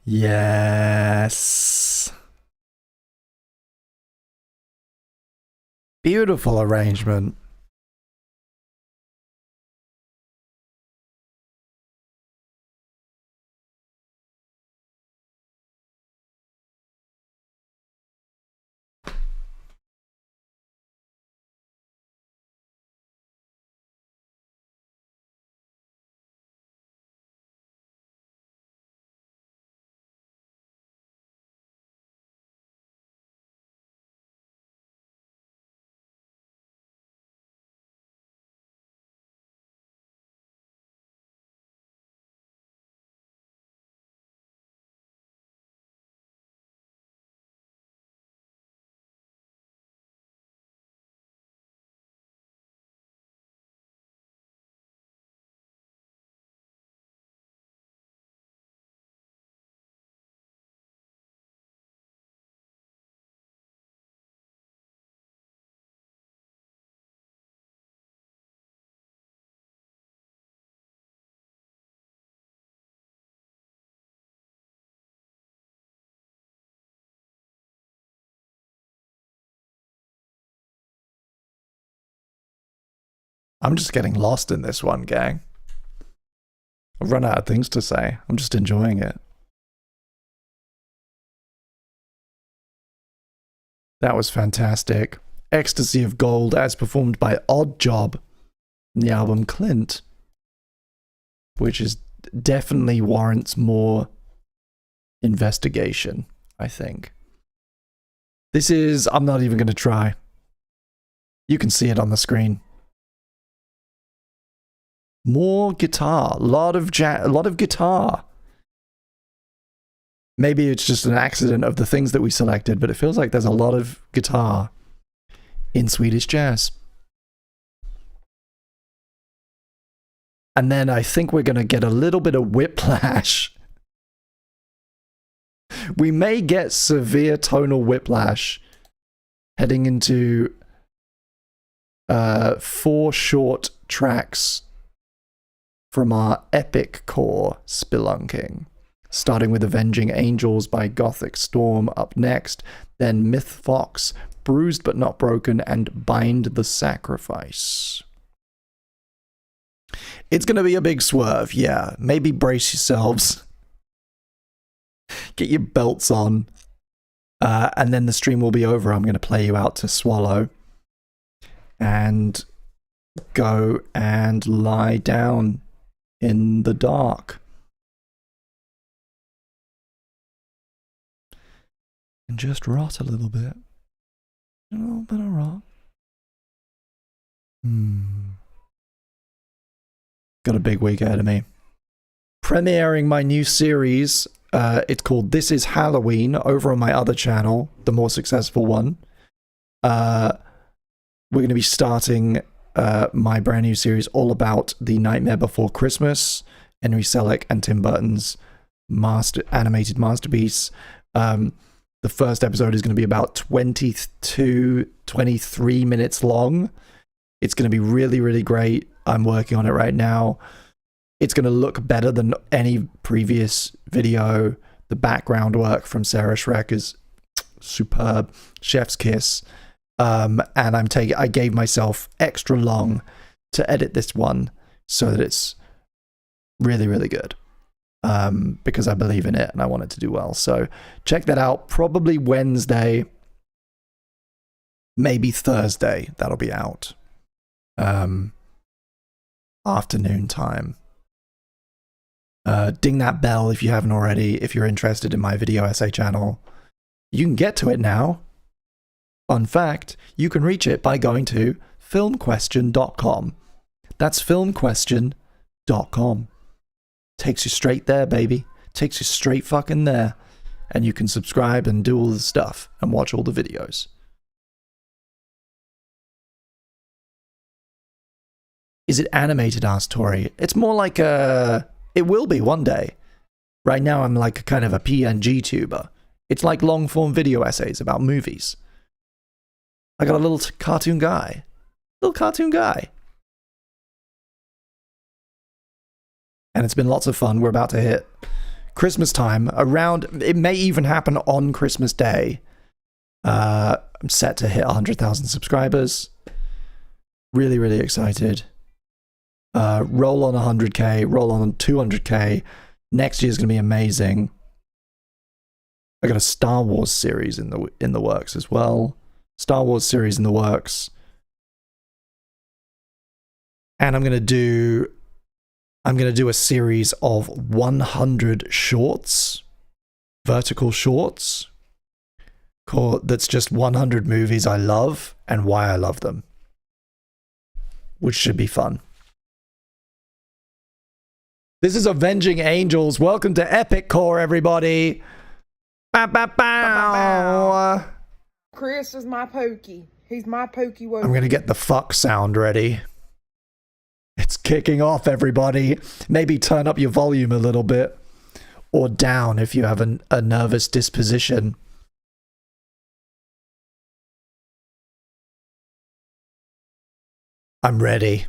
Yes. Beautiful arrangement. I'm just getting lost in this one, gang. I've run out of things to say. I'm just enjoying it. That was fantastic. Ecstasy of Gold as performed by Odd Job in the album Clint, which is definitely warrants more investigation, I think. This is, I'm not even going to try. You can see it on the screen. More guitar, a lot of guitar. Maybe it's just an accident of the things that we selected, but it feels like there's a lot of guitar in Swedish jazz. And then I think we're going to get a little bit of whiplash. We may get severe tonal whiplash heading into 4 short tracks from our epic core spelunking, starting with Avenging Angels by Gothic Storm up next, then Myth Fox, Bruised But Not Broken, and Bind the Sacrifice. It's going to be a big swerve, yeah. Maybe brace yourselves. Get your belts on. And then the stream will be over. I'm going to play you out to Swallow. And go and lie down in the dark. And just rot a little bit. A little bit of rot. Got a big week ahead of me. Premiering my new series. It's called This Is Halloween over on my other channel, the more successful one. We're going to be starting my brand new series all about The Nightmare Before Christmas, Henry Selick and Tim Burton's animated masterpiece. The first episode is going to be about 23 minutes long. It's going to be really, really great. I'm working on it right now. It's going to look better than any previous video. The background work from Sarah Schreck is superb. Chef's kiss. And I gave myself extra long to edit this one so that it's really, really good. Because I believe in it and I want it to do well. So check that out. Probably Wednesday, maybe Thursday. That'll be out. Afternoon time. Ding that bell if you haven't already. If you're interested in my video essay channel, you can get to it now. Fun fact, you can reach it by going to filmquestion.com. That's filmquestion.com. Takes you straight there, baby. Takes you straight fucking there. And you can subscribe and do all the stuff and watch all the videos. Is it animated, asked Tori? It's more like a... It will be one day. Right now I'm like a kind of a PNG tuber. It's like long form video essays about movies. I got a little cartoon guy. And it's been lots of fun. We're about to hit Christmas time, around, it may even happen on Christmas Day. I'm set to hit 100,000 subscribers. Really, really excited. Roll on 100k, roll on 200k. Next year's gonna be amazing. I got a Star Wars series in the works as well. Star Wars series in the works. And I'm gonna do a series of 100 shorts, vertical shorts, that's just 100 movies I love and why I love them, which should be fun. This is Avenging Angels. Welcome to Epic Core, everybody. Bow, bow, bow. Chris is my pokey. He's my pokey woke. I'm gonna get the fuck sound ready. It's kicking off, everybody. Maybe turn up your volume a little bit, or down if you have a nervous disposition. I'm ready.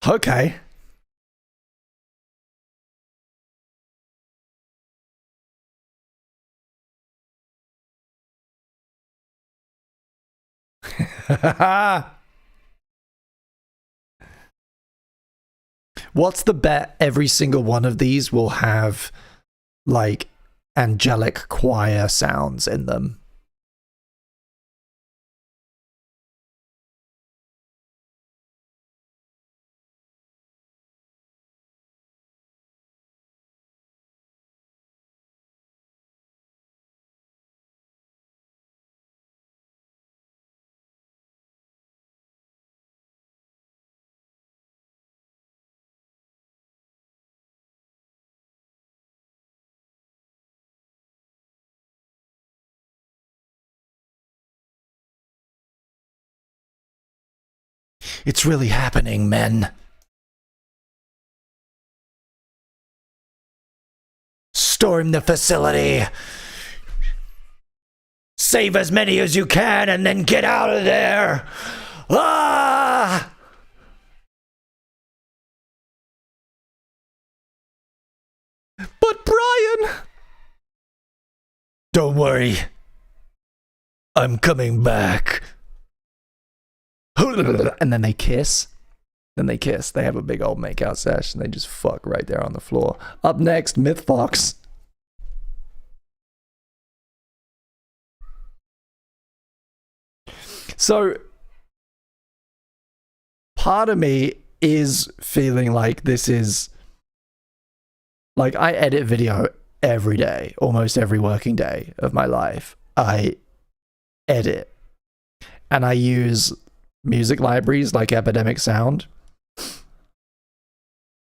Okay. What's the bet every single one of these will have, like, angelic choir sounds in them? It's really happening, men. Storm the facility. Save as many as you can and then get out of there. Ah! But Brian! Don't worry. I'm coming back. And then they kiss. They have a big old makeout sesh and they just fuck right there on the floor. Up next, Myth Fox. So, part of me is feeling like this is... Like, I edit video every day, almost every working day of my life. I edit. And I use music libraries like Epidemic Sound.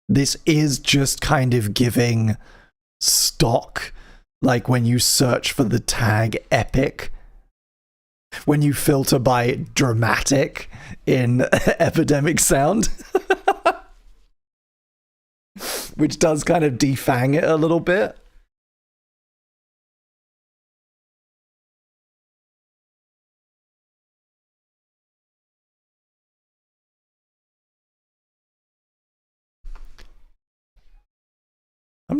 This is just kind of giving stock, like when you search for the tag epic, when you filter by dramatic in Epidemic Sound, which does kind of defang it a little bit. I'm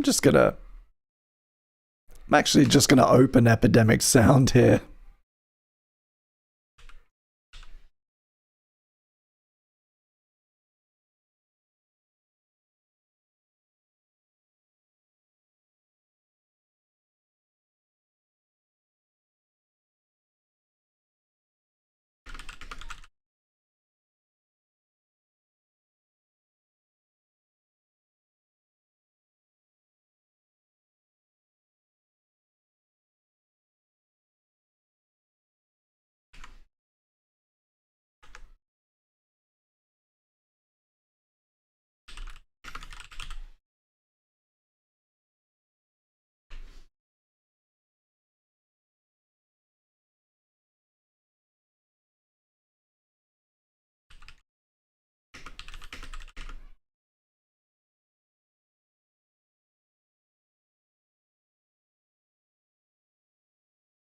actually just gonna open Epidemic Sound here.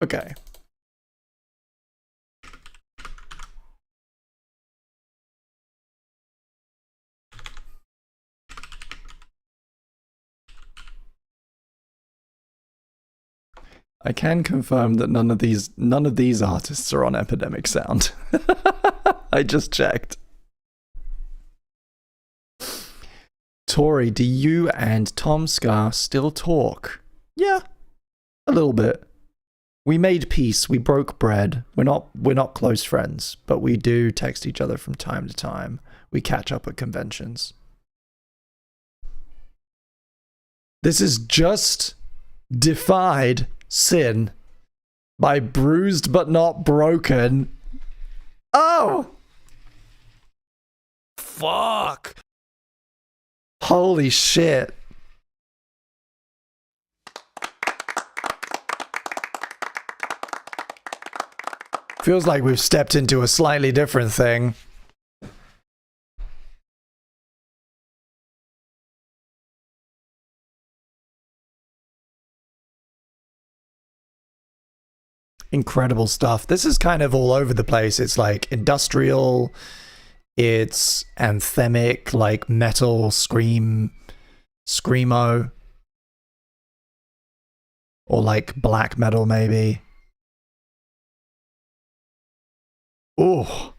Okay. I can confirm that none of these artists are on Epidemic Sound. I just checked. Tori, do you and Tom Scar still talk? Yeah, a little bit. We made peace. We broke bread. We're not close friends, but we do text each other from time to time. We catch up at conventions. This is just defied sin by bruised but not broken. Oh! Fuck! Holy shit. Feels like we've stepped into a slightly different thing. Incredible stuff. This is kind of all over the place. It's like industrial, it's anthemic, like metal, screamo, or like black metal maybe. Oh.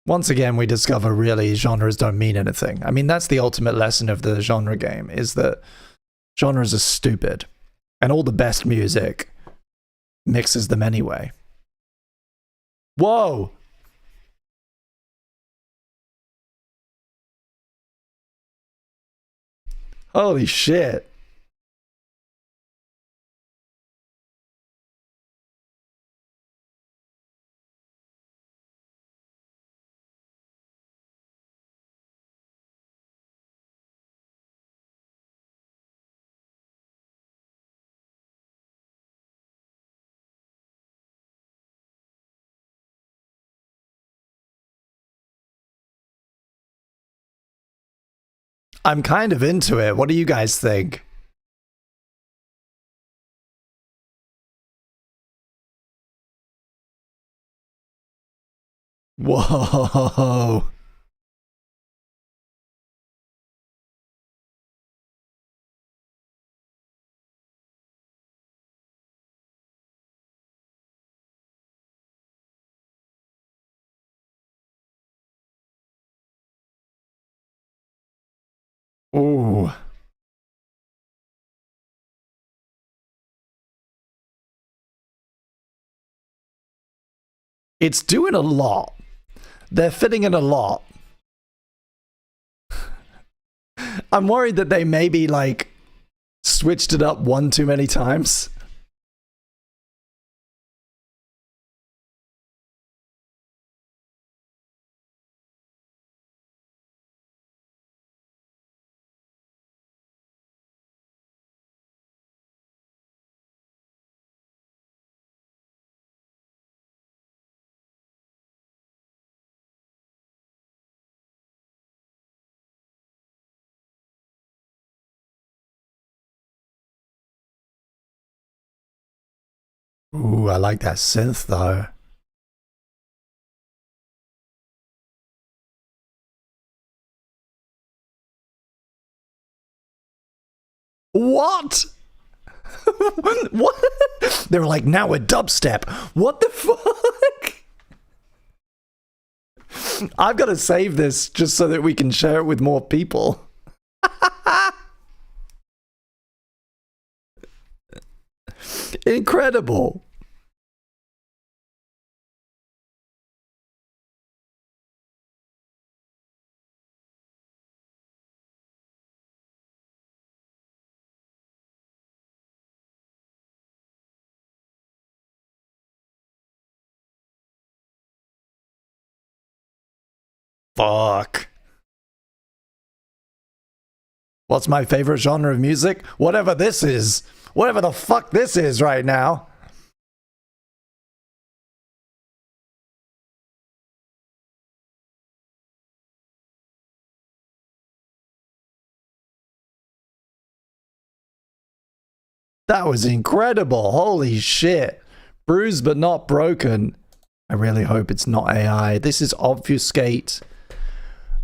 Once again, we discover really genres don't mean anything. I mean, that's the ultimate lesson of the genre game, is that genres are stupid. And all the best music mixes them anyway. Whoa! Holy shit. I'm kind of into it. What do you guys think? Whoa. Ooh. It's doing a lot. They're fitting in a lot. I'm worried that they maybe like switched it up one too many times. Ooh, I like that synth though. What? What? They were like, now we're dubstep. What the fuck? I've got to save this just so that we can share it with more people. Incredible. Fuck. What's my favorite genre of music? Whatever this is. Whatever the fuck this is right now. That was incredible. Holy shit. Bruised but not broken. I really hope it's not AI. This is Obfuscate.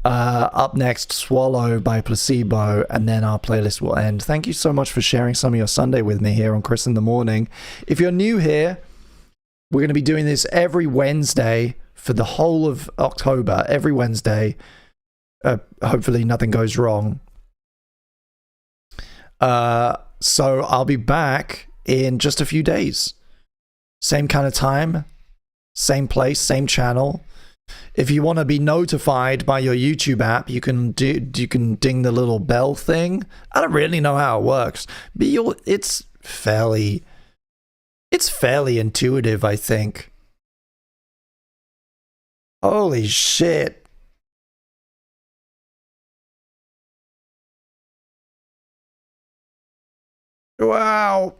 Up next, Swallow by Placebo, and then our playlist will end. Thank you so much for sharing some of your Sunday with me here on Chris in the Morning. If you're new here, we're going to be doing this every Wednesday for the whole of October. Every Wednesday. Hopefully nothing goes wrong. So I'll be back in just a few days. Same kind of time, same place, same channel. If you want to be notified by your YouTube app, you can ding the little bell thing. I don't really know how it works, but it's fairly intuitive, I think. Holy shit. Wow.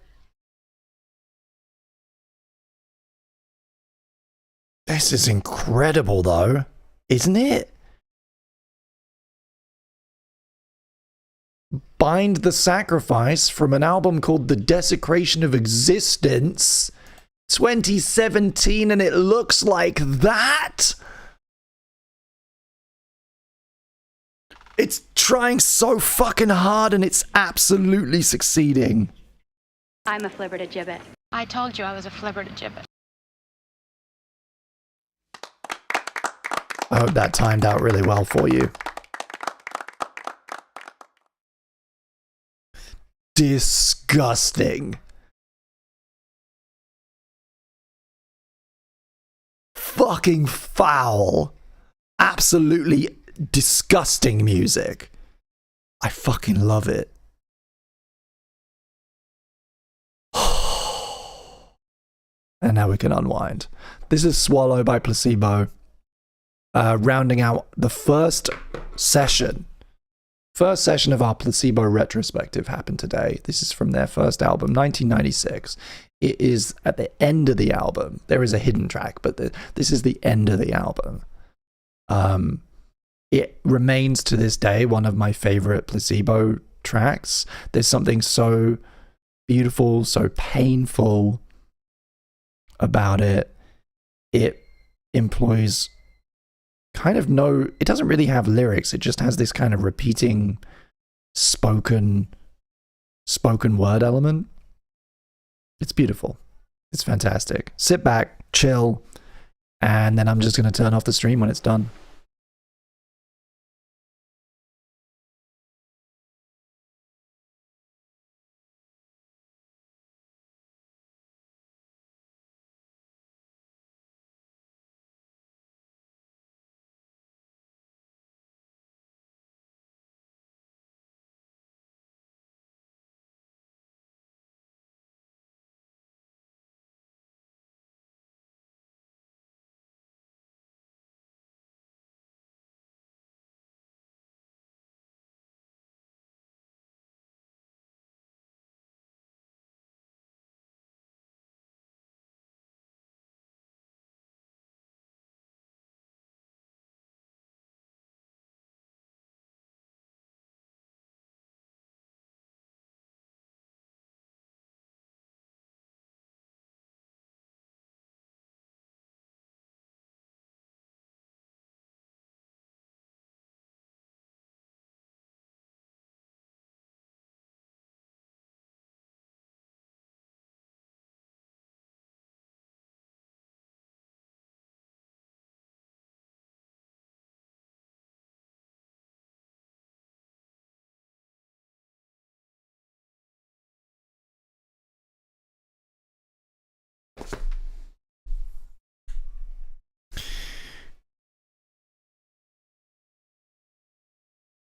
This is incredible, though, isn't it? Bind the Sacrifice from an album called The Desecration of Existence, 2017, and it looks like that? It's trying so fucking hard and it's absolutely succeeding. I'm a flibbertigibbet. I told you I was a flibbertigibbet. I hope that timed out really well for you. Disgusting. Fucking foul. Absolutely disgusting music. I fucking love it. And now we can unwind. This is Swallow by Placebo. Rounding out the first session of our Placebo retrospective happened today. This is from their first album, 1996. It is at the end of the album. There is a hidden track, but this is the end of the album. It remains to this day one of my favorite Placebo tracks. There's something so beautiful, so painful about it. It employs it doesn't really have lyrics. It just has this kind of repeating spoken word element. It's beautiful. It's fantastic. Sit back, chill, and then I'm just going to turn off the stream when it's done.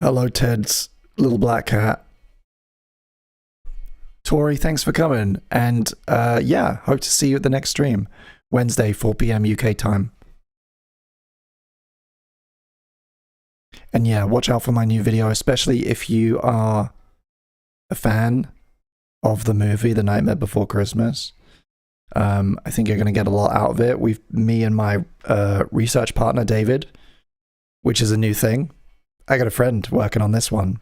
Hello, Ted's little black cat. Tori, thanks for coming. And yeah, hope to see you at the next stream. Wednesday, 4 p.m. UK time. And yeah, watch out for my new video, especially if you are a fan of the movie The Nightmare Before Christmas. I think you're going to get a lot out of it. Me and my research partner, David, which is a new thing. I got a friend working on this one.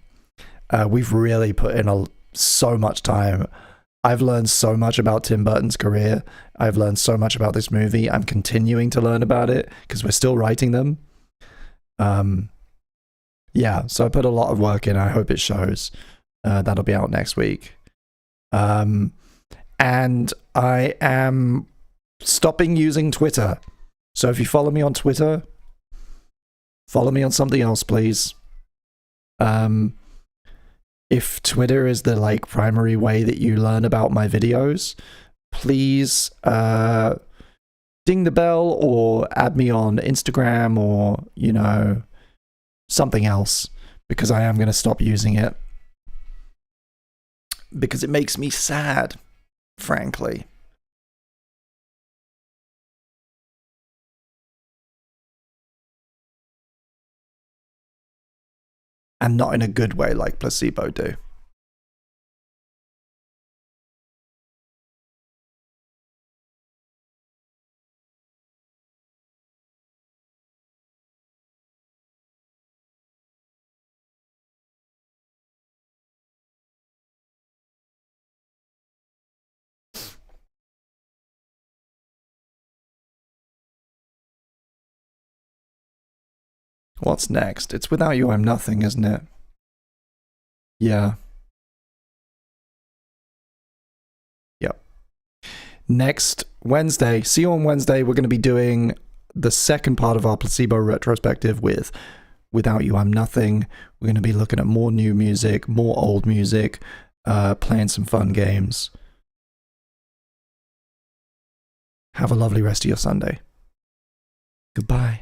We've really put in so much time. I've learned so much about Tim Burton's career. I've learned so much about this movie. I'm continuing to learn about it because we're still writing them. Yeah, so I put a lot of work in. I hope it shows. That'll be out next week. And I am stopping using Twitter. So if you follow me on Twitter, follow me on something else, please. If Twitter is the like primary way that you learn about my videos, please ding the bell or add me on Instagram or, you know, something else, because I am going to stop using it. Because it makes me sad, frankly. And not in a good way like Placebo do. What's next? It's Without You I'm Nothing, isn't it? Yeah. Yep. Next Wednesday, see you on Wednesday, we're going to be doing the second part of our Placebo retrospective with Without You I'm Nothing. We're going to be looking at more new music, more old music, playing some fun games. Have a lovely rest of your Sunday. Goodbye.